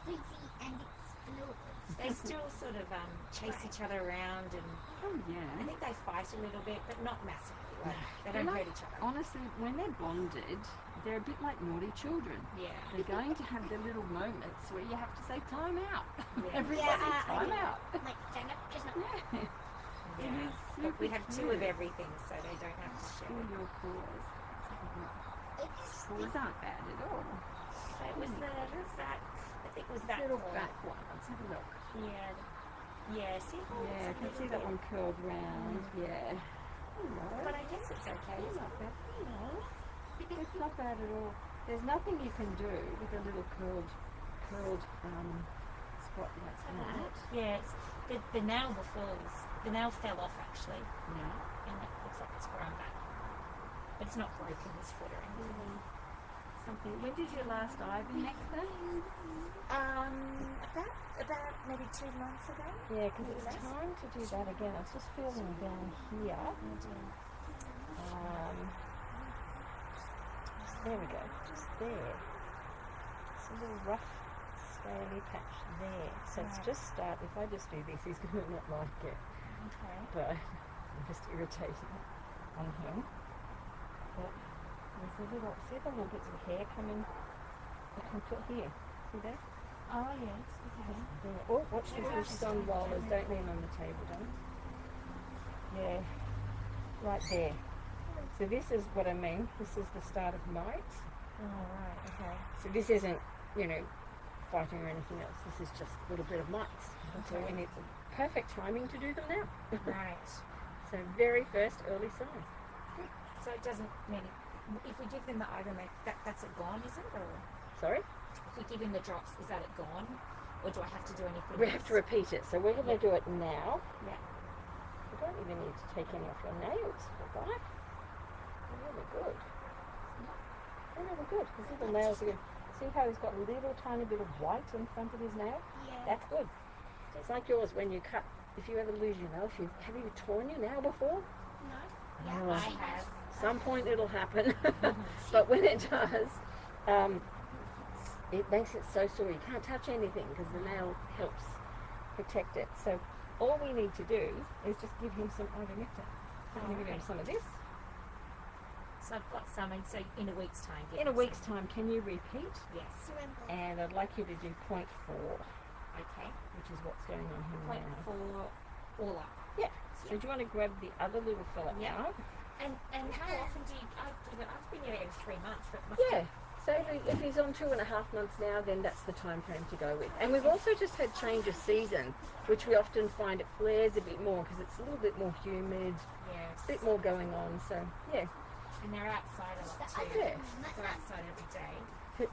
frizzy and explosive.
They still sort of chase each other around, and
Oh
I
yeah.
think they fight a little bit, but not massively. Like, they
They're
don't
like-
hurt each other.
Honestly, when they're bonded, they're a bit like naughty children.
Yeah.
They're going to have their little moments where you have to say time out.
Yeah.
Everybody, time out.
Like, stand up, just not.
Yeah.
Yeah.
It is
But we
super
have two of
cute.
everything, so they don't have to share.
All your paws. Paws aren't bad at all.
So it was the back, I think it was that
Little
paw.
back one. Let's have a look.
Yeah. Yeah, see how
Yeah, I
it's a
can see
little
that
bit-
one curled round. Yeah. Hello.
But I guess it's okay.
It's not bad. No. It's not bad at all. There's nothing you can do with a little curled spot like that.
Yeah, it's, the nail the nail fell off actually,
Yeah.
and it looks like it's grown back. But it's not broken this foot or anything.
Something. When did your last ivy neck then?
About maybe 2 months ago.
Yeah, because it's time to do that again. I was just feeling down here. There we go. Just there. It's a little rough, scaly patch there. So it's just start. If I just do this, he's going to not like it.
Okay.
But I'm just irritating on him. But there's a little, see the little bits of hair coming? I can feel here. See that?
Oh yes. Okay.
There. Oh, watch this with sun rollers. Don't lean on the table, don't. Yeah. Right there. So this is what I mean. This is the start of mites.
Oh right. Okay.
So this isn't, fighting or anything else. This is just a little bit of mites. So we need perfect timing to do them now.
Right.
So very first early signs.
So it doesn't mean if we give them the ivermectin, that's it gone, is it? Or
Sorry?
if we give him the drops, is that it gone? Or do I have to do anything?
We have to repeat it. So we're going to do it now.
Yeah.
You don't even need to take any off your nails, right? They're really good. They're really good. Because see the nails are good. See how he's got a little tiny bit of white in front of his nail?
Yeah.
That's good. It's like yours when you cut. If you ever lose your nail, have you torn your nail before?
No.
Oh.
Yeah, I have.
Some point it'll happen. But when it does, it makes it so sore. You can't touch anything because the nail helps protect it. So all we need to do is just give him some ivermectin. So I'm going to give him some of this.
So I've got some, and so in a week's time. give
In a
him
week's
some.
time, can you repeat?
Yes.
And I'd like you to do 0.4,
Okay.
which is what's going on here
Point
now.
for all up.
Yeah. So do you want to grab the other little fella
Yeah.
out?
And how often do you? I've been here every 3 months, but must
Yeah. So if he's on 2.5 months now, then that's the time frame to go with. And we've also just had change of season, which we often find it flares a bit more because it's a little bit more humid,
Yes.
a bit more going on. So yeah.
And they're outside a lot too.
Yeah.
They're outside every day.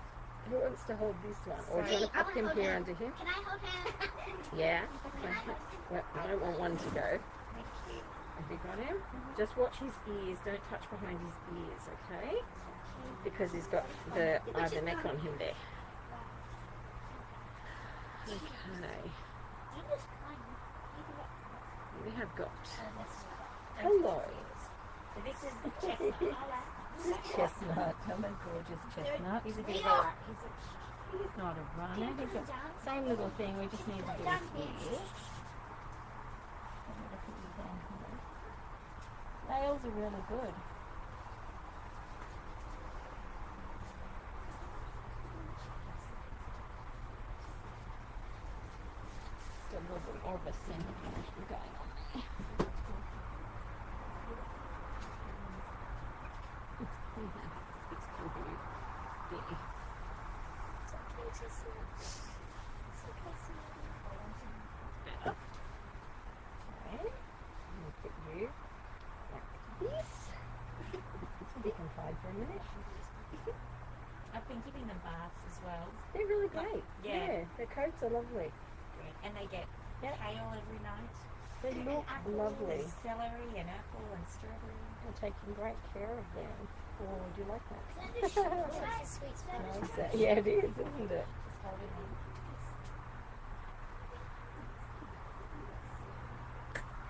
Who wants to hold this one? Or do you want to pop him here under him?
Can I hold him?
Yeah. Well, I don't want one to go.
Thank you.
Have you got him? Just watch his ears. Don't touch behind his ears, okay? Because he's got the neck on him there. Okay. We have got. Hello.
So this is the chestnut.
Chestnut. Hello, gorgeous chestnut.
He's a bit of a
He's not a runner. He's a same little thing. We just need to do his ears. Nails are really good. Got a little bit more of a scent going on there. It's for you. Yeah. Better. Okay. Look at you. Like this. So you can hide for a minute.
I've been giving them baths as well.
They're really great.
Yeah.
Their coats are lovely.
And they get
Yep.
kale every night.
They look lovely.
And celery and apple and strawberry.
We're taking great care of them. Oh, would you like that?
That's a sweet
Nice. Yeah, it is, isn't it?
Holding them.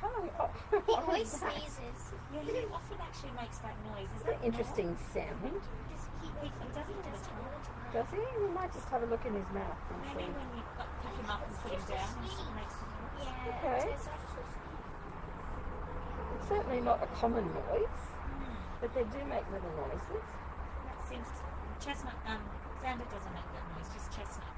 Hi.
He always sneezes.
Yeah, he often actually makes that noise. Is
It's
that
an interesting sound.
He
He does it all the time.
Does he? We might just have a look in his mouth and
Maybe
see.
when you pick him them up and put him down and sort of makes them noise.
Yeah.
Okay.
It's actually
It's certainly not a common noise, but they do make little noises.
That seems to, Chestnut, Xander doesn't make that noise, just Chestnut.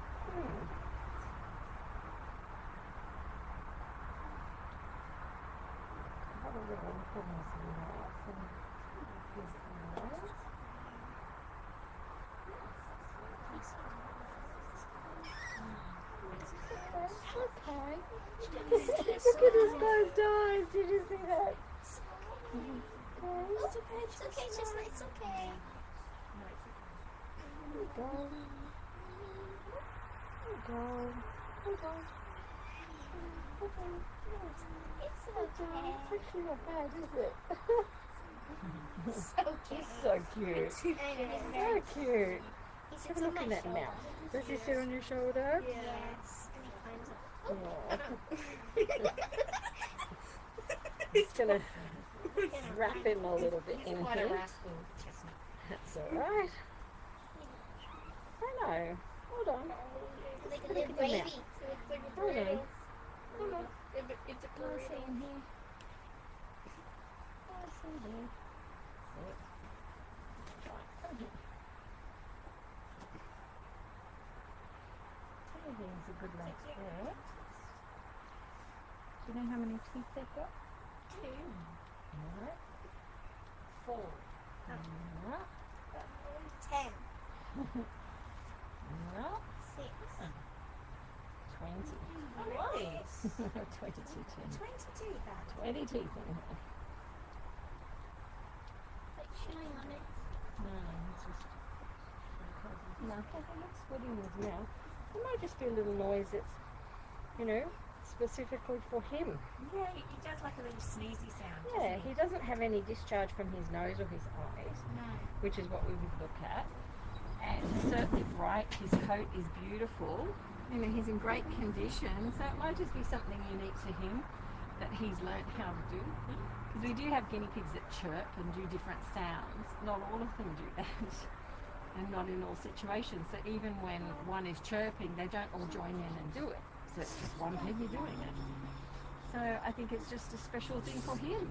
Have a little look at his mouth and his eyes. Okay. Look at his closed eyes. Did you see that?
it's okay. It's okay. Just it's okay.
There you go. There you go. There you go.
It's
It's
okay.
actually not bad, is it?
So cute.
He's so cute. So cute.
He
Have
sits
a
on
look
my
in that
shoulder.
mouth. Does he sit on your shoulder?
Yes. And he climbs up.
Yeah. He's gonna wrap him a little bit
He's
in
quite a
here.
rascal, Chestnut.
That's alright. I know. Hold on.
Like a
Look
little
at the
baby.
mouth.
It's like a
Hold on.
burrito.
Hold on.
It's a
Can I see
burrito.
in here? Can I see there? Right, come here. There's a good length there. Do you know how many teeth they've got?
2.
Alright.
4.
Alright.
10.
Alright.
6.
20.
Nice.
22 teeth.
22 that.
20 teeth in here.
Like chewing on it.
No, it's just no, it looks good in his mouth. It might just be a little noise that's, specifically for him.
Yeah, he does like a little sneezy sound.
Yeah,
doesn't
he doesn't have any discharge from his nose or his eyes,
No.
which is what we would look at. And he's certainly bright. His coat is beautiful. He's in great condition, so it might just be something unique to him that he's learnt how to do. Because we do have guinea pigs that chirp and do different sounds. Not all of them do that, and not in all situations. So even when one is chirping, they don't all join in and do it. So it's just one piggy doing it. So I think it's just a special thing for him.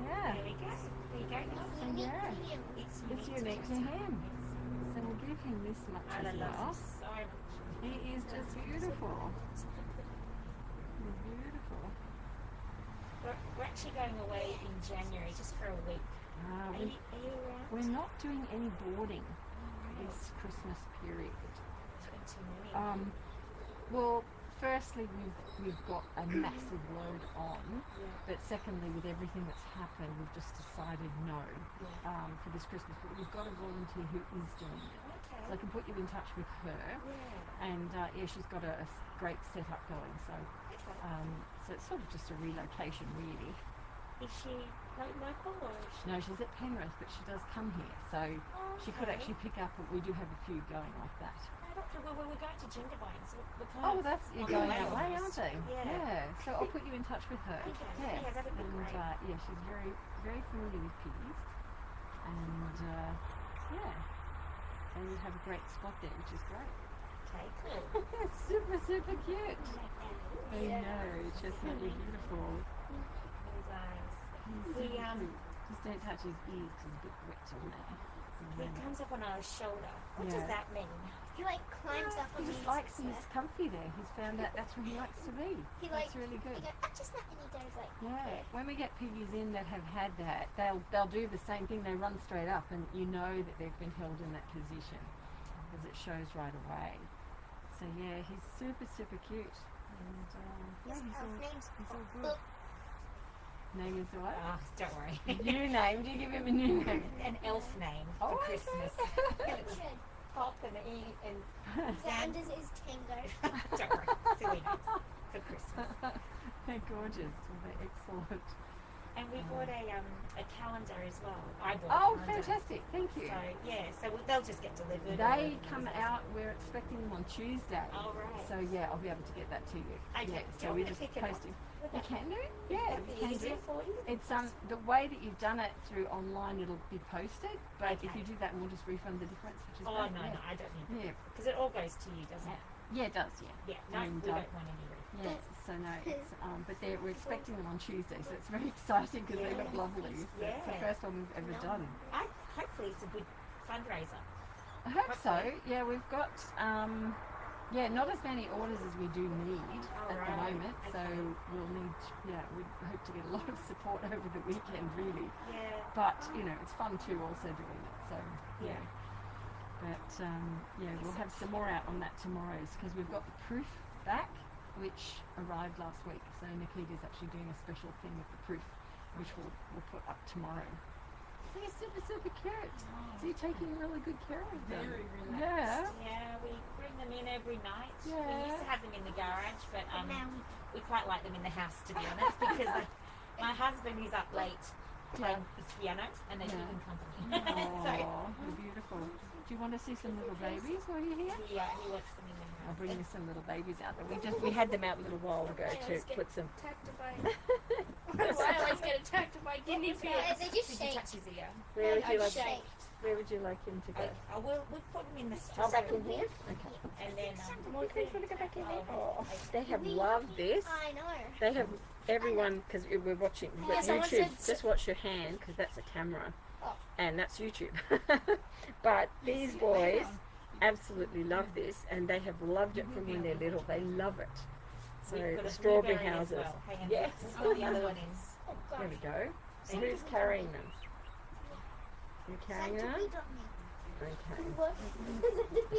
Yeah.
There we go. There you go.
So yeah,
It's
it's unique to him. So we'll give him this much
I
as
love
well.
this so much.
He is just beautiful. He's beautiful.
We're actually going away in January just for a week.
Uh,
Are
we,
you around?
we're not doing any boarding this Christmas period.
Too many.
Well, firstly, we've got a massive load on, but secondly, with everything that's happened, we've just decided no for this Christmas. But we've got a volunteer who is doing it,
Okay.
so I can put you in touch with her.
Yeah.
And she's got a great setup going. So,
Okay.
so it's sort of just a relocation, really.
Is she local or is she?
No, she's at Penrith, but she does come here, so she could
Okay.
actually pick up. We do have a few going like that.
Well, we're going to Jindabyne, so we're kind
Oh,
of
that's you're
on the
going
way
that way,
almost.
aren't they?
Yeah.
So I'll put you in touch with her.
Okay.
Yes.
Yeah, that'd be
and
great.
yeah, she's very, very familiar with piggies, and yeah, so you have a great spot there, which is great.
Okay, cool.
Super, super cute. I know, it's just really beautiful.
Those eyes.
He's
We,
super cute. Just don't touch his ears because it's a bit wet on there.
He comes up on our shoulder. What
Yeah.
does that mean?
He like climbs up
He
on
just
me.
likes, he's comfy there. He's found out that's where he likes to be.
He
That's
like
really good.
He goes, I just not, and he goes like.
Yeah, when we get piggies in that have had that, they'll do the same thing. They run straight up, and you know that they've been held in that position because it shows right away. So yeah, he's super, super cute, and yeah,
His
he's all
name's
good. Name is what?
Oh, don't worry.
New name? Do you give him a new name?
An elf name
Oh,
for
okay.
Christmas. Pop and E and
Xander's is Tango.
don't worry, silly names for Christmas.
They're gorgeous. Well, they're excellent.
And we bought a calendar as well. I bought
Oh,
a calendar.
fantastic! Thank you.
So yeah, so they'll just get delivered.
They come out. We're expecting them on Tuesday.
Oh, right.
So yeah, I'll be able to get that to you.
Okay.
Yeah.
Do
So
you
we're
want me to
just
pick it up?
posting.
Would
You
that-
can do. Yeah,
That'd
you
be
can
easier
do.
for you.
It's the way that you've done it through online. It'll be posted. But if
Okay.
you do that, we'll just refund the difference, which is
Oh
great.
no,
yeah.
no, I don't need
Yeah.
because it all goes to you, doesn't it?
Yeah, it does. Yeah.
Yeah, no,
And,
we don't want any red.
Yeah. So no, it's but we're expecting them on Tuesday, so it's very exciting because they look lovely. So it's the
Yeah.
first one we've ever done.
Hopefully it's a good fundraiser.
I hope so. Yeah, we've got not as many orders as we do need at the
Alright,
moment. So we'll need we hope to get a lot of support over the weekend really.
Yeah.
But it's fun too also doing it. So
Yeah.
But we'll have some more out on that tomorrow because we've got the proof back, which arrived last week. So Nikita's actually doing a special thing with the proof, which we'll put up tomorrow. They're super cute. So you're taking really good care of them.
Very relaxed.
Yeah.
Yeah, we bring them in every night. We
Yeah.
used to have them in the garage, but
Now
we quite like them in the house, to be honest, because my husband is up late playing his piano and they keep him company.
Oh,
So
they're beautiful. Do you want to see some little babies while you're here?
he wants them in the
I'll
house.
bring you some little babies out there. We had them out a little while ago to put some.
attacked by. Why I always get attacked by guinea pigs? They just
Did you
shake.
touch his ear?
Where would you like?
Shake.
Where would you like him to go?
We'll put them in the
Oh,
store.
back in here. Okay.
And then
Come on, Chris, want to go back in there? Oh, they have loved this.
I know.
They have everyone because we're watching. We've got
someone
YouTube.
said-
Just watch your hand because that's a camera,
Oh.
and that's YouTube. But these boys absolutely love this, and they have loved it from when they're little. They love it. So
we've got
the
a
strawberry
blueberry as
houses.
well. Hang on.
Yes.
Oh, the other one is.
Oh,
There
gosh.
we go. And who's carrying them? You carrying them? Okay.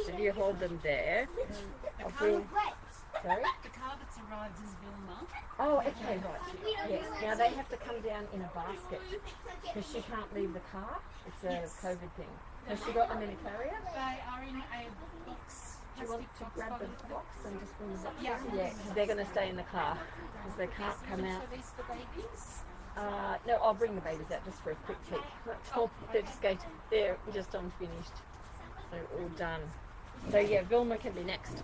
So you hold them there. I'll bring. Sorry.
The car that's arrived is Vilma.
Oh, okay, right. Yes. Now they have to come down in a basket because she can't leave the car. It's a COVID thing. Has she got them in a carrier?
They are in a box.
Do you want to
plastic
grab
box
the
by
box and just bring the box?
Yeah.
Yeah, because they're going to stay in the car because they can't come out.
So these for babies.
No, I'll bring the babies out just for a quick peek. That's all. They're just going. They're just unfinished. They're all done. So yeah, Vilma can be next.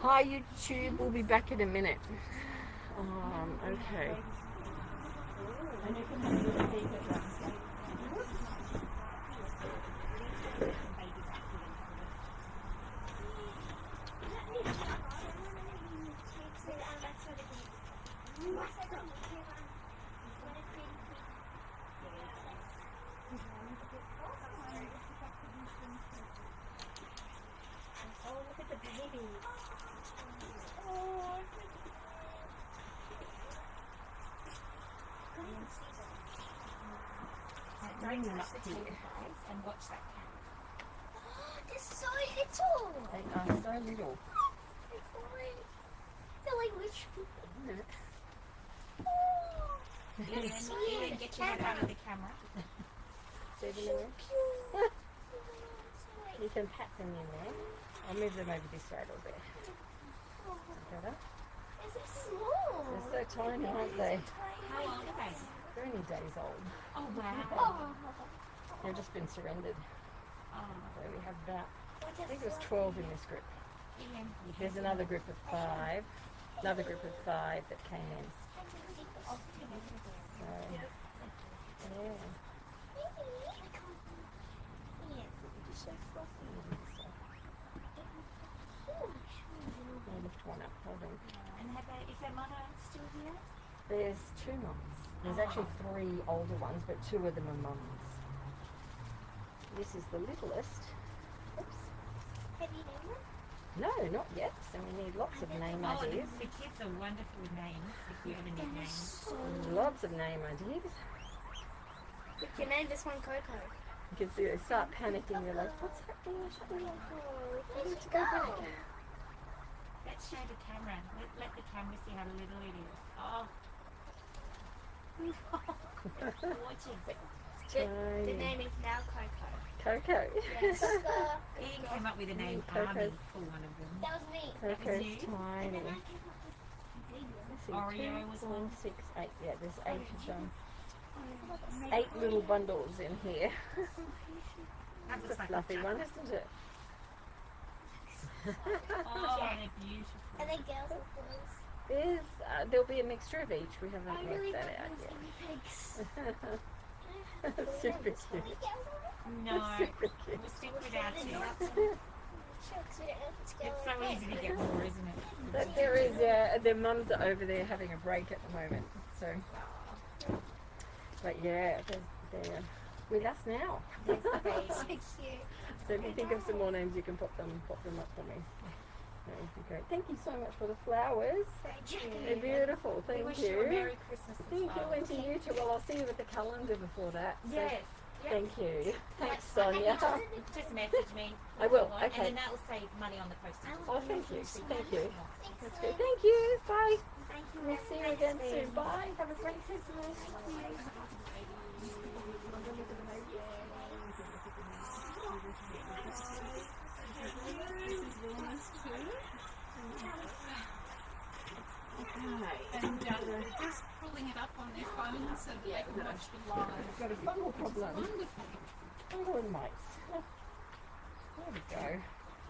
Hi YouTube, we'll be back in a minute. Okay. And you can have a little peek at that.
Oh, look at the babies.
Bring them up
The
here.
televised and watch that cat.
They're so little.
They are so little.
They're like rich people.
Ian, get your head out of the camera.
See them in there?
Cute.
You can pat them in there. I'll move them over this way a little bit. Better.
They're so small.
They're so tiny, aren't they?
How old are they?
They're only days old.
Oh, wow.
Oh.
They've just been surrendered.
Oh,
So we have about, I think it was 12 in this group.
Ian.
There's another group of 5. Another group of 5 that came in. So, yeah. I'll lift one up, hold on.
And is their mother still here?
There's 2 mums. There's actually 3 older ones, but 2 of them are mums. This is the littlest. Oops.
Have you named them?
No, not yet. So we need lots of name
Oh,
ideas.
the kids are wonderful names if you ever need names.
Lots of name ideas.
We can name this one Coco.
You can see they start panicking. They're like, what's happening? What's happening?
Oh, we need to go back.
Let's show the camera. Let the camera see how little it is. Oh. Gorgeous.
The
Tiny.
name is now Coco.
Coco.
Yes.
Ian came up with a name,
Coco's-
Army, for one of them.
That was me.
Coco's
you?
tiny.
And
Let's see,
Oreo
2,
was
4,
one.
6, 8. Yeah, there's 8 of them. 8 little bundles in here.
That
It's
looks
a
like
fluffy
a
one,
chocolate.
isn't it?
Oh, they're beautiful.
then girls or boys.
There'll be a mixture of each. We haven't
I really
worked
want
that out
those
yet.
guinea pigs.
Super cute.
No,
Super cute.
we'll stick with our two. It's so easy to get more, isn't it?
But there is, their mums are over there having a break at the moment. So, but yeah, they're with us now.
There's the baby.
So if you think of some more names, you can pop them up for me. That would be great. Thank you so much for the flowers.
Thank you.
They're beautiful.
We
Thank
wish you a
you.
Merry Christmas as
Thank you,
well.
and to you too. Well, I'll see you with the calendar before that. So
Yes. Yep.
thank you. Thanks,
And
Sonia.
just message me.
I will,
if you want,
okay.
And then that will save money on the postage.
Oh, thank you. Thank you. That's good. Thank you. Bye.
Thank you.
We'll see you again soon. Bye. Have a great Christmas.
And they're just pulling it up on their phones so that they can watch the live.
Got a fungal problem.
Wonderful.
Fungal and mites. There we go.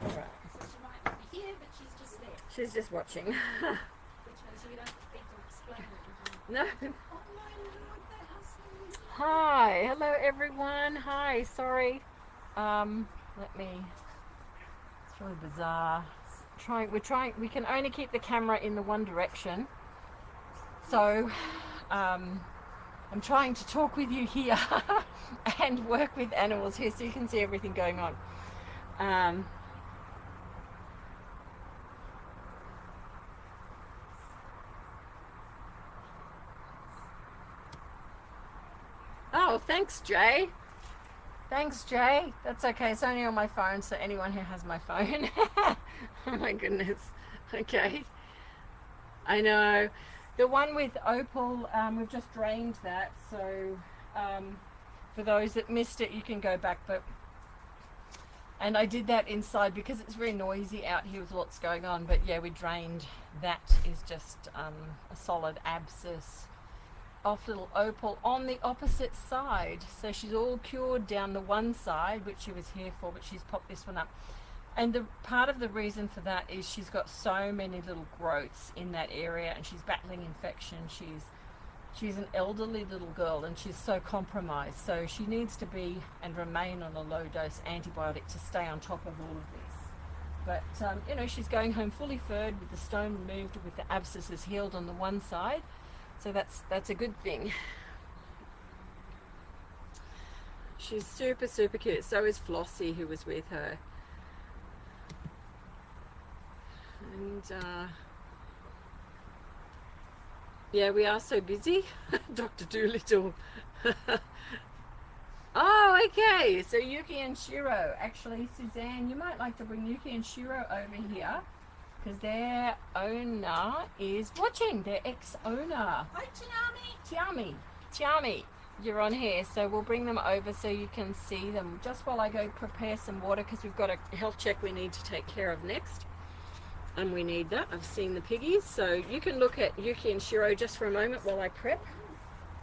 All right.
So she might not be here, but she's just there.
She's just watching.
Which means you don't need to explain it.
No.
Oh my lord, that house.
Hi. Hello, everyone. Hi. Sorry. Let me. It's really bizarre. We can only keep the camera in the one direction. So, I'm trying to talk with you here and work with animals here so you can see everything going on. Oh, thanks, Jay. Thanks, Jay. That's okay. It's only on my phone, so anyone who has my phone. Oh my goodness. Okay. I know. The one with Opal, we've just drained that, so for those that missed it, you can go back. And I did that inside because it's very noisy out here with what's going on. But yeah, we drained. That is just a solid abscess off little Opal on the opposite side. So she's all cured down the one side, which she was here for, but she's popped this one up. And the part of the reason for that is she's got so many little growths in that area, and she's battling infection. She's an elderly little girl, and she's so compromised. So she needs to be and remain on a low dose antibiotic to stay on top of all of this. But you know, she's going home fully furred with the stone removed, with the abscesses healed on the one side. So that's a good thing. She's super, super cute. So is Flossie, who was with her. And yeah, we are so busy. Dr. Doolittle. Oh, okay. So Yuki and Shiro. Actually, Suzanne, you might like to bring Yuki and Shiro over here, because their owner is watching. Their ex-owner.
Hi, Tiami.
Tiami, you're on here. So we'll bring them over so you can see them. Just while I go prepare some water, because we've got a health check we need to take care of next. And we need that. I've seen the piggies. So you can look at Yuki and Shiro just for a moment while I prep.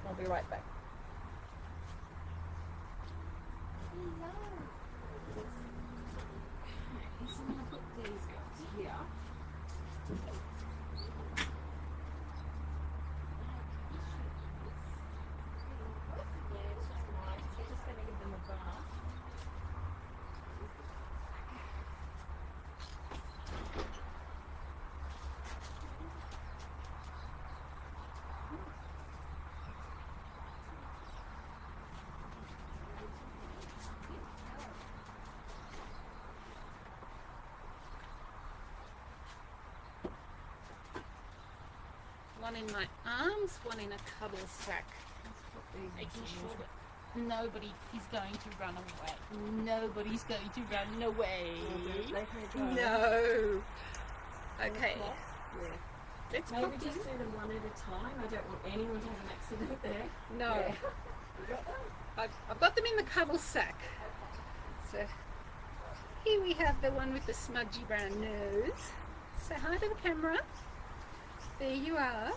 I'll be right back. So I'm going to put these guys here.
One in my arms, one in a cuddle sack. Making sure that nobody is going to run away. Nobody's going to run away. No. Okay.
Yeah.
Let's
Maybe
put
just do them one at a time. I don't want anyone to have an accident there.
No.
Yeah.
I've got them in the cuddle sack. So here we have the one with the smudgy brown nose. Say hi to the camera. There you are.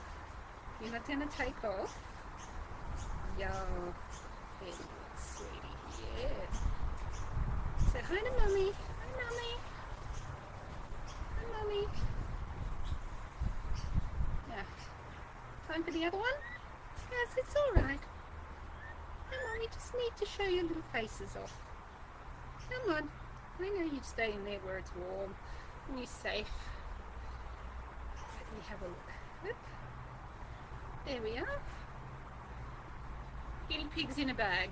You're not going to take off. Yo. Hey, sweetie. Yeah. Say hi to Mummy. Hi, Mummy. Hi, Mummy. Now, time for the other one? Yes, it's alright. Come on, we just need to show your little faces off. Come on. I know you'd stay in there where it's warm and you're safe. Let me have a look. Oop. There we are. Guinea pigs in a bag.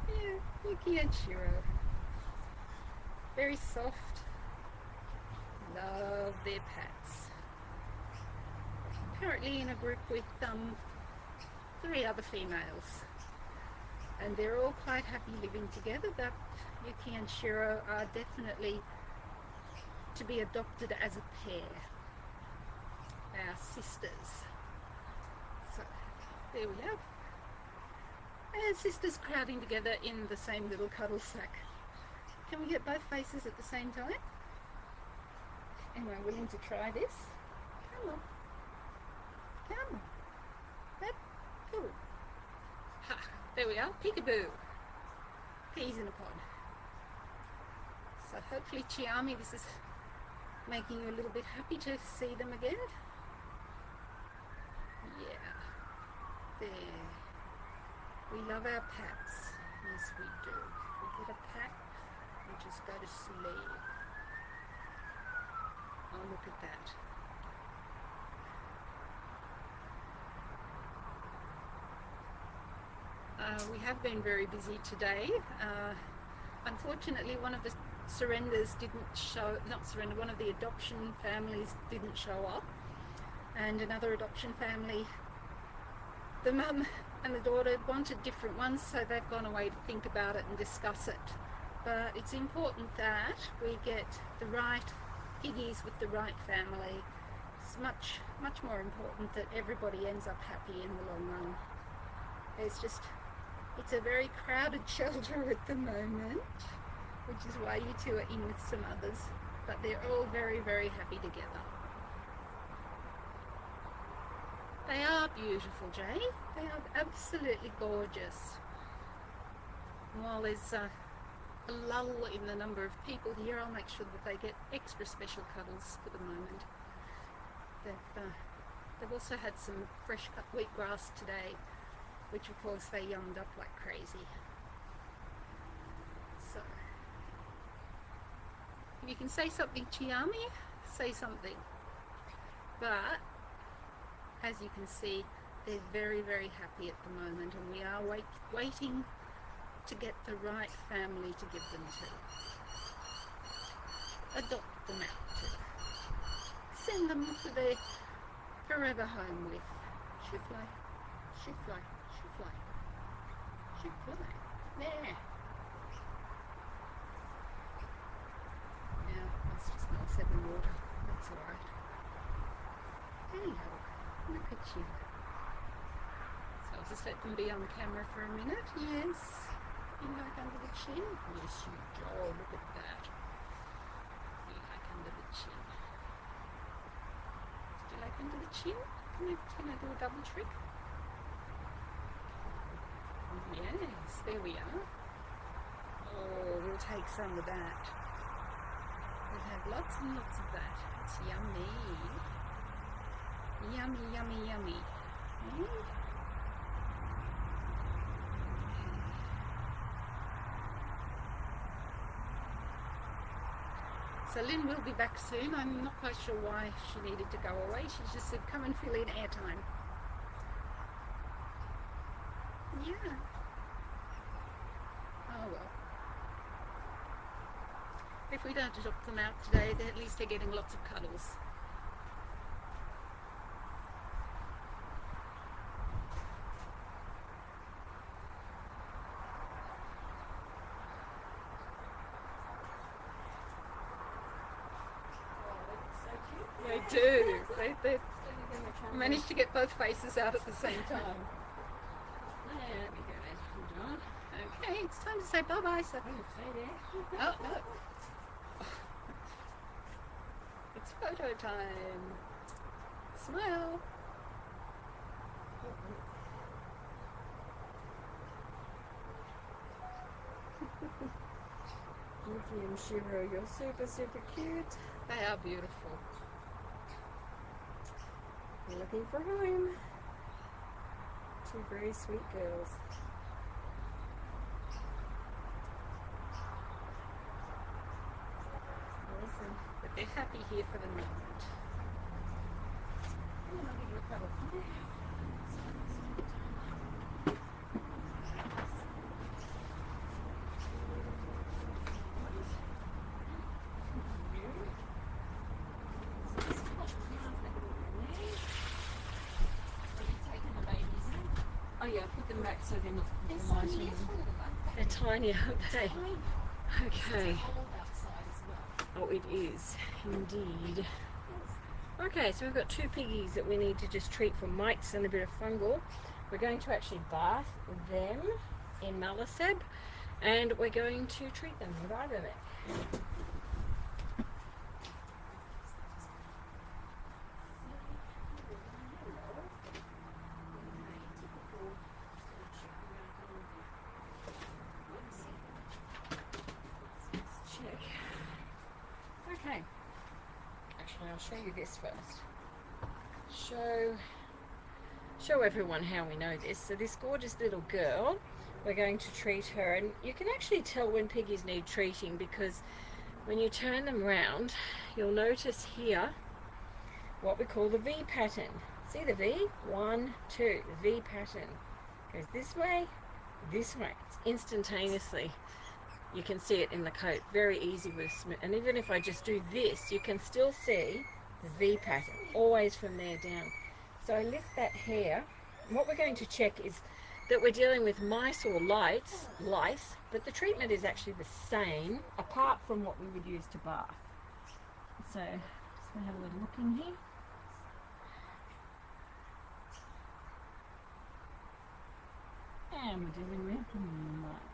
Yeah, Yuki and Shiro. Very soft. Love their pets. Currently in a group with 3 other females. And they're all quite happy living together, but Yuki and Shiro are definitely to be adopted as a pair. They are sisters. So, there we have. And sisters crowding together in the same little cuddle sack. Can we get both faces at the same time? Am I willing to try this? Come on. Come on. That's cool. Ha! There we are. Peekaboo. Peas in a pod. So hopefully, Chiami, this is making you a little bit happy to see them again. Yeah. There. We love our pets. Yes, we do. We get a pet, we just go to sleep. Oh, look at that. We have been very busy today. Unfortunately, one of the surrenders didn't show, not surrender, one of the adoption families didn't show up. And another adoption family, the mum and the daughter wanted different ones, so they've gone away to think about it and discuss it. But it's important that we get the right piggies with the right family. It's much more important that everybody ends up happy in the long run. It's a very crowded shelter at the moment, which is why you two are in with some others, but they're all very, very happy together. They are beautiful, Jay. They are absolutely gorgeous. And while there's a lull in the number of people here, I'll make sure that they get extra special cuddles for the moment. They've also had some fresh cut wheatgrass today, which of course they yummed up like crazy. So, if you can say something, Chiami, say something. But as you can see, they're very, very happy at the moment, and we are waiting to get the right family to give them to. Adopt them out to. Send them to their forever home with. Shoofly, shoofly, shoofly, shoofly. There. Yeah, that's just not 7 water. That's alright. Hello. Look at you. So I'll just let them be on camera for a minute. Yes. You like under the chin? Yes, you do. Oh, look at that. You like under the chin. Do you like under the chin? Can I do a double trick? Yes, there we are. Oh, we'll take some of that. We'll have lots and lots of that. It's yummy. Yummy, yummy, yummy. Mm. So Lynn will be back soon. I'm not quite sure why she needed to go away. She just said, come and fill in airtime. Yeah. Oh well. If we don't adopt them out today, then at least they're getting lots of cuddles. They do. They managed to get both faces out at the same time. There we go. Hold on. Okay, it's time to say bye-bye. So stay there. Oh, no. It's photo time. Smile.
Yuki and Shiro, you're super, super cute.
They are beautiful.
You're looking for home. Two very sweet girls. they're happy here for the moment. And then I'll give you a cuddle. Oh yeah, put them back so they're not lighting. They're tiny, aren't they? Okay. Oh, it is indeed. Okay, so we've got 2 piggies that we need to just treat for mites and a bit of fungal. We're going to actually bath them in Palliative, and we're going to treat them with Ivermectin. Okay, actually I'll show you this first. Show everyone how we know this. So this gorgeous little girl, we're going to treat her, and you can actually tell when piggies need treating because when you turn them round, you'll notice here what we call the V pattern. See the V? 1, 2, the V pattern. Goes this way, it's instantaneously. You can see it in the coat, very easy with smooth. And even if I just do this, you can still see the V pattern, always from there down. So I lift that hair. And what we're going to check is that we're dealing with mice or lice, but the treatment is actually the same, apart from what we would use to bath. So just going to have a little look in here. And we're dealing with mice.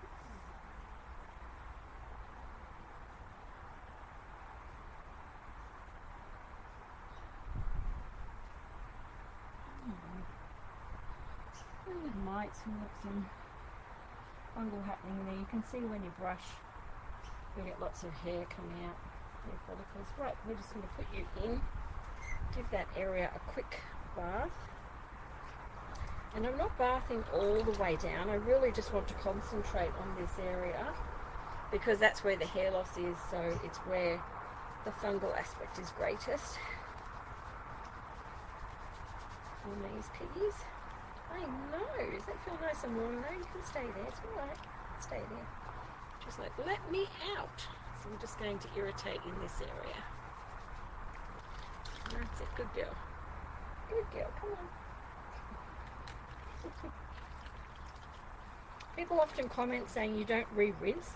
With mites, we've got some fungal happening there. You can see when you brush, you get lots of hair coming out, hair follicles. Right, we're just going to put you in, give that area a quick bath. And I'm not bathing all the way down. I really just want to concentrate on this area because that's where the hair loss is, so it's where the fungal aspect is greatest on these piggies. I know, does that feel nice and warm? No, you can stay there, it's alright, stay there. Just like, let me out. So we're just going to irritate in this area. That's it, good girl. Good girl, come on. People often comment saying you don't re-rinse.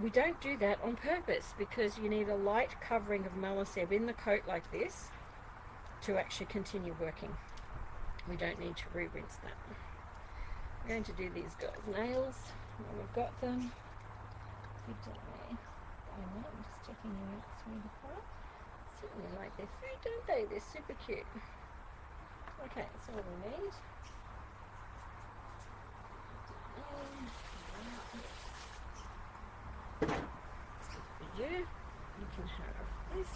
We don't do that on purpose because you need a light covering of Palliative in the coat like this to actually continue working. We don't need to re-rinse that. We're going to do these guys' nails when we've got them. Good day. I'm just checking you out, sweetheart. Certainly like their food, don't they? They're super cute. Okay, that's all we need. That's good for you. You can have this.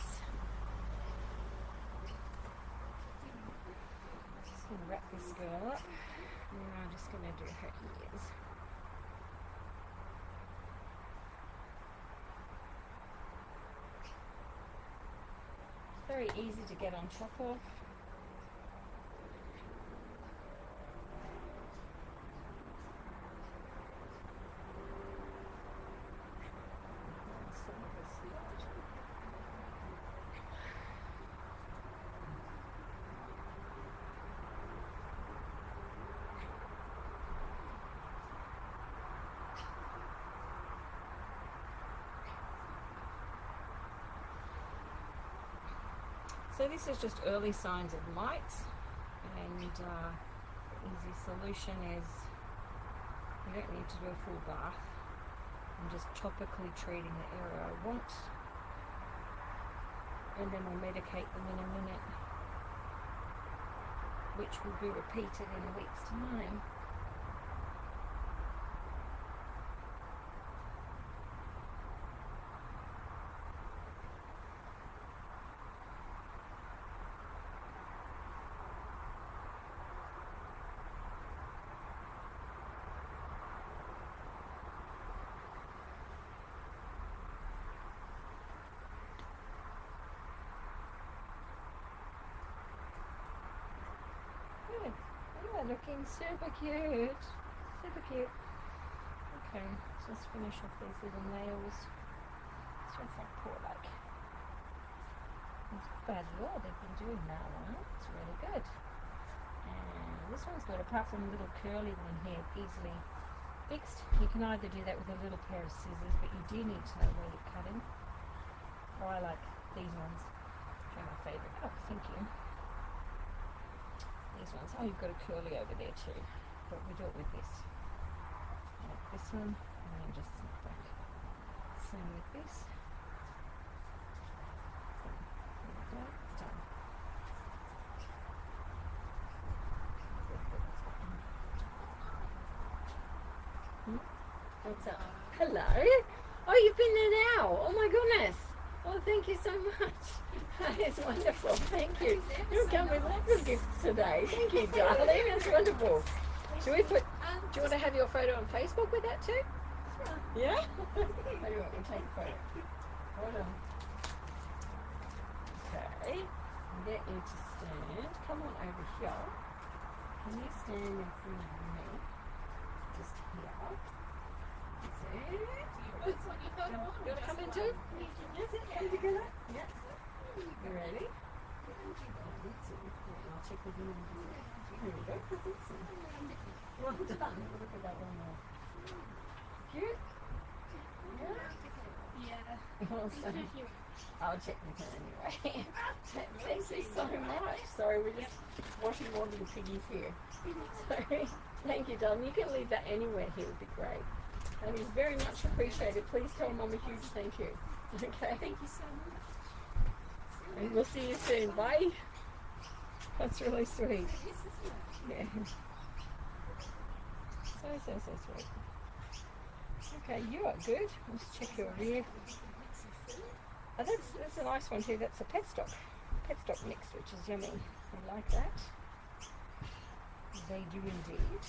Just going to wrap this girl up, and then I'm just going to do her ears. Very easy to get on top of. So this is just early signs of mites, and the easy solution is you don't need to do a full bath. I'm just topically treating the area I want, and then I'll medicate them in a minute, which will be repeated in a week's time. looking super cute. Super cute. Okay, just finish off these little nails. This one's like poor like. It's not bad at all. They've been doing that one. It's really good. And this one's good, apart from a little curly one here, easily fixed. You can either do that with a little pair of scissors, but you do need to know where you're cutting. Oh, I like these ones. They're my favourite. Oh, thank you. These ones. Oh, you've got a curly over there too. But we do it with this. Like this one, and then just snip back. Same with this. There we go. Done. What's up? Hello. Oh, you've been there now. Oh my goodness. Oh, thank you so much. That is wonderful. Thank you. You'll come with lots of gifts today. Thank you, darling. That's wonderful. Should we put? Do you want to have your photo on Facebook with that too? Yeah. How do you want me to take a photo? Hold on. Okay. Get you to stand. Come on over here. Can you stand in front of me? Just here. That's it. You want to come in too? Yes, come together. Yeah. You ready? I'll check with you. Here we go. That's awesome. Well done. Look at that one more. Cute? Yeah. Awesome. I'll check with her anyway. Thank you so much. Sorry, we're just washing more little piggies here. Sorry. Thank you, darling. You can leave that anywhere here. Would be great. That is very much appreciated. Please tell Mum a huge thank you. Okay. Thank you so much. And we'll see you soon. Bye. That's really sweet. Yeah. So sweet. Okay, you are good. Let's check your rear. Oh, that's a nice one too. That's a pet stock mix, which is yummy. I like that. They do indeed.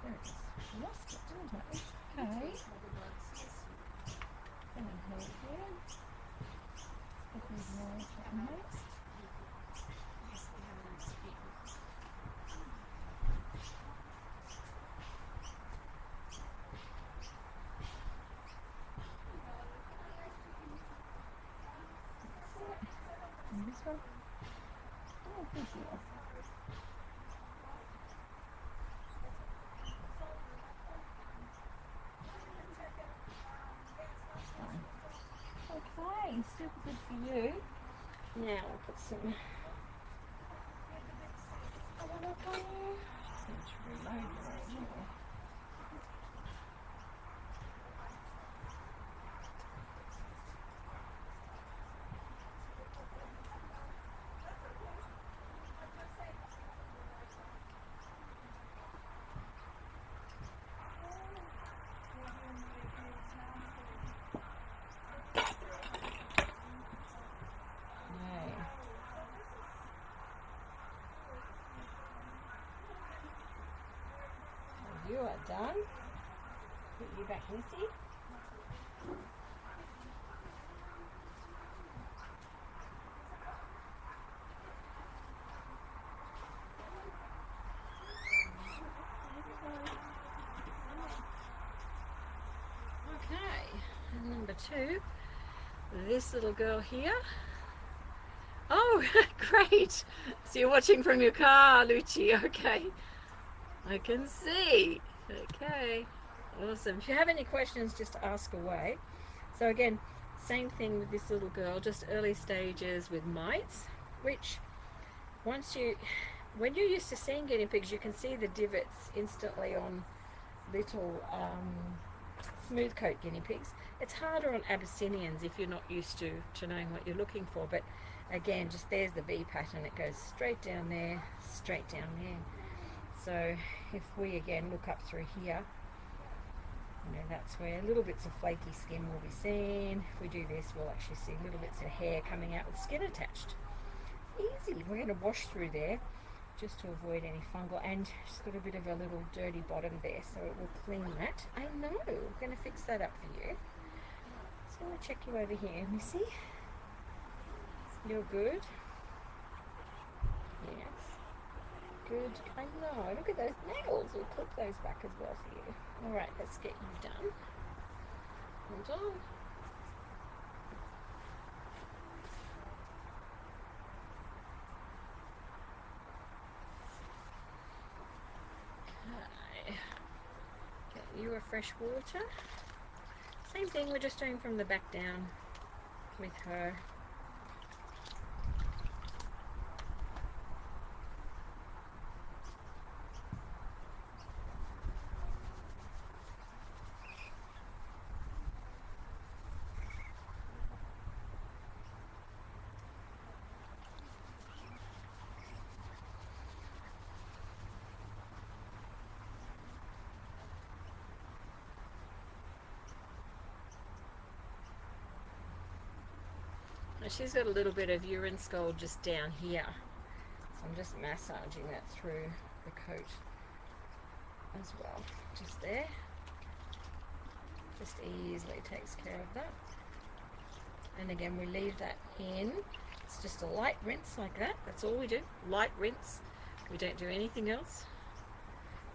There it is. Lost it, didn't I? Okay. Gonna hold here. Put these nails right next. And this one. Oh, thank you. Okay, super good for you. Now I'll put some. Just need to reload the original. You are done. Put you back, Missy. Okay, and number 2, this little girl here. Oh, great! So you're watching from your car, Lucci. Okay. I can see. Okay. Awesome. If you have any questions, just ask away. So again, same thing with this little girl, just early stages with mites, which when you're used to seeing guinea pigs, you can see the divots instantly on little smooth coat guinea pigs. It's harder on Abyssinians if you're not used to knowing what you're looking for, but again, just there's the V pattern. It goes straight down there, straight down there. So if we again look up through here, that's where little bits of flaky skin will be seen. If we do this, we'll actually see little bits of hair coming out with skin attached. Easy. We're going to wash through there just to avoid any fungal, and she's got a bit of a little dirty bottom there, so it will clean that. I know. We're going to fix that up for you. Just going to check you over here, Missy. You're good. Yes. Good. I know. Look at those nails. We'll clip those back as well for you. Alright, let's get you done. Hold on. Okay. Get you a fresh water. Same thing, we're just doing from the back down with her. She's got a little bit of urine scald just down here, so I'm just massaging that through the coat as well, just there. Just easily takes care of that. And again, we leave that in. It's just a light rinse like that. That's all we do, light rinse. We don't do anything else.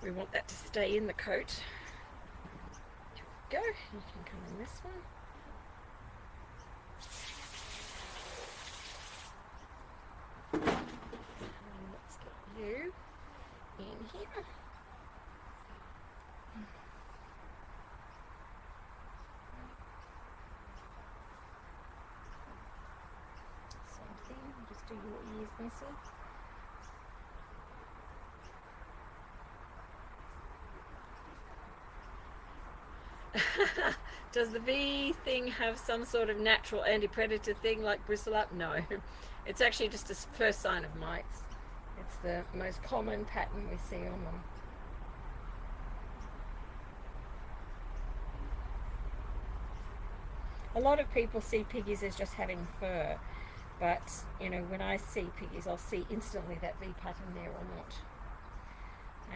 We want that to stay in the coat. Here we go. You can come in this one. Let's get you in here. Same thing, just do your ears messy. Does the V thing have some sort of natural anti-predator thing like bristle up? No. It's actually just a first sign of mites. It's the most common pattern we see on them. A lot of people see piggies as just having fur, but you know, when I see piggies, I'll see instantly that V pattern there or not.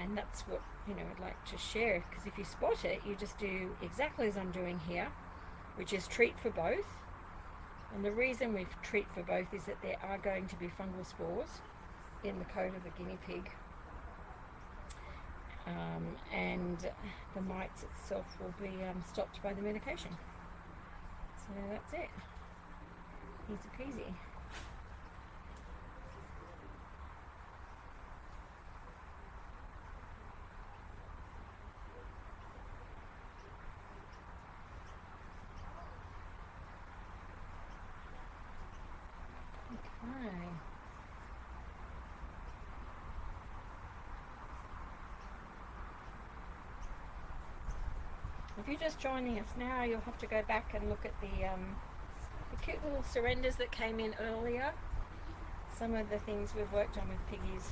And that's what, you know, I'd like to share, because if you spot it, you just do exactly as I'm doing here, which is treat for both. And the reason we treat for both is that there are going to be fungal spores in the coat of a guinea pig, and the mites itself will be stopped by the medication. So that's it. Easy peasy. Okay. If you're just joining us now, you'll have to go back and look at the cute little surrenders that came in earlier. Some of the things we've worked on with piggies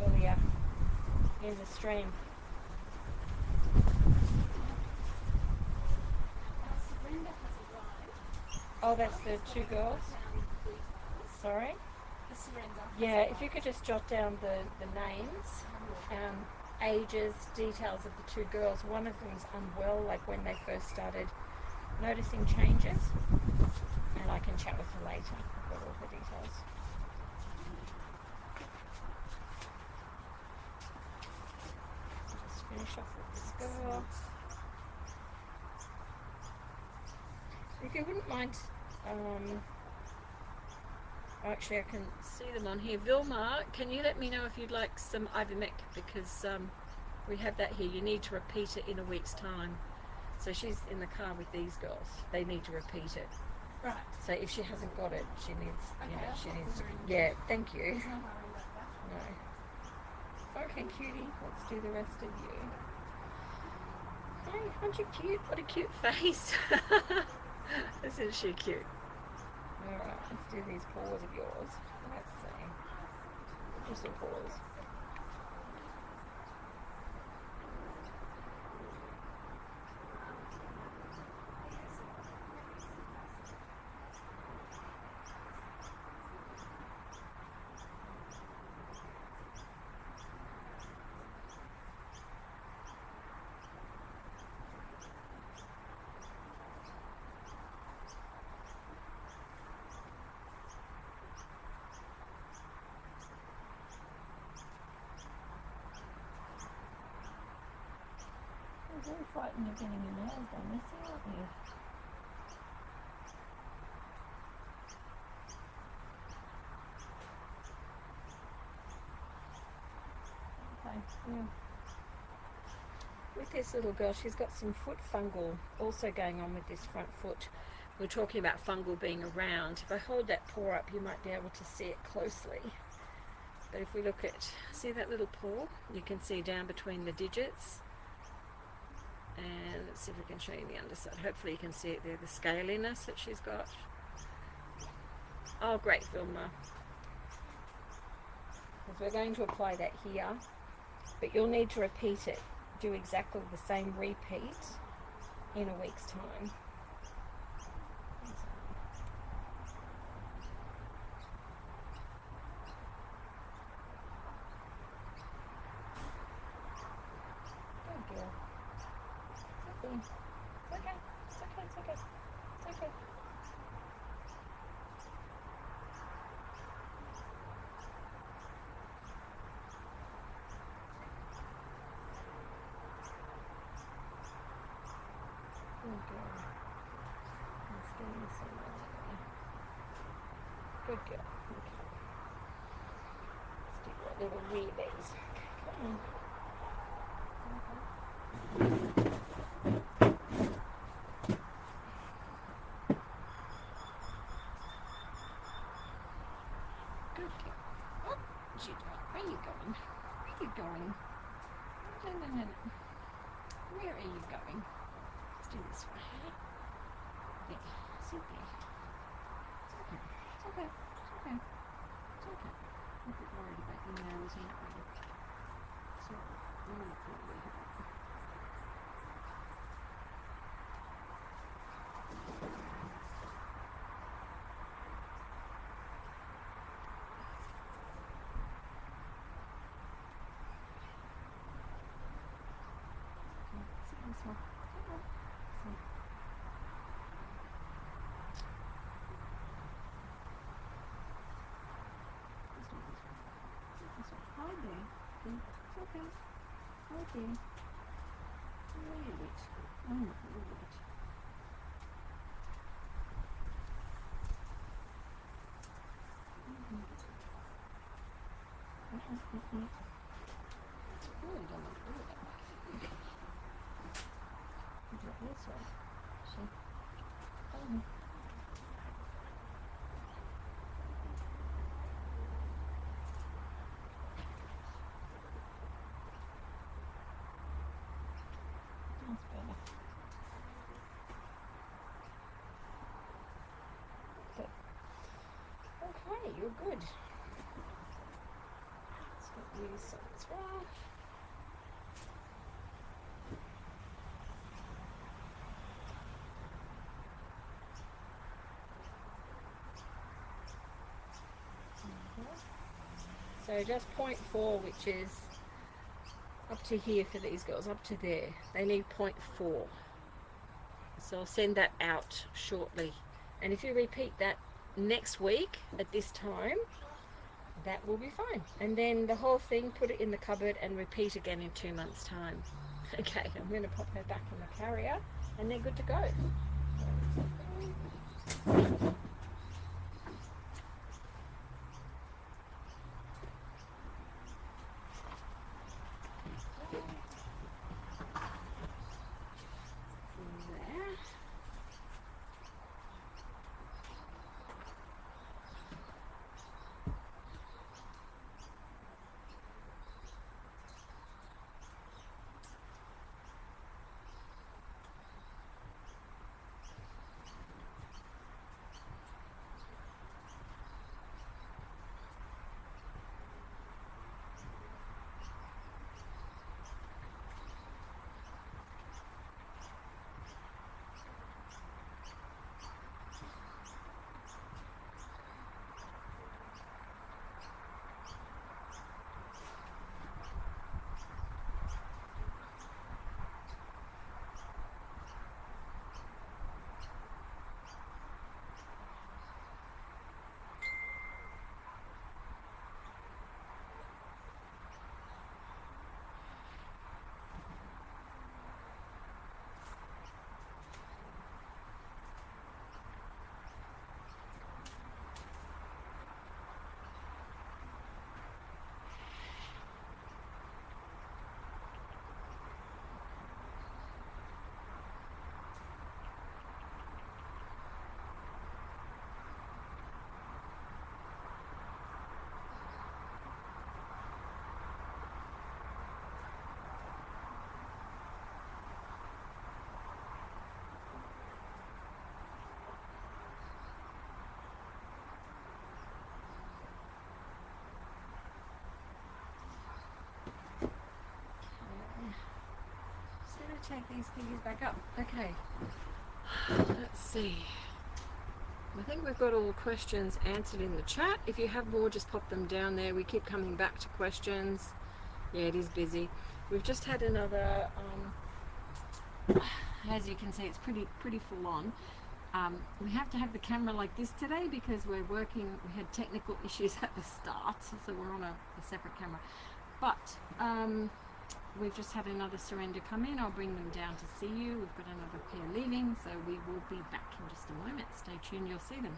earlier in the stream. Oh, that's the two girls? Sorry? Yeah, if you could just jot down the names, ages, details of the two girls. One of them's unwell, like when they first started noticing changes, and I can chat with her later. I've got all the details. Just finish off with this girl. If you wouldn't mind, actually I can see them on here. Vilma, can you let me know if you'd like some Ivomec, because we have that here. You need to repeat it in a week's time. So she's in the car with these girls. They need to repeat it.
Right.
So if she hasn't got it, she needs, you know,
Okay,
she
I'll
needs to.
put her in.
Yeah, thank you.
There's no worry about that.
No. Okay, cutie. Let's do the rest of you. Hey, aren't you cute? What a cute face. Isn't she cute? Alright, let's do these paws of yours. Let's see. Just some paws. You're very frightened of getting your nails done, messy, aren't you? Okay, yeah. With this little girl, she's got some foot fungal also going on with this front foot. We're talking about fungal being around. If I hold that paw up, you might be able to see it closely. But if we look at, see that little paw? You can see down between the digits. And let's see if we can show you the underside. Hopefully you can see it there, the scaliness that she's got. Oh, great, Vilma. Because we're going to apply that here, but you'll need to repeat it. Do exactly the same repeat in a week's time. Good girl. It's okay. It's okay. It's okay. It's okay. Good girl. Let's get in some there. Good girl. Okay. Let's do that little relays. Okay, come on. Good girl. Oh, where are you going? Where are you going? No. Where are you going? Let's do this way. There. Sit there. It's okay. It's okay. It's okay. It's okay. I'm a bit worried about your nose, aren't we? So, I'm not worried about it. Sit this one. Come on. Sit. Hi there. It's okay. Hi there. Where are you at? Oh, no, you're right. Really don't want to do it that way. Do it this way. See? Oh. That's better. Good. Okay, you're good. Let's get you some as well. So just 0.4, which is up to here for these girls, up to there. They need 0.4. So I'll send that out shortly. And if you repeat that next week at this time, that will be fine. And then the whole thing, put it in the cupboard and repeat again in 2 months' time. Okay, I'm going to pop her back in the carrier and they're good to go.
take these piggies back up. Okay. Let's see. I think we've got all the questions answered in the chat. If you have more, just pop them down there. We keep coming back to questions. Yeah, it is busy. We've just had another, as you can see, it's pretty full on. We have to have the camera like this today because we had technical issues at the start, so we're on a separate camera. But we've just had another surrender come in. I'll bring them down to see you. We've got another pair leaving, so we will be back in just a moment. Stay tuned, you'll see them.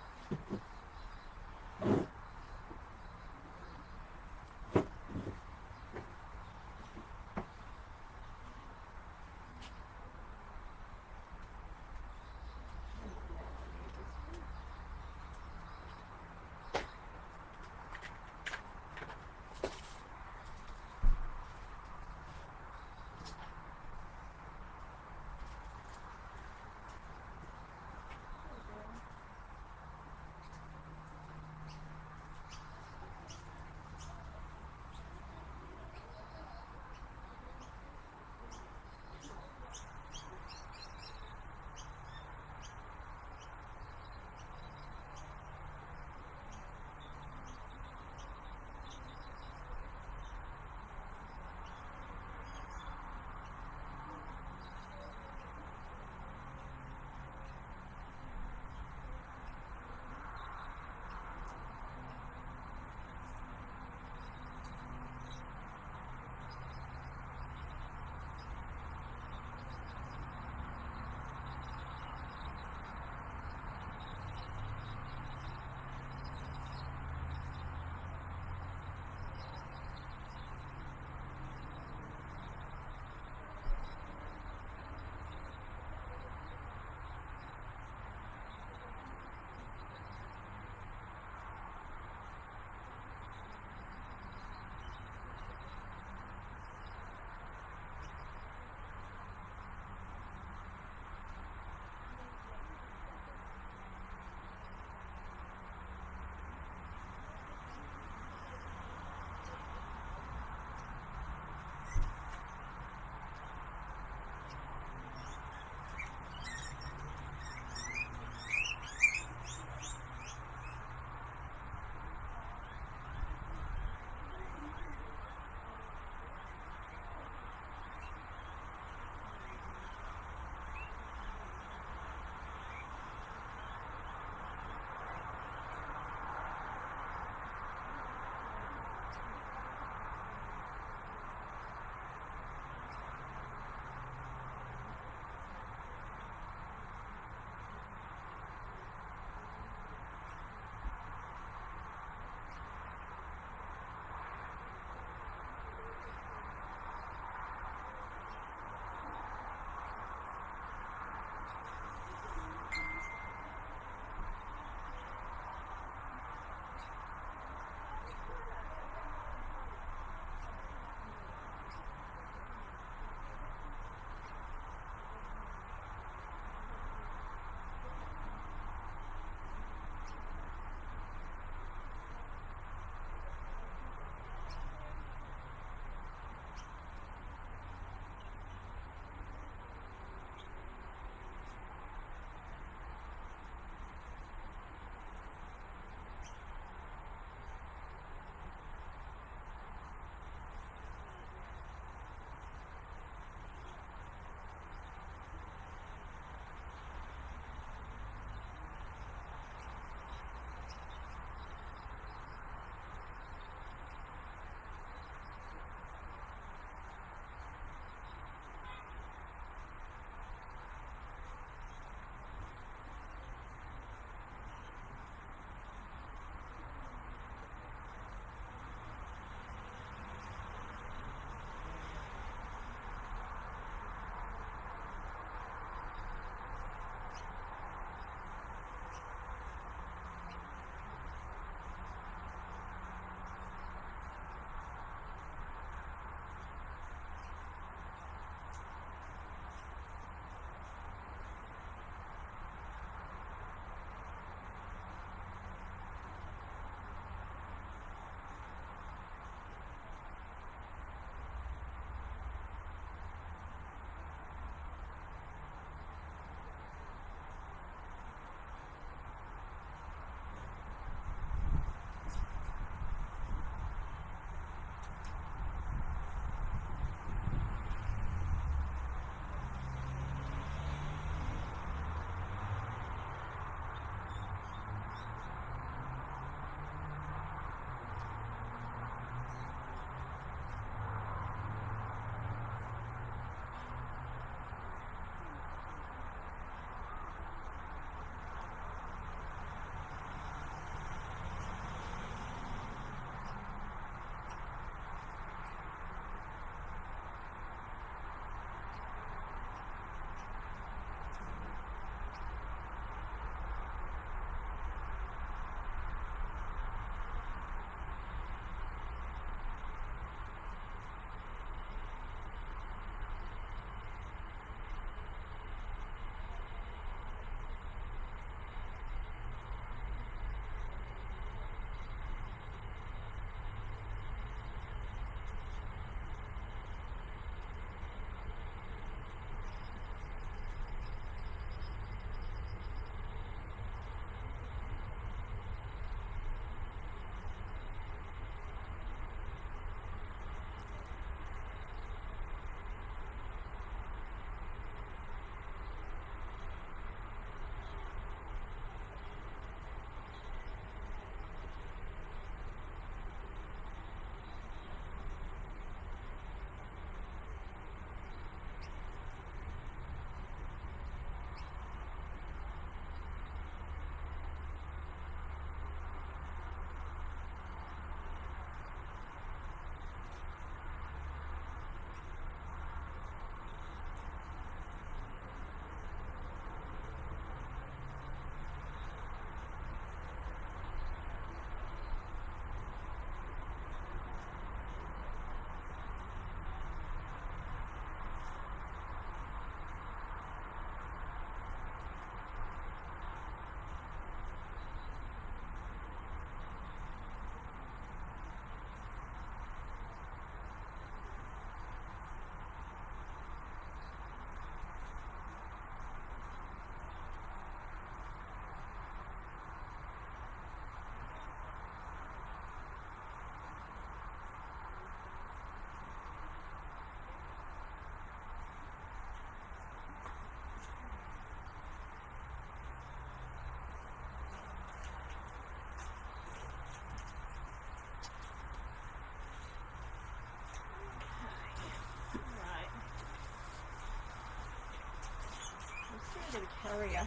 get a carrier.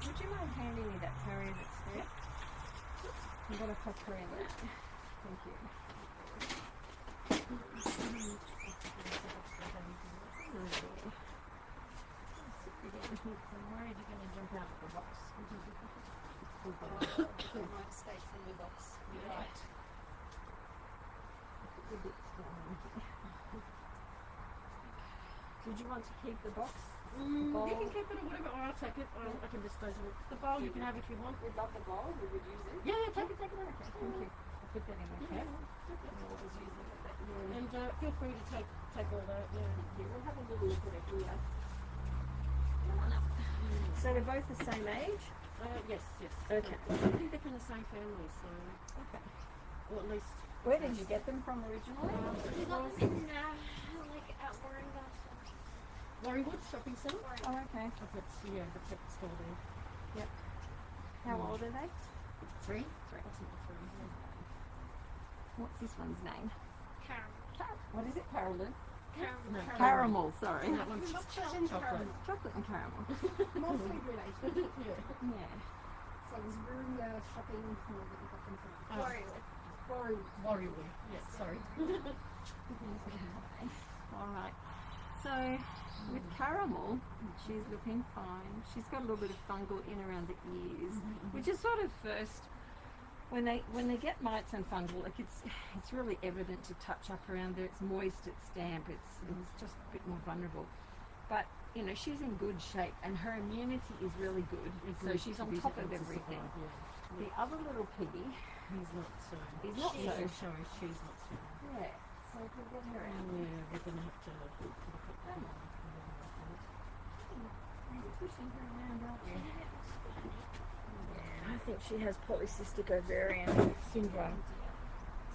Would you mind handing me that carrier that's there? I'm going to pop her in that. Thank you. I'm worried you're going to jump out of the box.
There might escape from the box. You're right.
Did you want to keep the box?
You can keep it or whatever, or I'll take it. I can dispose of it. The bowl you can have if you want.
We'd love the bowl. We would use it.
Yeah, take it.
Okay, thank you. I'll put that in my cap. We'll always use it.
And feel free to take all that. Yeah.
We'll have a little look at it here. So they're both the same age?
Yes.
Okay.
I think they're from the same family, so
Okay.
or at least.
Where did you get them from originally?
We got them in like at Warringah.
Warringwood Shopping Centre.
Oh, okay.
The pet store there.
How old are they?
Three.
What's this one's name?
Caramel.
What is it? Carolyn?
Caramel.
Caramel, sorry.
That one's
Chocolate and caramel.
Chocolate and caramel.
More food related.
Yeah.
So it was Warringah shopping. Where we got them from? Warringah.
Warringwood. Yes, sorry.
All right. So with Caramel, she's looking fine. She's got a little bit of fungal in around the ears, which is sort of first when they get mites and fungal. Like it's really evident to touch up around there. It's moist, it's damp, it's just a bit more vulnerable. But you know, she's in good shape and her immunity is really good. So she's on top of everything. The other little piggy,
He's not so.
He's not so.
Sorry, she's not so.
yeah. So if we get her out.
Yeah, we're going to have to look at that one.
We're pushing her around, aren't we? I think she has polycystic ovarian syndrome.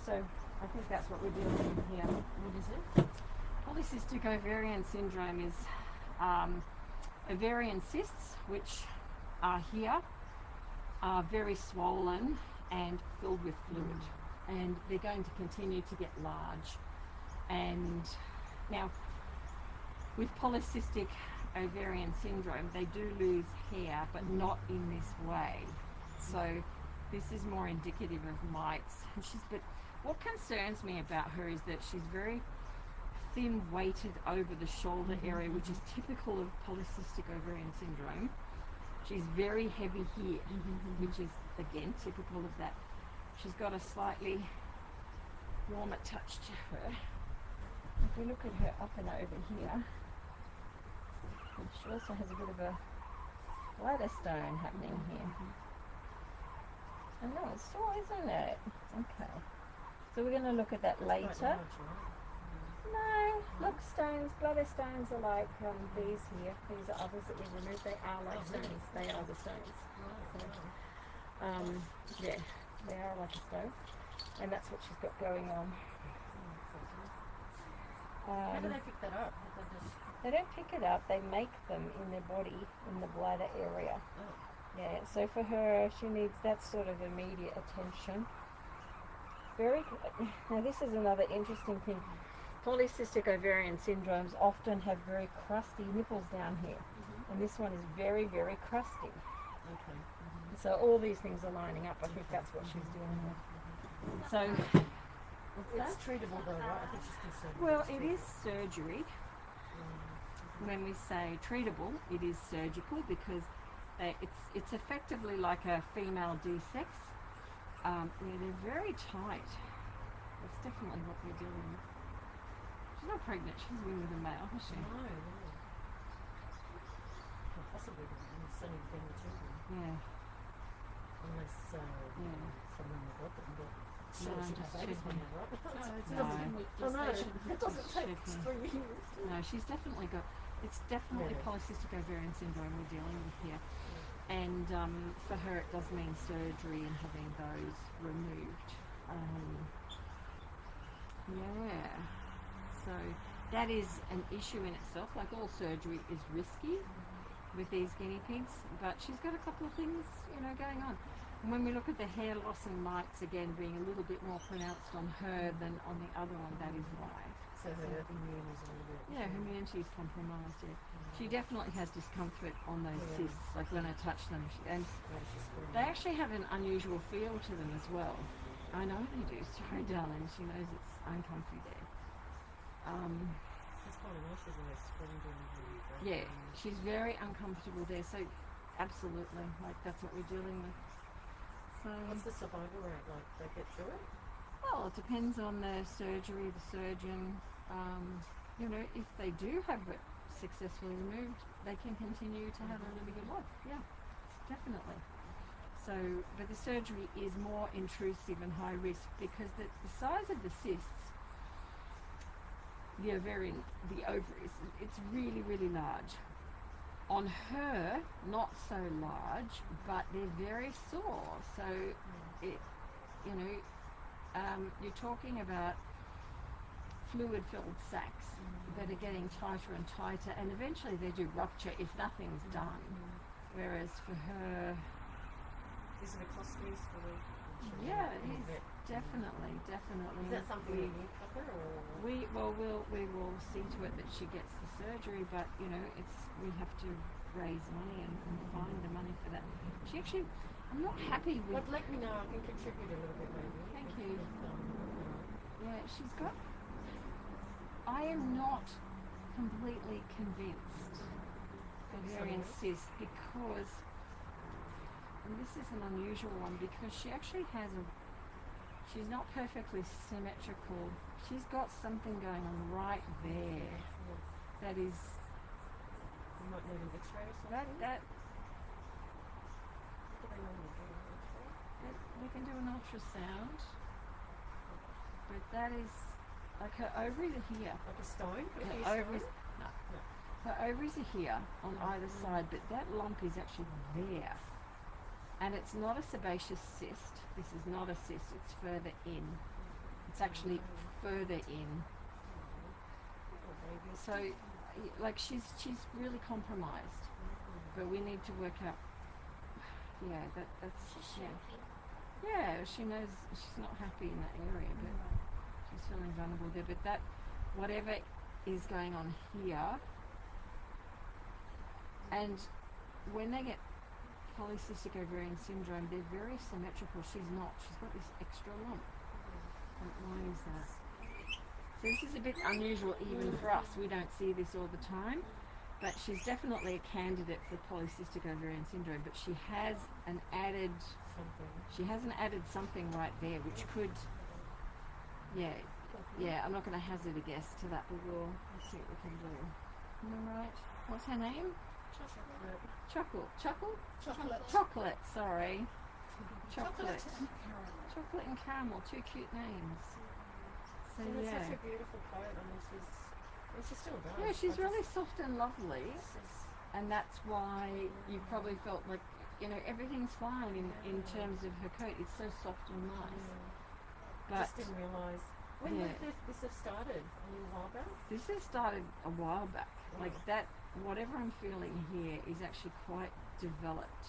So I think that's what we're dealing with here.
What is it?
Polycystic ovarian syndrome is ovarian cysts, which are here, are very swollen and filled with fluid. And they're going to continue to get large. And now, with polycystic ovarian syndrome, they do lose hair, but not in this way. So this is more indicative of mites. But what concerns me about her is that she's very thin weighted over the shoulder area, which is typical of polycystic ovarian syndrome. She's very heavy here, which is again typical of that. She's got a slightly warmer touch to her. If we look at her up and over here, she also has a bit of a bladder stone happening here. I know, it's sore, isn't it? Okay. So we're going to look at that later. No, look, stones, bladder stones are like these here. These are others that we removed. They are like stones. They are the stones. So, yeah, they are like a stone. And that's what she's got going on.
How do they pick that up?
They don't pick it up, they make them in their body, in the bladder area. Yeah, so for her, she needs that sort of immediate attention. Very good. Now this is another interesting thing. Polycystic ovarian syndromes often have very crusty nipples down here. And this one is very, very crusty.
Okay.
So all these things are lining up. I think that's what she's dealing with. So
It's treatable though, right? I think she's concerned.
well, it is surgery. When we say treatable, it is surgical because it's effectively like a female D-sex. They're very tight. That's definitely what we're dealing with. She's not pregnant. She's been with a male, has she?
No. Well, possibly it's only been the children.
Yeah.
Unless someone got them, but
No,
she'd
just
have babies
checking.
now, right?
No.
It doesn't take
Checking.
3 years.
No, she's definitely got. It's definitely
Yeah.
polycystic ovarian syndrome we're dealing with here, and for her it does mean surgery and having those removed. Yeah. So that is an issue in itself. Like all surgery is risky with these guinea pigs, but she's got a couple of things, going on. And when we look at the hair loss and mites again being a little bit more pronounced on her than on the other one, that is why. So her immune is a little bit.
Yeah, her immunity's compromised. Yeah, she definitely has discomfort on those cysts. Like when I touch them, and they actually have an unusual feel to them as well. I know they do. Sorry, darling. She knows it's uncomfy there.
That's quite nice, isn't it? Spreading
Yeah, she's very uncomfortable there. So, absolutely, like that's what we're dealing with. So,
What's the survival rate like? They get through it?
well, it depends on the surgery, the surgeon. You know, if they do have it successfully removed, they can continue to have a really good life. Yeah, definitely. So, but the surgery is more intrusive and high risk because the size of the cysts, the ovarian, the ovaries, it's really, really large. On her, not so large, but they're very sore. So, it, you know, you're talking about fluid-filled sacs that are getting tighter and tighter, and eventually they do rupture if nothing's done. Whereas for her,
Is it a cost piece for the?
yeah, it is definitely.
Is that something
we,
you cover or?
we will see to it that she gets the surgery, but you know, we have to raise money and find the money for that. She actually, I'm not happy with.
But let me know. I can contribute a little bit maybe.
Thank you. Yeah, she's got. I am not completely convinced ovarian cyst because, and this is an unusual one because she actually has she's not perfectly symmetrical. She's got something going on right there that is.
You might need an X-ray or something.
That
What do they normally do? An X-ray?
we can do an ultrasound, but that is like her ovaries are here.
Like a stone? Could it be
Her
a
ovaries,
stone?
no. Her ovaries are here on either side, but that lump is actually there. And it's not a sebaceous cyst. This is not a cyst, it's further in. It's actually further in. So, like, she's really compromised. But we need to work out, yeah, that's, yeah. Yeah, she knows she's not happy in that area, but she's feeling vulnerable there. But that, whatever is going on here, and when they get polycystic ovarian syndrome, they're very symmetrical. She's not. She's got this extra lump. And why is that? So this is a bit unusual even for us. We don't see this all the time. But she's definitely a candidate for polycystic ovarian syndrome. But she has an added something right there, which could, yeah. I'm not going to hazard a guess to that, but we'll see what we can do. Am I right? What's her name? Chocolate, sorry. Chocolate and caramel, two cute names. So
She has
yeah.
such a beautiful coat. I mean, she's still does.
Yeah, she's
I
really
just-
soft and lovely,
she's-
and that's why you probably felt like, you know, everything's fine in terms of her coat. It's so soft and nice.
I
But
just didn't realise. When
yeah.
did this have started? A little while back?
this has started a while back. Like that, whatever I'm feeling here is actually quite developed.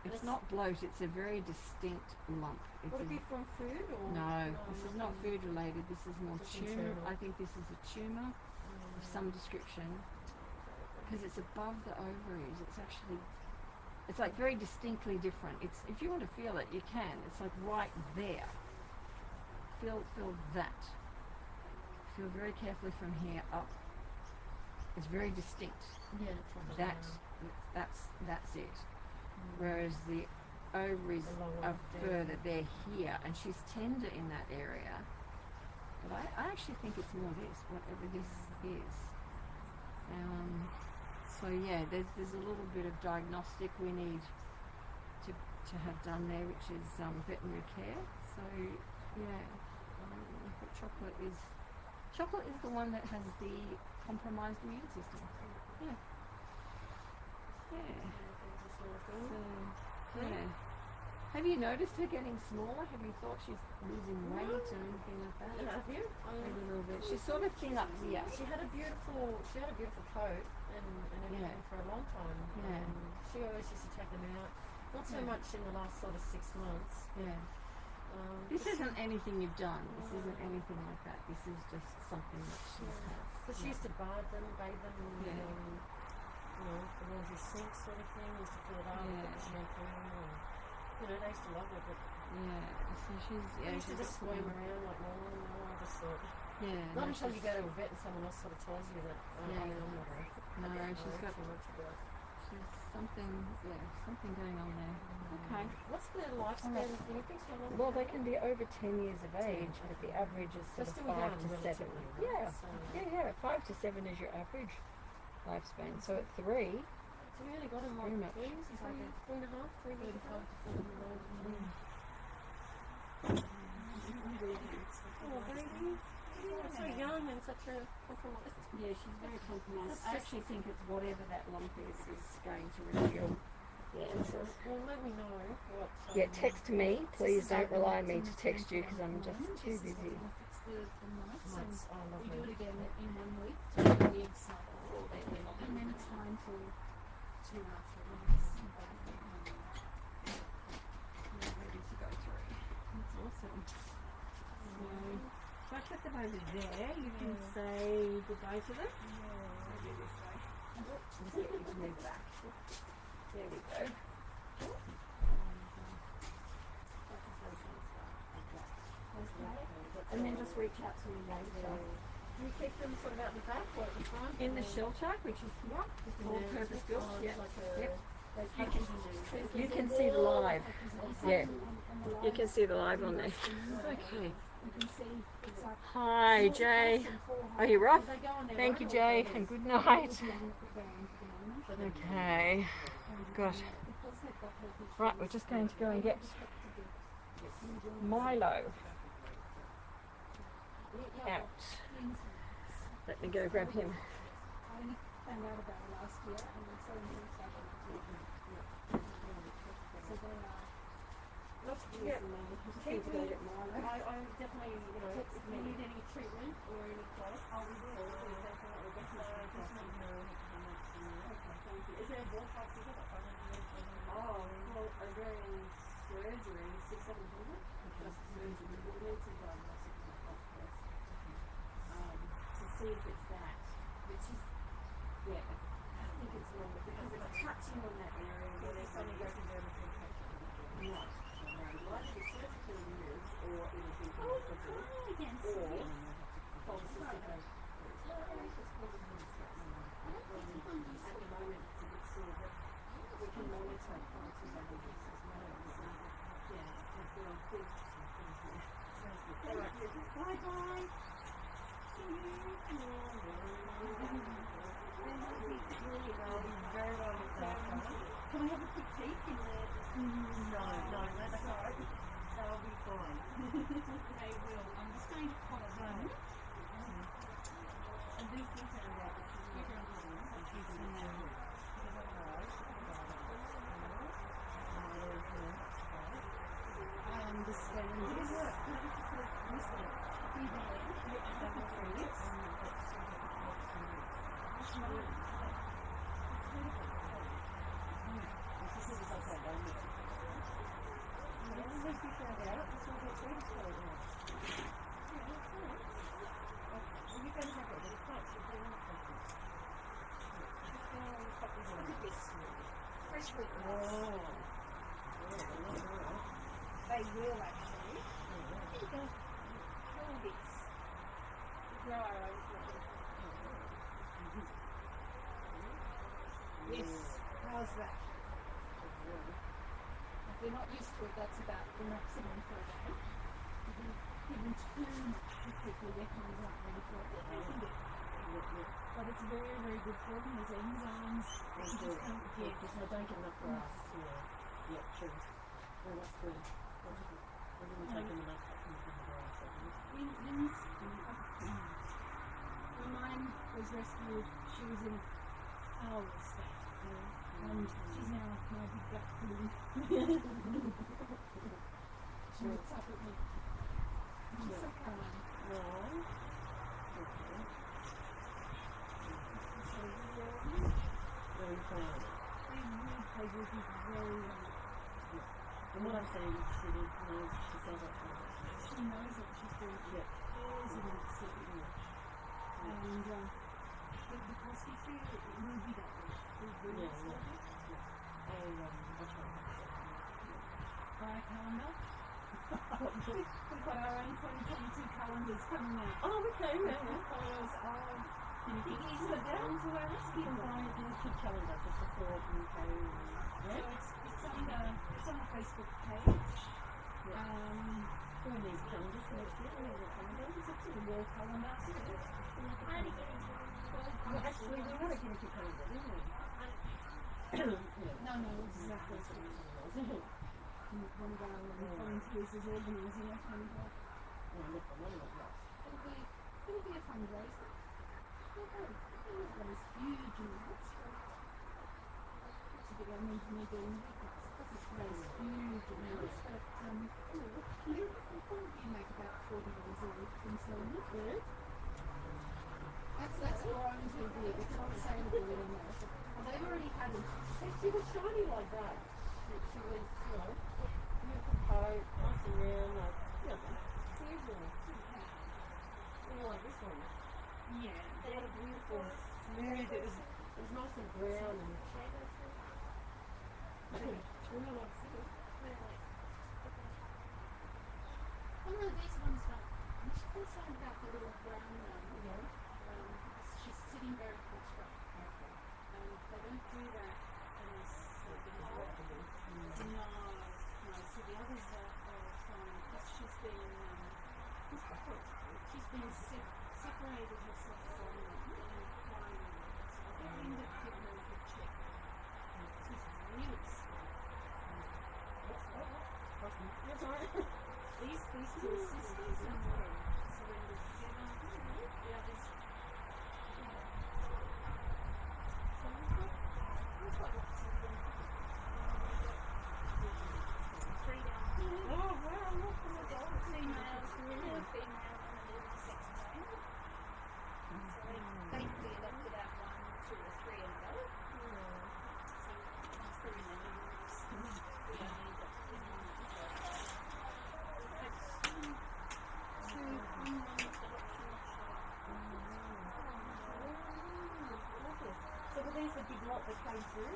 It's not bloat, it's a very distinct lump. It's
Would it
a-
be from food or?
No, this is not
nothing?
food related. This is more
Just
tumour.
internal.
I think this is a tumour of some description because it's above the ovaries. It's actually, it's like very distinctly different. It's, if you want to feel it, you can. It's like right there. Feel that. Feel very carefully from here up. It's very distinct.
Yeah.
That's it. Whereas the ovaries
A long way
are
down.
further, they're here, and she's tender in that area. But I actually think it's more this, whatever this is. So yeah, there's a little bit of diagnostic we need to have done there, which is veterinary care. So yeah, but chocolate is the one that has the compromised immune system. Yeah. Yeah. So, yeah. Have you noticed her getting smaller? Have you thought she's losing weight or anything like that?
Yeah, have you?
Maybe a little bit. She's sort of thin up here.
She had a beautiful coat and everything
Yeah.
for a long time.
Yeah.
She always used to take them out. Not so
Yeah.
much in the last sort of 6 months.
Yeah. This isn't anything you've done. This isn't anything like that. This is just something that she's had.
Because she used to bathe them, and
Yeah.
you know, the laundry sink sort of thing. Used to fill it up,
Yeah.
put the shampoo, and you know, they used to love it. But
Yeah. So she's
they used to just swim around like normal. You know, I just thought.
Yeah.
Not
no,
until you
she's-
go to a vet and someone else sort of tells you that. Oh,
Yeah.
I mean, I'm not a.
No, she's got
too much about.
she's something. Yeah, something going on there. Okay.
What's the lifespan of guinea pigs? How long?
Well, they can be over 10 years of age, but the average is
They're
sort of
still
5
young,
to 7.
relatively,
Yeah,
right? So,
yeah. 5 to 7 is your average lifespan. So at 3,
So we only got them
Very
like
much.
3 and a half, 3 to 5 to 4 years old. Oh, baby. Yeah, so young and such a compromised.
yeah, she's very compromised. I actually think it's whatever that lump is going to reveal the answers.
Well, let me know what.
Yeah, text me. Please don't rely on me to text you because I'm just too busy.
It's the nights, and
Nights, oh,
we
lovely.
do it again in 1 week to get the eggs before they lay, and then it's fine for 2 after weeks.
They're ready to go through. That's awesome. So I put them over there. You can say goodbye to them. I'll do this way. Just get you to move back. There we go. And then just reach out to me later.
Do you keep them sort of out the back or at the front?
In the shelter, which is here, all purpose built. Yeah. Yep. You can see the live. Yeah. You can see the live on there. Okay. Hi, Jay. Are you off? Thank you, Jay, and good night. Okay. Good. Right, we're just going to go and get Milo out. Let me go grab him.
I only found out about it last year, and I'm so started to do it. So they are.
Yeah. Keep me. I definitely, you know, if you need any treatment or any place, I'll be there. Definitely. Just let me know how much you need. Okay, thank you. Is there a ballpark figure like 500? Oh, well, ovarian surgery, 600-700. Just surgery. We'll need some diagnostics on that first. To see if it's that, which is, yeah, I think it's wrong because it's touching on that area where there's something goes in there with infection. Right. Either the surgical removed or it'll be hospital or polycystic ovary. It's causing him stress. At the moment it's a bit sore, but we can monitor polycystic ovaries as well. So, yeah, if we're on good, sounds good. All right, bye-bye. See you. I'll be very well looked after. Can I have a quick peek in there? No, that's all right. That'll be fine.
They will. I'm just going to pop them.
And these things are about the children.
I understand this. Fresh wheat rice. They will actually. Here you go. All this. Grow our own food. Yes. How's that? If you're not used to it, that's about the maximum for a day. Even 2 people definitely aren't ready for it. They can do it. But it's very, very good for them. There's enzymes.
Because I don't get enough grass. Yeah, true. Well, that's good. I didn't take them enough from the grass.
When mine was rescued, she was in a foul state. And she's now my big black queen. She looks up at me. She's so calm.
Very proud.
They will be very
And what I'm saying is she sounds like
knows that she's doing
Yeah.
years in that city. And the Kosky tree, it will be that way. It will
Yeah,
be that way.
What's wrong?
Our calendar. We've got our own 2022 calendars coming out.
Oh, okay, yeah,
With
yeah.
photos of piggies that are down to our rescue.
You can buy a kid calendar to support UK.
So
Yeah.
it's on the Facebook page.
Who needs calendars for next year? We need a calendar.
It's up to the wall calendar.
Well, actually, we got a guinea pig calendar, didn't we?
No, exactly. One of our volunteers is organising a calendar. It'll be a fundraiser. It'll raise huge amounts. It's a bit unusual doing it. It's raised huge amounts, but you make about $40 a week from selling it. That's grown too big. It's not sustainable anymore. And they've already had it.
She was shiny like that. She was, beautiful coat, nice and round, like, usual. Like this one.
Yeah.
What a beautiful smooth. It was nice and brown and
Oh no, these ones don't. I'm just concerned about the little brown one. She's sitting very close up. They don't do that unless they've been injected. No. So the others are fine. Because she's been separated herself from them and crying. So I think we end up giving her a good check. She's really sweet.
That's all right.
These two are sisters and surrendered together. Yeah, this. So we've got lots of them. Three down here.
Oh, wow, look at the dog.
Females, really female and a little sex male. So thankfully adopted out 1, 2 or 3 and go. So once they're in the numerous, we don't need to put them on that.
So were these the big lot that came through?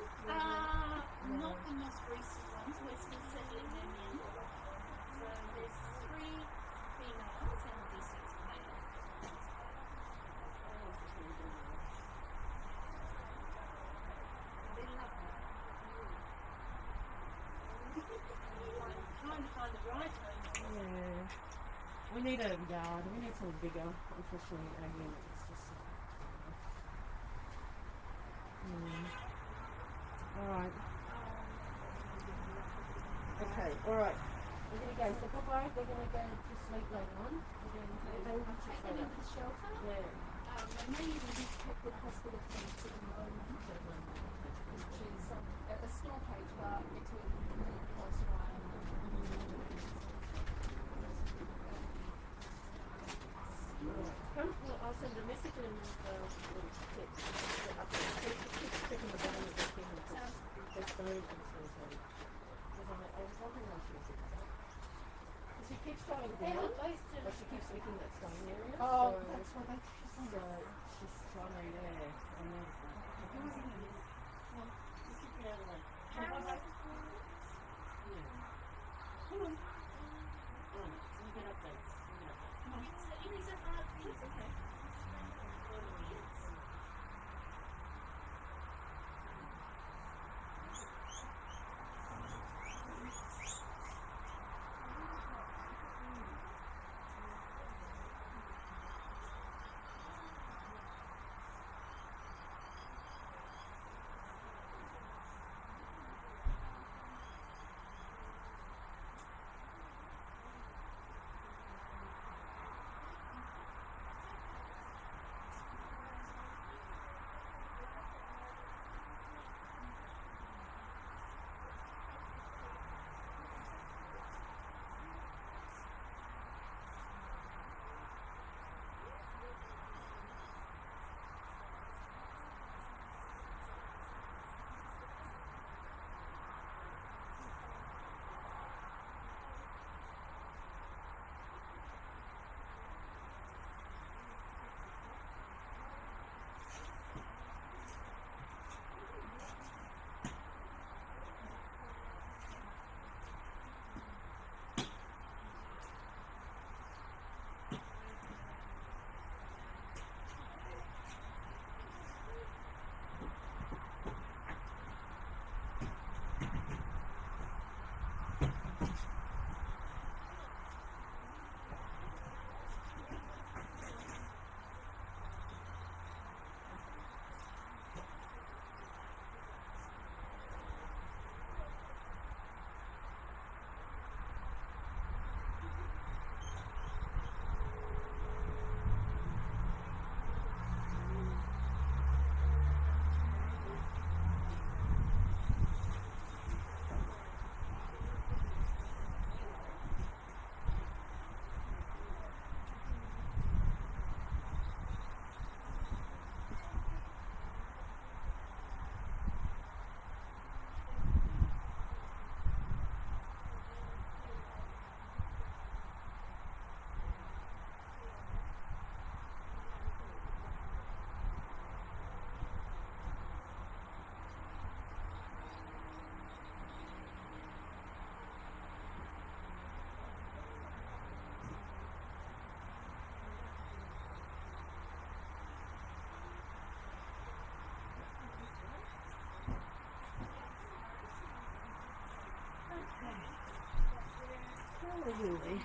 Not the most recent ones. We're still settling them in. So there's 3 females and the 6 males. They're lovely. Trying to find the right home.
Yeah. We need a yard. We need something bigger. Unfortunately, our unit is just. Alright. Okay, alright. We're going to go. So, Papa, they're going to go to sleep later on. We're going to
They will take them into the shelter.
Yeah.
They may even be kept with hospital clinics at the moment, which is a small cage bar between close by and
Come, well, I'll send a message and little tips. Keep checking the bottom of the thing. There's bone and so. I was wondering why she was doing that. She keeps going
They
down,
were both doing
but she keeps licking that stone area.
Oh,
so,
that's why they
so she's trying to, yeah. I noticed that.
Who was in it?
Just keep it out of the way. Yeah.
Come on.
You get updates.
Come on. It is a hard thing. It's okay.
Absolutely.
The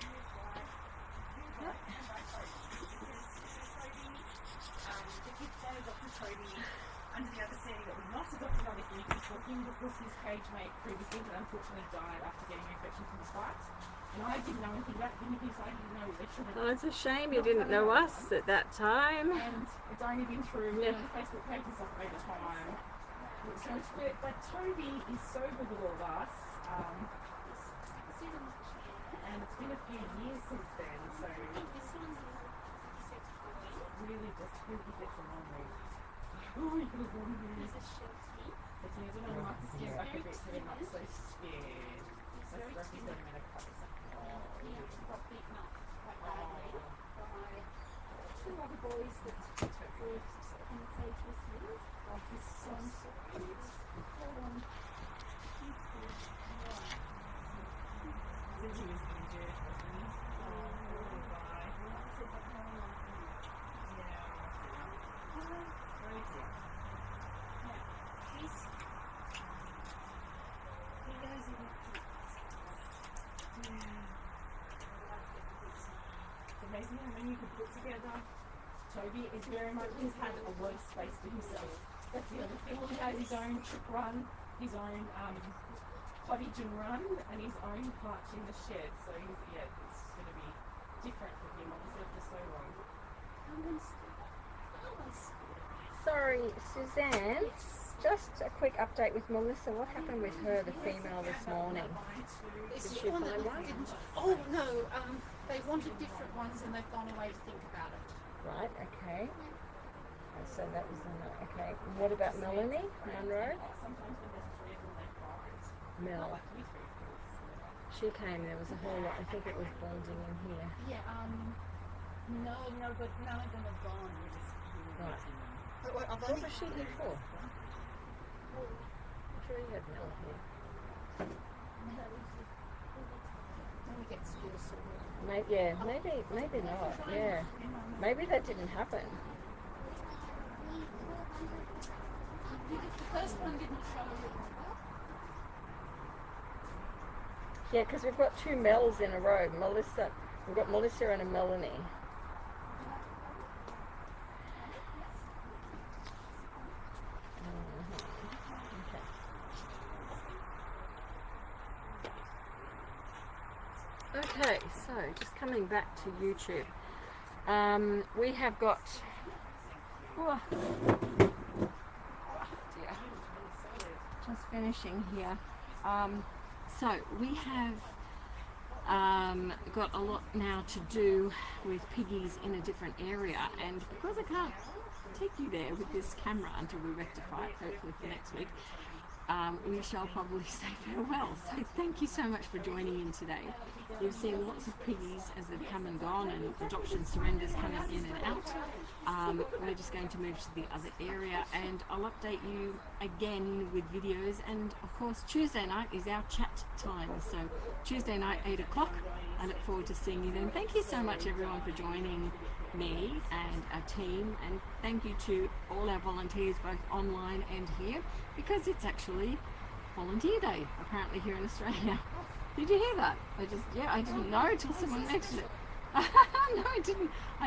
kids say Dr. Toby under the understanding that we're not adopted other guineas for him because his cage mate previously but unfortunately died after getting an infection from the bite. And I didn't know anything about guinea pigs, I didn't know they should have.
Oh, it's a shame you didn't know us at that time.
And it's only been through on the Facebook page and stuff over time. So it's weird, but Toby is so good with all of us. And it's been a few years since then, so really just really gets along with. Oh, you could have worn these. But you know, I like to scare back a bit so they're not so scared. That's where he's got him in a cup.
Two other boys that were in the cage with me.
Oh, he's so sweet. Since he was injured, wasn't he? Oh, poor guy. Yeah. Very dear.
He goes in.
It's amazing how many you could put together. Toby is very much, he's had a lot of space to himself. That's the other thing. He has his own trip run, his own cottage and run, and his own patch in the shed. So he's, yeah, it's going to be different for him. He's lived for so long.
Sorry, Suzanne. Just a quick update with Melissa. What happened with her, the female, this morning? Did she find one?
Oh no, they wanted different ones and they've gone away to think about it.
Right, okay. So that was okay. What about Melanie Monroe?
Sometimes when there's three of them, they fight.
Mel.
Like we three kids.
She came, there was a whole lot. I think it was bonding in here.
Yeah, no, but none of them have gone. We're just
Right.
I've
What was she here for? I'm sure you had Mel here.
only get school sorted.
Maybe not. Yeah. Maybe that didn't happen.
The first one didn't show.
Yeah, because we've got two Mels in a row. We've got Melissa and a Melanie. Okay, so just coming back to YouTube. We have got. Oh, dear. Just finishing here. So we have got a lot now to do with piggies in a different area, and because I can't take you there with this camera until we rectify it, hopefully for next week, we shall probably say farewell. So thank you so much for joining in today. You've seen lots of piggies as they've come and gone, and adoption surrenders coming in and out. We're just going to move to the other area, and I'll update you again with videos. And of course, Tuesday night is our chat time. So Tuesday night, 8 o'clock. I look forward to seeing you then. Thank you so much, everyone, for joining me and our team, and thank you to all our volunteers, both online and here, because it's actually Volunteer Day apparently here in Australia. Did you hear that? I didn't know until someone mentioned it. No, I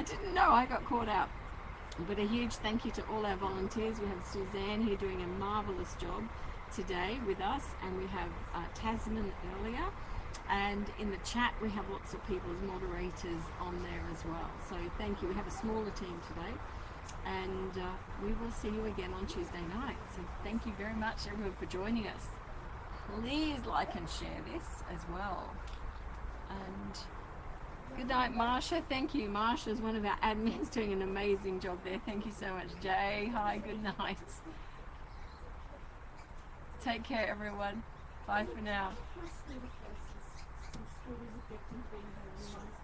didn't know. I got caught out. But a huge thank you to all our volunteers. We have Suzanne here doing a marvellous job today with us, and we have Tasman earlier. And in the chat, we have lots of people as moderators on there as well. So thank you. We have a smaller team today. And we will see you again on Tuesday night. So thank you very much, everyone, for joining us. Please like and share this as well. And good night, Marsha. Thank you. Marsha's one of our admins doing an amazing job there. Thank you so much, Jay. Hi, good night. Take care, everyone. Bye for now.
My school faces. School is affecting being very nice.